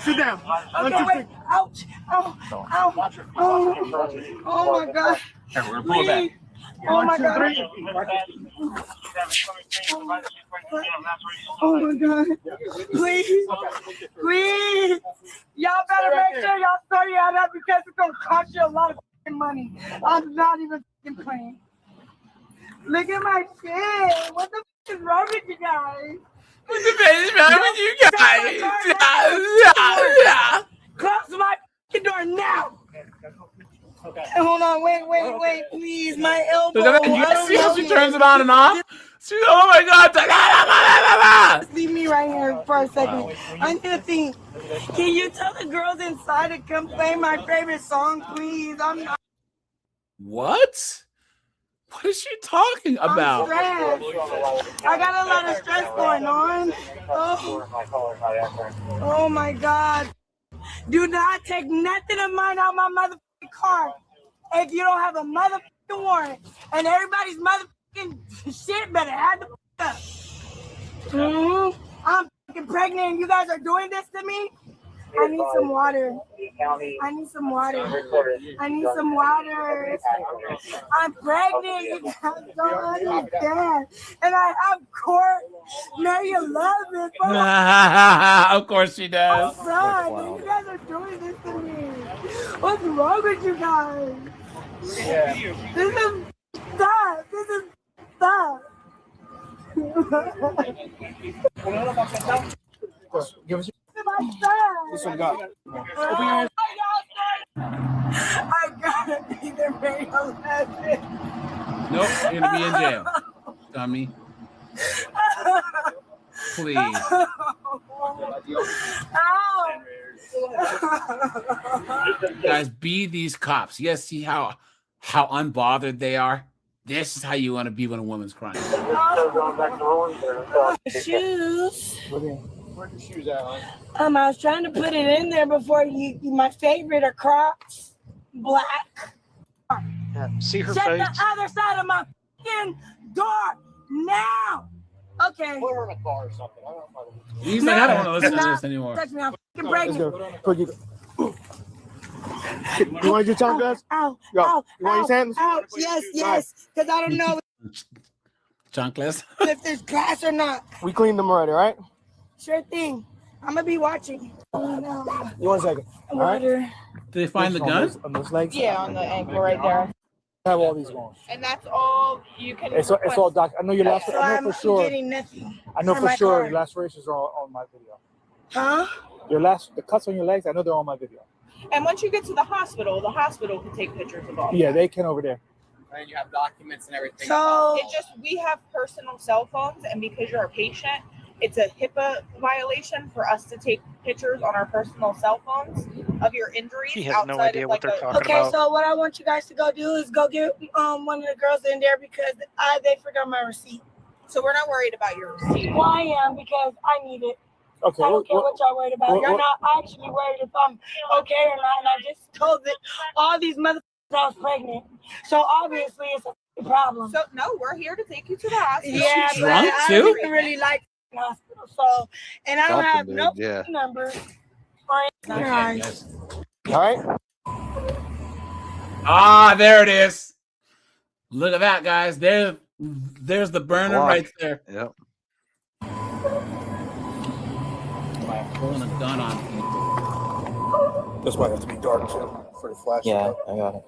H: Sit down.
R: Okay, wait. Ouch. Ow. Ow. Oh my God.
H: Here, we're gonna pull it back.
R: Oh my God. Oh my God. Please. Please. Y'all better make sure y'all sort y'all out because it's going to cost you a lot of money. I'm not even playing. Look at my shit. What the is wrong with you guys?
A: What the is wrong with you guys?
R: Close my door now. Okay. Hold on, wait, please. My elbow.
A: So you guys see how she turns it on and off? She's, oh my God.
R: Just leave me right here for a second. I need to think. Can you tell the girls inside to come play my favorite song, please? I'm not.
A: What? What is she talking about?
R: I'm stressed. I got a lot of stress going on. Oh my God. Do not take nothing of mine out my motherfucking car if you don't have a motherfucking warrant. And everybody's motherfucking shit better have the fuck up. I'm fucking pregnant and you guys are doing this to me? I need some water. I need some water. I need some water. I'm pregnant. You guys don't understand. And I have court May 11th.
A: Of course she does.
R: Oh God, you guys are doing this to me. What's wrong with you guys? This is stop. This is stop.
H: Give us
R: My son.
H: this one. Got.
R: I gotta be there May 11th.
A: Nope, you're gonna be in jail, dummy. Please. Guys, be these cops. Yes, see how unbothered they are? This is how you want to be when a woman's crying.
R: Shoes.
H: Where's your shoes at, hon?
R: I was trying to put it in there before my favorite are Crocs. Black.
C: Yeah, see her
R: Shut
C: face?
R: the other side of my fucking door now. Okay.
H: Put her in a car or something. I don't know.
A: He's like, I don't want to listen to this anymore.
R: Touch me. I'm fucking pregnant.
H: You want your tongue, guys?
R: Ow.
H: Yo,
R: Ow.
H: you want your hands?
R: Ow. Yes. Because I don't know
A: Chunkless.
R: if there's glass or not.
H: We cleaned them already, right?
R: Sure thing. I'm gonna be watching. Oh, no.
H: You 1 second. All right.
R: Water.
A: Did they find the gun?
H: On those legs?
I: Yeah, on the ankle right there.
H: I have all these going.
I: And that's all you can.
H: It's all doc. I know your last.
R: So
H: I know
R: I'm
H: for sure.
R: getting nothing.
H: I know
R: for
H: for
R: my
H: sure
R: car.
H: your last races are on my video.
R: Huh?
H: The cuts on your legs. I know they're on my video.
I: And once you get to the hospital can take pictures of all.
H: Yeah, they can over there.
I: And you have documents and everything.
R: So
I: it just we have personal cell phones, and because you're a patient, it's a HIPAA violation for us to take pictures on our personal cell phones of your injuries.
C: She has no idea what they're talking
R: Okay,
C: about.
R: so what I want you guys to go do is go get one of the girls in there because they forgot my receipt.
I: So we're not worried about your receipt.
R: Well, I am because I need it.
H: Okay.
R: I don't care what y'all worried about. You're not actually worried if I'm okay or not. And I just told that all these motherfuckers I was pregnant. So obviously it's a problem.
I: So no, we're here to take you to the hospital.
R: Yeah,
A: She
R: but
A: drunk,
R: I
A: too?
R: don't even really like the hospital. So, and I don't have
T: Something,
R: no
T: dude, yeah.
R: number or anything.
A: Yes.
H: All right.
A: Ah, there it is. Look at that, guys. There's the burner
T: Block.
A: right there.
T: Yep.
A: Pulling a gun on people.
H: That's why it has to be dark too for the flash.
O: Yeah, I got it.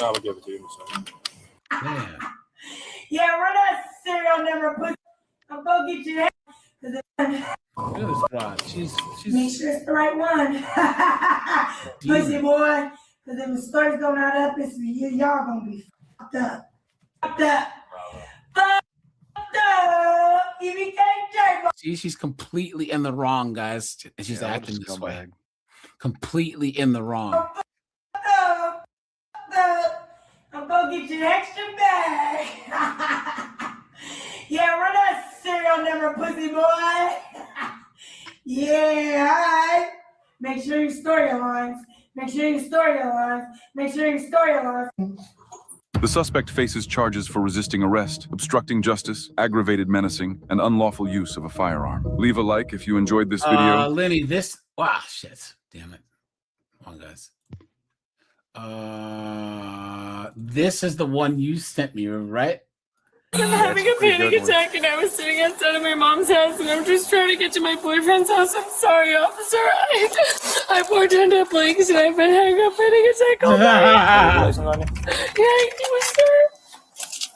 H: I will give it to you. So.
A: Yeah.
R: Yeah, run that serial number, pussy. I'm gonna get you that.
A: Look at this broad. She's
R: Make sure it's the right one. Pussy boy. Because if the story's going out up, it's y'all gonna be fucked up. Fucked up. Fucked up. EBKJ.
A: she's completely in the wrong, guys. And she's acting this way. completely in the wrong.
D: I'm gonna get you an extra bag. Yeah, run that serial number, pussy boy. Yeah, all right. Make sure you store your lines. Make sure you store your lines. Make sure you store your lines.
K: The suspect faces charges for resisting arrest, obstructing justice, aggravated menacing, and unlawful use of a firearm. Leave a like if you enjoyed this video.
A: Lenny, wow, shit. Damn it. Come on, guys. This is the one you sent me, right?
M: I'm having a panic attack and I was sitting outside of my mom's house and I'm just trying to get to my boyfriend's house. I'm sorry, officer. I poured into blinks and I've been having a panic attack all night. Yeah, sir.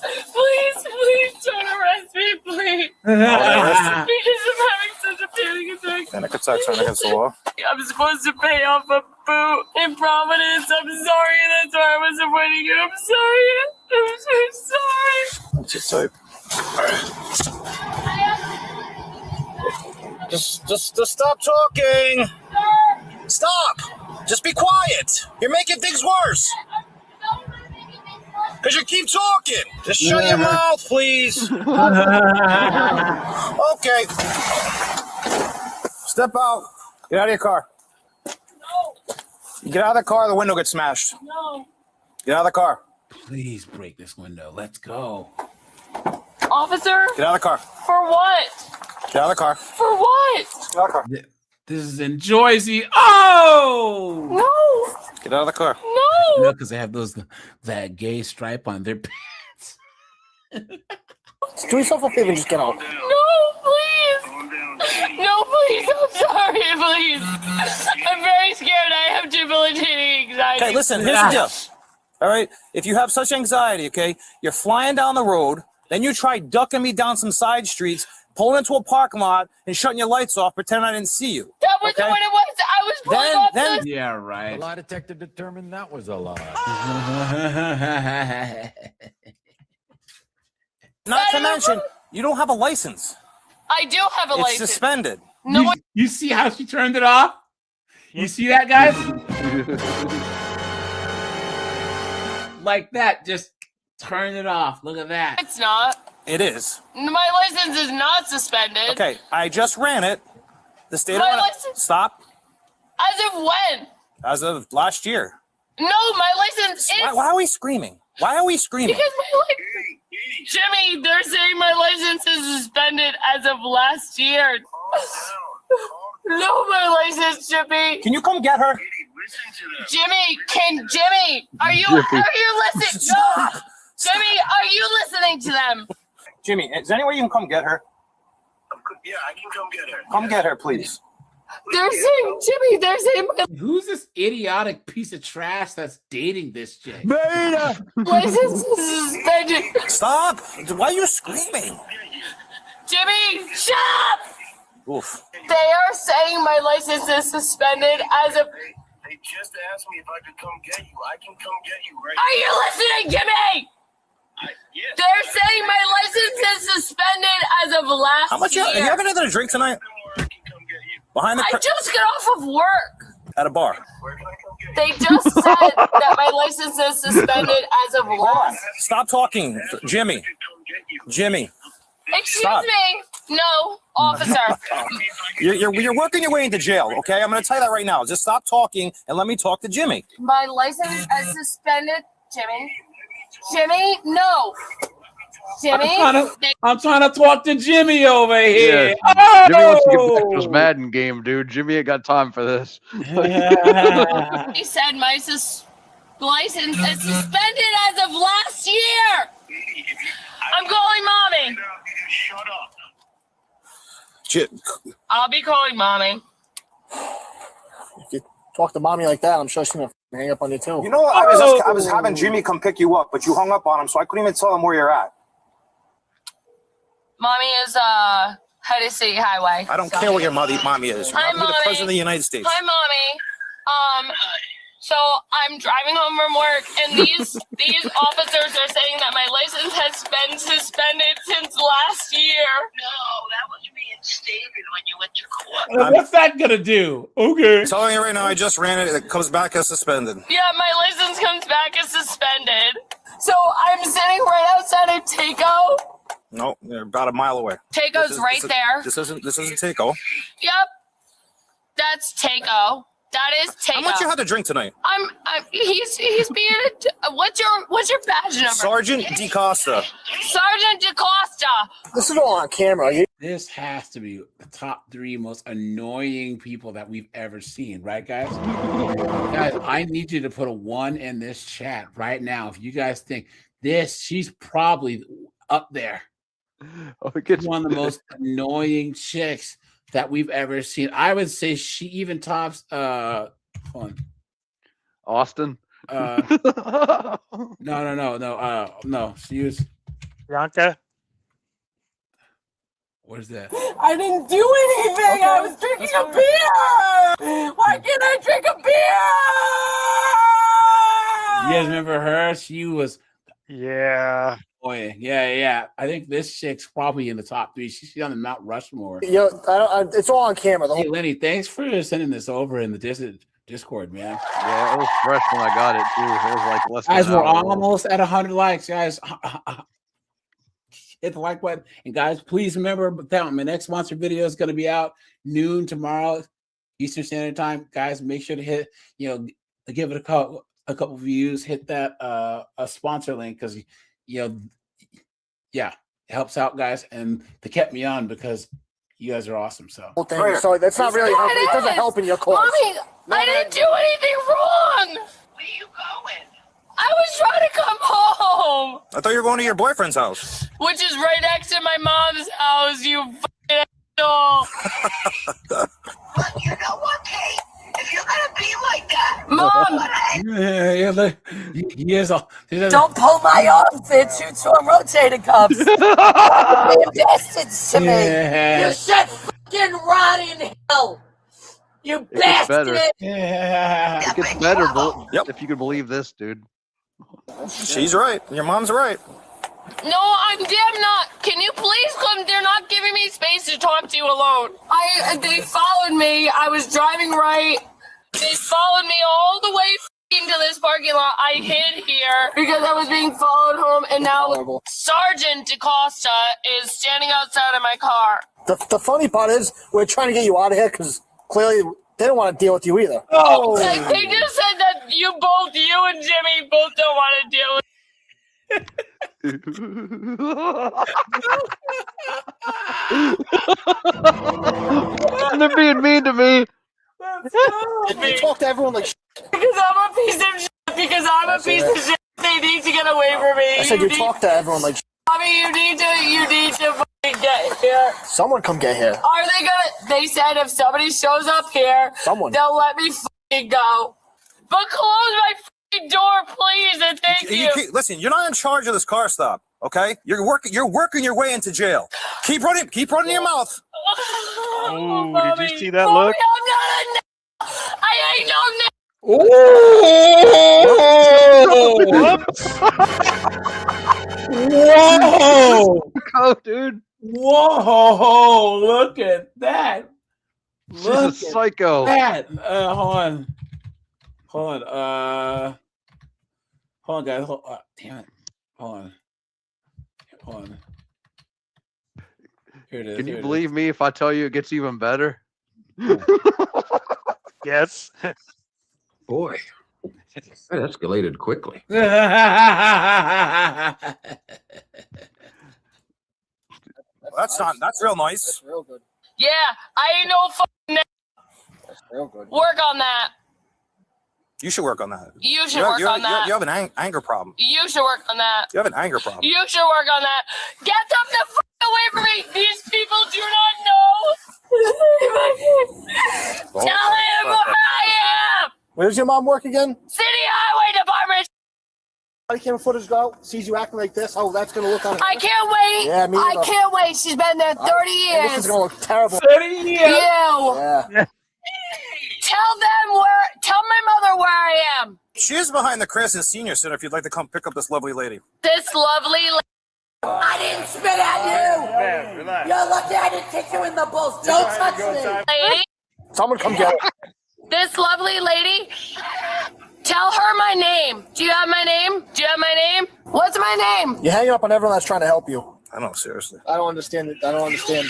M: Please don't arrest me, please.
H: Because I'm
M: having such a panic attack.
H: Panic attacks aren't against the law.
M: I'm supposed to pay off a boot in Providence. I'm sorry. That's why I wasn't waiting you. I'm sorry. I'm so sorry.
H: What's your type? Just stop talking. Stop. Just be quiet. You're making things worse. Because you keep talking. Just shut your mouth, please. Okay. Step out. Get out of your car.
M: No.
H: You get out of the car, the window gets smashed.
M: No.
H: Get out of the car.
A: Please break this window. Let's go.
M: Officer?
H: Get out of the car.
M: For what?
H: Get out of the car.
M: For what?
H: Get out of the car.
A: This is in Jersey. Oh!
M: No.
H: Get out of the car.
M: No.
A: Because they have that gay stripe on their pants.
H: Do yourself a favor and just get out.
M: No, please. No, please. I'm sorry, please. I'm very scared. I have debilitating anxiety.
H: Okay, listen, here's the deal. All right? If you have such anxiety, okay, you're flying down the road, then you try ducking me down some side streets, pulling into a parking lot, and shutting your lights off, pretending I didn't see you.
M: That wasn't what it was. I was pulling off the...
A: Yeah, right.
P: The lie detector determined that was a lie.
H: Not to mention, you don't have a license.
M: I do have a
H: It's
M: license.
H: suspended.
M: No,
A: you see how she turned it off? You see that, guys? Like that, just turn it off. Look at that.
M: it's not.
H: It is.
M: My license is not suspended.
H: Okay, I just ran it. The state
M: My
H: of
M: license-
H: Stop.
M: As of when?
H: As of last year.
M: No, my license is...
H: Why are we screaming? Why are we screaming?
M: Because my Jimmy, they're saying my license is suspended as of last year. No, my license, Jimmy.
H: Can you come get her?
M: Jimmy, are you listening? No, Jimmy, are you listening to them?
H: Jimmy, is there any way you can come get her?
E: Yeah, I can come get her.
H: Come get her, please.
M: They're saying, Jimmy, they're saying
A: Who's this idiotic piece of trash that's dating this chick?
M: license is suspended.
H: Stop! Why are you screaming?
M: Jimmy, shut up!
H: Oof.
M: They are saying my license is suspended as of...
E: They just asked me if I could come get you. I can come get you right
M: Are you listening, Jimmy?
E: Yes.
M: They're saying my license is suspended as of last
H: How much?
M: year.
H: Are you having another drink tonight? Behind the
M: I just got off of work.
H: at a bar.
M: They just said that my license is suspended as of last.
H: Stop talking, Jimmy. Jimmy.
M: Excuse
H: Stop.
M: me. No, officer.
H: You're working your way into jail, okay? I'm going to tell you that right now. Just stop talking and let me talk to Jimmy.
M: My license is suspended, Jimmy. Jimmy, no. Jimmy,
A: I'm trying to talk to Jimmy over here.
T: Yeah, Jimmy wants to get back to his Madden game, dude. Jimmy ain't got time for this.
M: he said my license is suspended as of last year. I'm calling mommy.
E: Shut up.
M: I'll be calling mommy.
O: If you talk to mommy like that, I'm sure she's gonna hang up on you too.
H: You know, I was having Jimmy come pick you up, but you hung up on him, so I couldn't even tell him where you're at.
M: Mommy is Hennessy Highway.
H: I don't care where your mommy is. You're
M: Hi,
H: not gonna be the
M: Mommy.
H: president of the United States.
M: Hi, mommy.
J: So I'm driving home from work, and these officers are saying that my license has been suspended since last year.
E: No, that was reinstated when you went to court.
A: What's that gonna do? Okay.
O: I'm telling you right now, I just ran it. It comes back as suspended.
J: Yeah, my license comes back as suspended. So I'm sitting right outside of Taco.
O: No, you're about a mile away.
J: Taco's right there.
O: This isn't Taco.
J: Yep, that's Taco. That is Taco.
O: How much you had to drink tonight?
J: He's being what's your badge number?
O: Sergeant DeCosta.
J: Sergeant DeCosta.
O: This is all on camera.
A: This has to be the top 3 most annoying people that we've ever seen, right, guys? Guys, I need you to put a 1 in this chat right now. If you guys think she's probably up there.
T: Oh, it gets
A: one of the most annoying chicks that we've ever seen. I would say she even tops
T: Austin.
A: No. She was
C: Bianca.
A: What is that?
J: I didn't do anything. I was drinking a beer. Why can't I drink a beer?
A: You guys remember her? She was.
C: Yeah.
A: Oh yeah. I think this chick's probably in the top 3. She's on the Mount Rushmore.
O: Yo, it's all on camera.
A: Hey, Lenny, thanks for sending this over in the Discord, man.
T: Yeah, it was fresh when I got it too. It was like less than
A: Guys,
T: an
A: we're
T: hour old.
A: almost at 100 likes, guys. Hit the like button, and guys, please remember that my next sponsored video is going to be out noon tomorrow, Eastern Standard Time. Guys, make sure to hit, give it a couple views. Hit that a sponsor link because it helps out, guys, and they kept me on because you guys are awesome. So,
O: so that's not really helping. It doesn't help in your cause.
J: Mommy, I didn't do anything wrong.
E: Where you going?
J: I was trying to come home,
O: I thought you were going to your boyfriend's house.
J: which is right next to my mom's house. You fucking asshole.
E: You know what, Kate? If you're gonna be like that,
J: Mom.
A: Look, yes,
S: Don't pull my outfit. You tore rotating cups. You bastards to me.
A: Yeah.
S: You should fucking rot in hell. You
T: It gets better.
S: bastard.
A: Yeah.
T: It gets better, if you could believe this, dude.
O: She's right. Your mom's right.
J: No, I'm damn not. Can you please come? They're not giving me space to talk to you alone. They followed me. I was driving right. They followed me all the way into this parking lot. I hid here because I was being followed home, and now Sergeant DeCosta is standing outside of my car.
O: The funny part is we're trying to get you out of here because clearly they don't want to deal with you either.
A: Oh,
J: They just said that you and Jimmy both don't want to deal with.
T: And they're being mean to me.
O: You talk to everyone like
J: Because I'm a piece of shit. Because I'm a piece of shit. They need to get away from me.
O: I said you talk to everyone like
J: Mommy, you need to fucking get here.
O: someone come get here.
J: Are they gonna? They said if somebody shows up here, they'll let me fucking go. But close my fucking door, please, and thank you.
O: Listen, you're not in charge of this car stop, okay? You're working your way into jail. Keep running your mouth.
C: Oh, did you see that look?
J: I ain't no
A: Whoa!
T: Go, dude.
A: Whoa! Look at that!
T: She's a psycho.
A: That. Hold on. Hold on, guys. Damn it. Hold on. Here it is.
T: Can you believe me if I tell you it gets even better?
C: Yes.
U: Boy, that escalated quickly.
O: That's real nice. That's real good.
J: Yeah, I ain't no fucking.
O: That's real good.
J: Work on that.
O: You should work on that.
J: You should work on that.
O: You have an anger problem.
J: You should work on that.
O: You have an anger problem.
J: You should work on that. Get them the fuck away from me. These people do not know. Tell him where I am.
O: Where does your mom work again?
J: City Highway Department.
O: Body camera footage go, sees you acting like this. Oh, that's gonna look on.
J: I can't wait.
O: Yeah, me
J: I
O: either.
J: can't wait. She's been there 30 years.
O: This is gonna look terrible.
A: 30 years.
J: You.
O: Yeah.
J: Tell my mother where I
O: She is behind the Crescent Senior Center if you'd like to come pick up this lovely lady.
J: This lovely
S: I didn't spit at you!
H: Man, relax.
S: You're lucky I didn't kick you in the balls. Don't touch me!
J: lady,
H: Someone come get her.
J: this lovely lady, tell her my name. Do you have my name? Do you have my name? What's my name?
H: You're hanging up on everyone that's trying to help you.
O: I don't, seriously.
H: I don't understand it. I don't understand.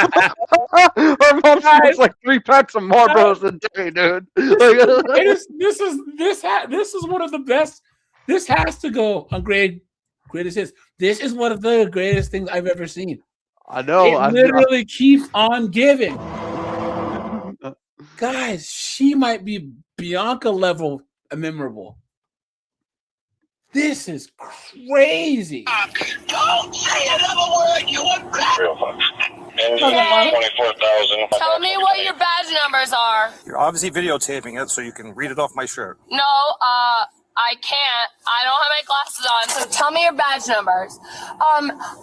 T: Our mom smokes like 3 packs of Marlboros a day, dude.
A: This is one of the best. This has to go on greatest hits. This is one of the greatest things I've ever seen.
T: I know.
A: It literally keeps on giving. Guys, she might be Bianca level memorable. This is crazy.
E: Don't say another word, you
J: Okay. Tell me what your badge numbers are.
O: You're obviously videotaping it so you can read it off my shirt.
J: No, I can't. I don't have my glasses on, so tell me your badge numbers.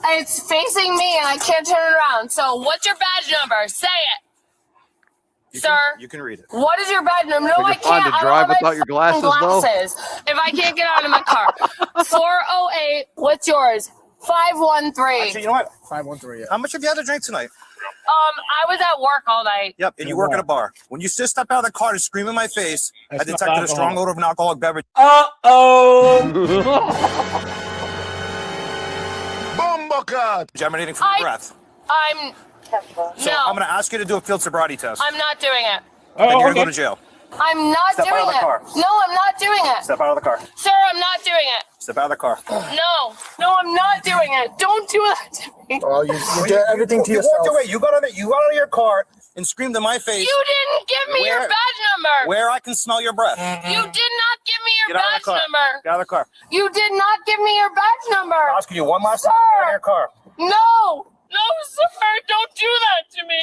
J: It's facing me and I can't turn it around. So what's your badge number? Say it. Sir,
O: you can read it.
J: What is your badge number? No,
T: You're
J: I
T: fine
J: can't.
T: to
J: I
T: drive
J: don't have my
T: without your glasses,
J: glasses. If I can't get out of my car. 408. What's yours? 513.
O: Actually, you know what?
H: 513.
O: How much have you had to drink tonight?
J: I was at work all night.
O: Yep, and you work at a bar. When you just step out of the car and scream in my face, I detected a strong odor of an alcoholic beverage.
H: Bumbucket!
O: Emanating from your breath. So
J: No.
O: I'm going to ask you to do a field sobriety test.
J: I'm not doing it.
O: Then you're going to go to jail.
J: I'm not
O: Step out
J: doing
O: of the
J: it.
O: car.
J: No, I'm not doing it.
O: Step out of the car.
J: Sir, I'm not doing it.
O: Step out of the car.
J: No, I'm not doing it. Don't do that to me.
H: Oh, you did everything to
O: You
H: yourself.
O: walked away. You got out of your car and screamed in my face.
J: You didn't give me your badge number.
O: Where I can smell your breath.
J: You did not give me your
O: Get out of
J: badge
O: the car.
J: number.
O: Get out of the car.
J: You did not give me your badge number.
O: I'm asking you one last time.
J: Sir.
O: Get out of your car.
J: No, sir, don't do that to me.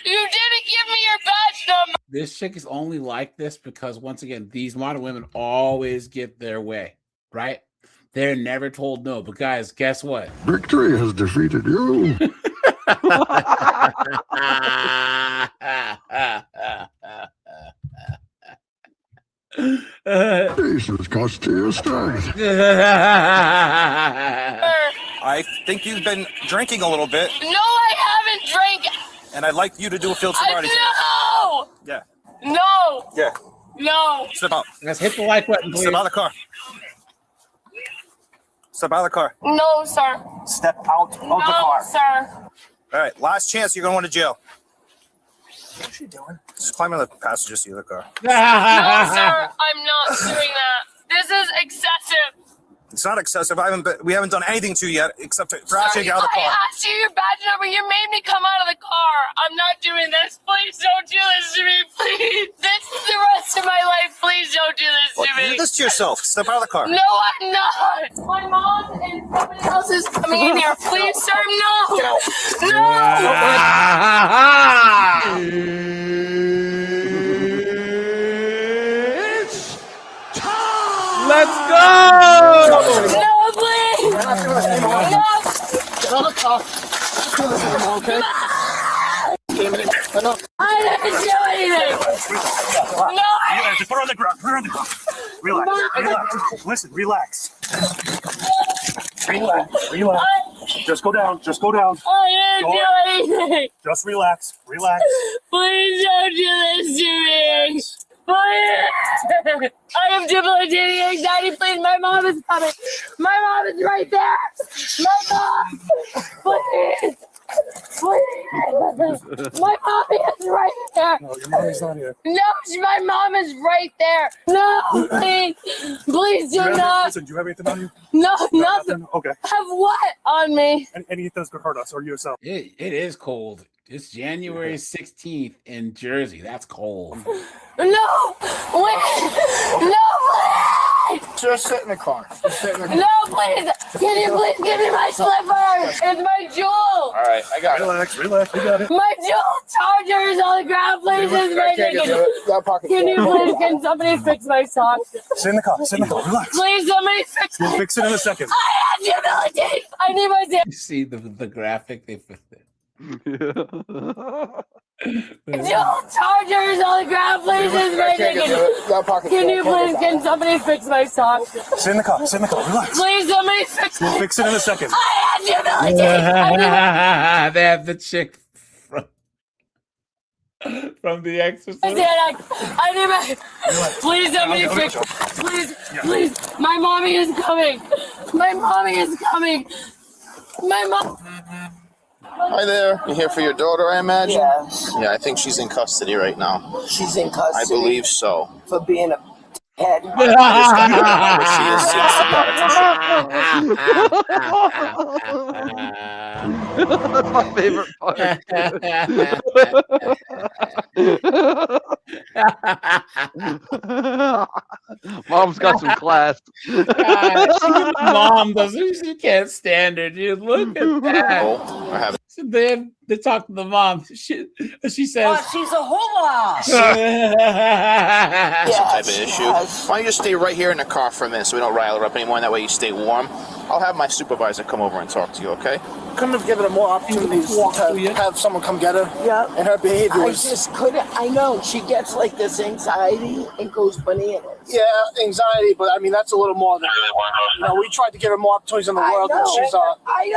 J: You didn't give me your badge number.
A: This chick is only like this because, once again, these modern women always get their way, right? They're never told no. But guys, guess what?
U: Victory has defeated you. Jesus cost you your strength.
O: I think you've been drinking a little bit,
J: No, I haven't drank.
O: and I'd like you to do a field sobriety test.
J: No,
O: Yeah.
J: no,
O: Yeah.
J: no.
O: Step out.
A: Let's hit the like button, please.
O: Step out of the car. Step out of the car.
J: No, sir.
O: Step out of the
J: No,
O: car.
J: sir.
O: All right, last chance. You're going to jail. What's she doing? Just climb in the passenger seat of the car.
J: No, sir. I'm not doing that. This is excessive.
O: It's not excessive. We haven't done anything to you yet except for asking you out of the
J: I
O: car.
J: asked you your badge number. You made me come out of the car. I'm not doing this. Please don't do this to me. Please. This is the rest of my life. Please don't do this
O: Well,
J: to me.
O: do this to yourself. Step out of the car.
J: No, I'm not. My mom and somebody else is coming in here. Please, sir, no.
A: Let's go!
J: No, please.
H: Get out of the car. Okay?
J: I didn't do anything. No.
O: Just put her on the ground. Put her on the ground. Relax. Listen, relax. Relax. Just go down. Just go down.
J: I didn't do anything.
O: Just relax. Relax.
J: Please don't do this to me. Please. I have debilitating anxiety. Please, my mom is coming. My mom is right there. My mom. Please. Please. My mommy is right there.
H: No, your mommy's not here.
J: No, my mom is right there. No, please. Please do not.
H: Listen, do you have anything on you?
J: No, nothing.
H: Okay.
J: Have what on me?
H: Anything that's going to hurt us or yourself?
A: It is cold. It's January 16th in Jersey. That's cold.
J: No. Wait. No, please.
B: Just sit in the car. Just sit in the car.
J: No, please. Can you please give me my slippers? It's my jewel.
B: All right, I got
F: Relax, relax. You got it.
J: My jewel charger is on the ground. Please, it's my Can you please, can somebody fix my socks?
O: Sit in the car. Sit in the car. Relax.
J: Please, somebody fix
O: We'll fix it in a second.
J: I have humility. I need my
A: You see the graphic they put there.
J: jewel charger is on the ground. Please, it's my Can you please, can somebody fix my socks?
O: Sit in the car. Sit in the car. Relax.
J: Please, somebody fix
O: We'll fix it in a second.
J: I have humility.
A: They have the chick from The Exorcist.
J: I need my. Please, somebody fix. Please, my mommy is coming. My mommy is coming. My mom.
B: Hi there. You here for your daughter, I imagine?
S: Yes.
B: Yeah, I think she's in custody right now.
S: She's in custody.
B: I believe so.
S: For being a head.
T: That's my favorite part. Mom's got some class.
A: Mom doesn't. She can't stand her, dude. Look at that. They talk to the mom. She says,
S: she's a hula.
B: Some type of issue. Why don't you just stay right here in the car for a minute so we don't rile her up anymore, and that way you stay warm. I'll have my supervisor come over and talk to you, okay?
Q: Couldn't have given her more opportunities to have someone come get her.
S: Yeah.
Q: And her behavior
S: I
Q: was...
S: just couldn't. I know she gets like this anxiety and goes bananas.
Q: Yeah, anxiety, but I mean, that's a little more than... You know, we tried to give her more opportunities in the world, and she's...
S: I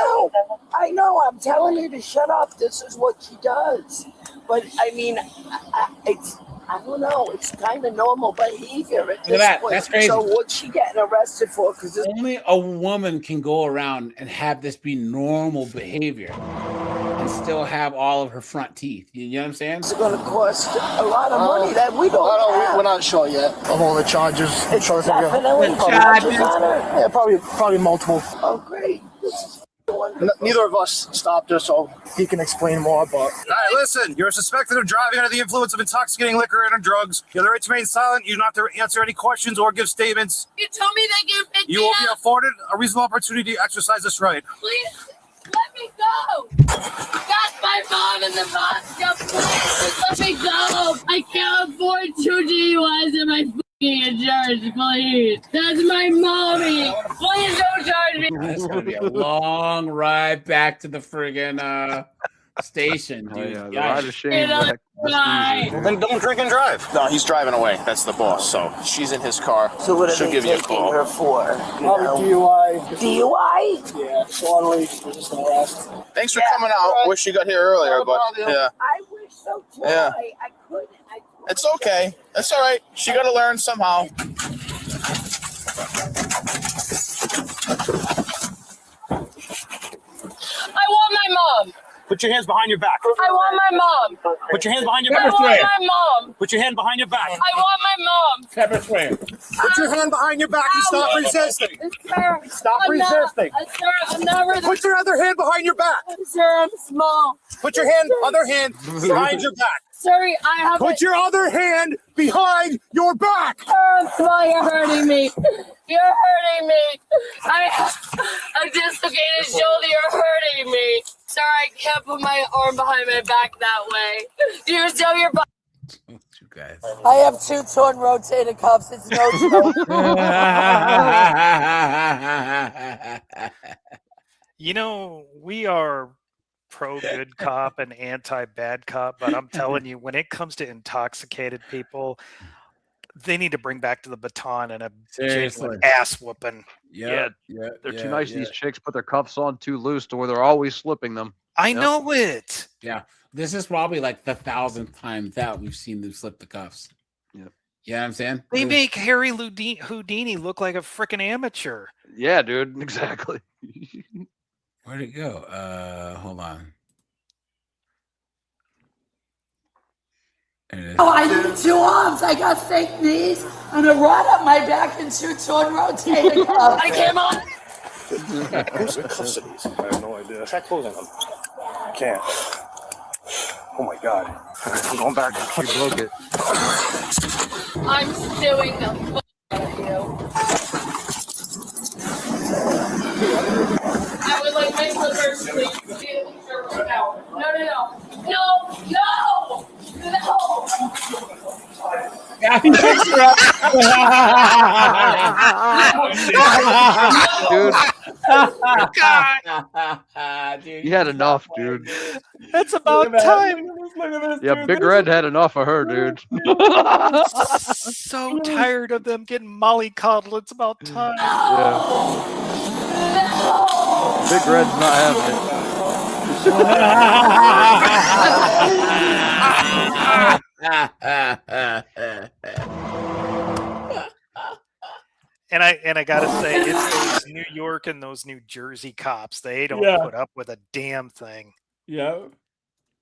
S: know. I'm telling her to shut up. This is what she does. But, I mean, I don't know. It's kind of normal behavior at this point.
A: That's crazy.
S: So what's she getting arrested for? Because
A: only a woman can go around and have this be normal behavior and still have all of her front teeth. You know what I'm saying?
S: It's going to cost a lot of money that we don't have.
Q: We're not sure yet of all the charges.
S: It's definitely charges on her.
Q: Yeah, probably multiple.
S: Oh, great.
Q: Neither of us stopped her, so he can explain more. But
O: all right, listen. You're suspected of driving under the influence of intoxicating liquor and drugs. You have the right to remain silent. You do not have to answer any questions or give statements.
J: You told me they can pick
O: You
J: me
O: will be
J: up.
O: afforded a reasonable opportunity to exercise this right.
J: Please let me go. That's my mom in the vodka. Please let me go. I can't afford 2 DUIs in my insurance, please. That's my mommy. Please don't charge me.
A: It's gonna be a long ride back to the friggin' station, dude.
T: The ride of shame.
B: Then don't drink and drive. No, he's driving away. That's the boss. So she's in his car.
S: So what are
B: She'll
S: they
B: give you a
S: taking
B: call.
S: her for?
Q: Probably DUI.
S: DUI?
Q: Yeah, disorderly resisting arrest.
B: Thanks for coming out. Wish you got here earlier, but yeah.
S: I wish so too.
B: Yeah.
S: I couldn't.
B: It's okay. That's all right. She got to learn somehow.
J: I want my mom.
O: Put your hands behind your back.
J: I want my mom.
O: Put your hands behind your
J: I
O: back.
J: want my mom.
O: Put your hand behind your back.
J: I want my mom.
A: Pepper spray.
O: Put your hand behind your back and stop resisting.
J: Sir,
O: Stop
J: I'm
O: resisting.
J: Sir, I'm not resisting.
O: Put your other hand behind your back.
J: Sir, I'm small.
O: Put your other hand behind your back.
J: Sorry, I have.
O: Put your other hand behind your back.
J: Sir, I'm small. You're hurting me. You're hurting me. I have a dislocated shoulder. You're hurting me. Sir, I can't put my arm behind my back that way. Do you show your body?
A: You guys.
S: I have 2 torn rotator cuffs. It's no joke.
C: You know, we are pro good cop and anti bad cop, but I'm telling you, when it comes to intoxicated people, they need to bring back to the baton and a genuine ass whooping.
T: They're too nice. These chicks put their cuffs on too loose to where they're always slipping them.
C: I know it.
A: Yeah, this is probably like the 1,000th time that we've seen them slip the cuffs.
T: Yep.
A: You know what I'm saying?
C: They make Harry Houdini look like a freaking amateur.
T: Yeah, dude. Exactly.
A: Where'd it go? Hold on. There it is.
S: Oh, I need 2 arms. I got fake knees and a rod up my back and 2 torn rotator cuffs.
J: I came on.
Q: Who's in custody? I have no idea. Try closing them. I can't. Oh my god. I'm going back.
T: You broke it.
J: I'm suing the fuck out of you. slippers, please. No, no, no, no, no, no.
A: Yeah, he picks her up.
T: Dude, you had enough, dude.
C: It's about time.
A: Look at this,
T: Yeah,
A: dude.
T: Big Red had enough of her, dude.
C: I'm so tired of them getting mollycoddled. It's about time.
T: Yeah. Big Red's not having
C: And I gotta say, it's those New York and those New Jersey cops. They don't put up with a damn thing.
A: Yeah.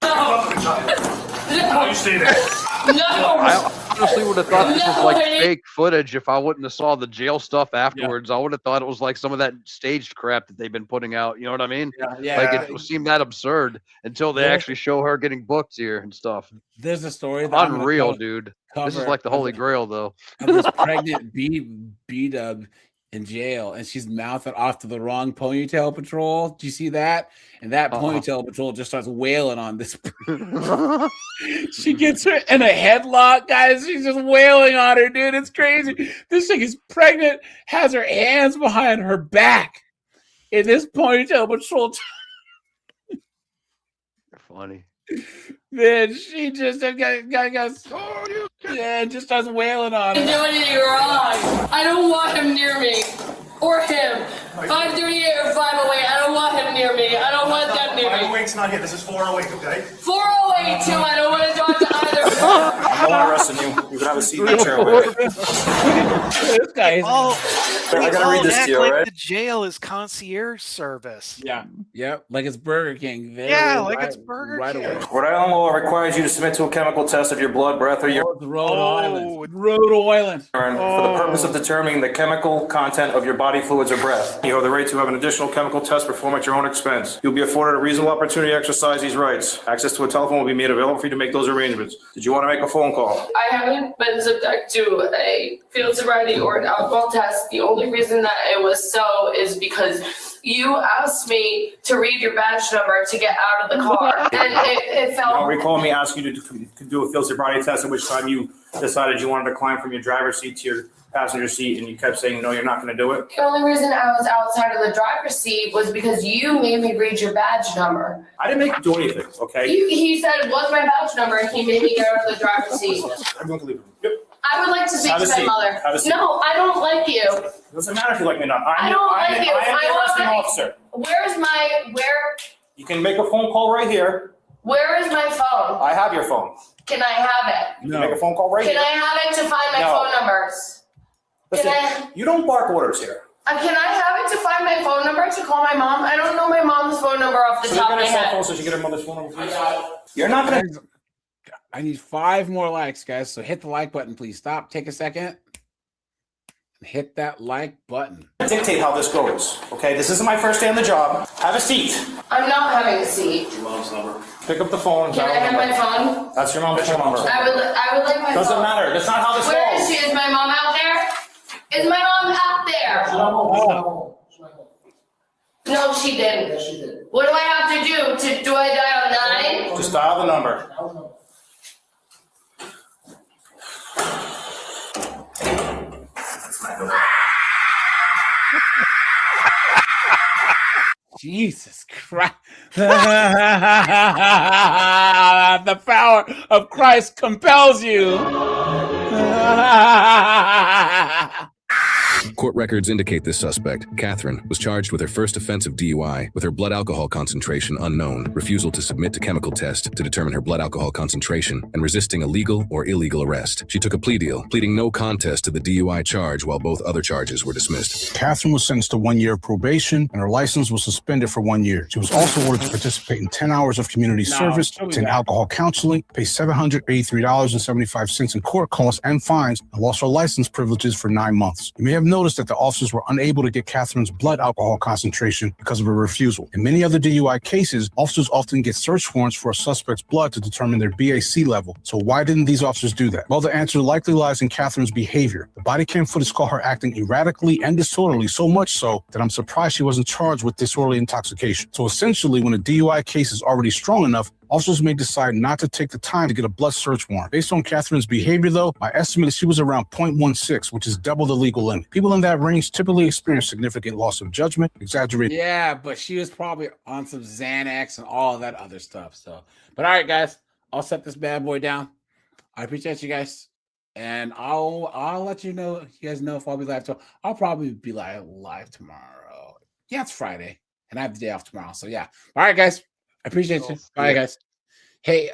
Q: How you stay there?
T: I honestly would have thought this was like fake footage if I wouldn't have saw the jail stuff afterwards. I would have thought it was like some of that staged crap that they've been putting out. You know what I mean?
A: Yeah.
T: Like it seemed that absurd until they actually show her getting booked here and stuff.
A: There's a story that
T: Unreal, dude. This is like the Holy Grail, though.
A: This pregnant B-dub in jail, and she's mouthing off to the wrong ponytail patrol. Do you see that? And that ponytail patrol just starts wailing on this. She gets her in a headlock, guys. She's just wailing on her, dude. It's crazy. This thing is pregnant, has her hands behind her back, and this ponytail patrol.
T: You're funny.
A: Then she just just starts wailing on
J: I
A: her.
J: didn't do anything wrong. I don't want him near me. Or him. 538 or 508. I don't want him near me. I don't want them near me.
Q: 508's not here. This is 408, okay?
J: 408 too. I don't want to talk to either.
Q: I'm not arresting you. You can have a seat in the chair over there.
A: This guy is.
Q: I gotta read this to you,
C: like
Q: right?
C: the jail is concierge service.
A: Yeah, like it's Burger King.
C: It's Burger King.
A: Away.
Q: Rhode Island law requires you to submit to a chemical test of your blood, breath, or urine.
A: Rhode Island.
Q: For the purpose of determining the chemical content of your body fluids or breath. You have the right to have an additional chemical test performed at your own expense. You'll be afforded a reasonable opportunity to exercise these rights. Access to a telephone will be made available for you to make those arrangements. Did you want to make a phone call?
J: I haven't been subject to a field sobriety or an alcohol test. The only reason that it was so is because you asked me to read your badge number to get out of the car. And it felt...
Q: I don't recall me asking you to do a field sobriety test, at which time you decided you wanted to climb from your driver's seat to your passenger seat, and you kept saying, no, you're not going to do it.
J: The only reason I was outside of the driver's seat was because you made me read your badge number.
Q: I didn't make you do anything, okay?
J: He said, what's my badge number? And he made me get out of the driver's seat.
Q: I'm going to leave. Yep.
J: I would like to speak
Q: Have a
J: to my
Q: seat.
J: mother.
Q: Have a seat.
J: No, I don't like you.
Q: It doesn't matter if you like me or not.
J: I don't like you.
Q: I am the arresting
J: want
Q: officer.
J: Where
Q: You can make a phone call right here.
J: where is my phone?
Q: I have your phone.
J: Can I have it?
Q: You can make a phone call right
J: Can
Q: here.
J: I have it to find my
Q: No.
J: phone numbers?
Q: Listen, you don't bark orders here.
J: Can I have it to find my phone number to call my mom? I don't know my mom's phone number off the
Q: So
J: top
Q: you
J: of my
Q: get a cell
J: head.
Q: phone so you get her mother's phone number, please? You're not going to...
A: I need 5 more likes, guys. So hit the like button, please. Stop. Take a second. Hit that like button.
Q: Dictate how this goes, okay? This isn't my first day on the job. Have a seat.
J: I'm not having a seat.
Q: Your mom's number. Pick up the phone.
J: Can I have my phone?
Q: That's your mom's phone number.
J: I would like my phone.
Q: Doesn't matter. That's not how this
J: Where
Q: goes.
J: is she? Is my mom out there? Is my mom out there? No, she didn't. Yes, she did. What do I have to do? Do I dial 9?
Q: Just dial the number.
A: Jesus Christ. The power of Christ compels you.
L: Court records indicate this suspect, Catherine, was charged with her first offense of DUI with her blood alcohol concentration unknown, refusal to submit to chemical test to determine her blood alcohol concentration, and resisting a legal or illegal arrest. She took a plea deal, pleading no contest to the DUI charge while both other charges were dismissed.
N: Catherine was sentenced to 1 year of probation, and her license was suspended for 1 year. She was also ordered to participate in 10 hours of community service, 10 alcohol counseling, pay $783.75 in court costs and fines, and lost her license privileges for 9 months. You may have noticed that the officers were unable to get Catherine's blood alcohol concentration because of her refusal. In many other DUI cases, officers often get search warrants for a suspect's blood to determine their BAC level. So why didn't these officers do that? Well, the answer likely lies in Catherine's behavior. The body cam footage caught her acting erratically and disorderly, so much so that I'm surprised she wasn't charged with disorderly intoxication. So essentially, when a DUI case is already strong enough, officers may decide not to take the time to get a blood search warrant. Based on Catherine's behavior, though, my estimate is she was around 0.16, which is double the legal limit. People in that range typically experience significant loss of judgment, exaggeration.
A: Yeah, but she was probably on some Xanax and all that other stuff. So, but all right, guys, I'll set this bad boy down. I appreciate you guys, and I'll let you know. You guys know if I'll be live. So I'll probably be live tomorrow. Yeah, it's Friday, and I have the day off tomorrow. So yeah. All right, guys. I appreciate you. Bye, guys. Hey,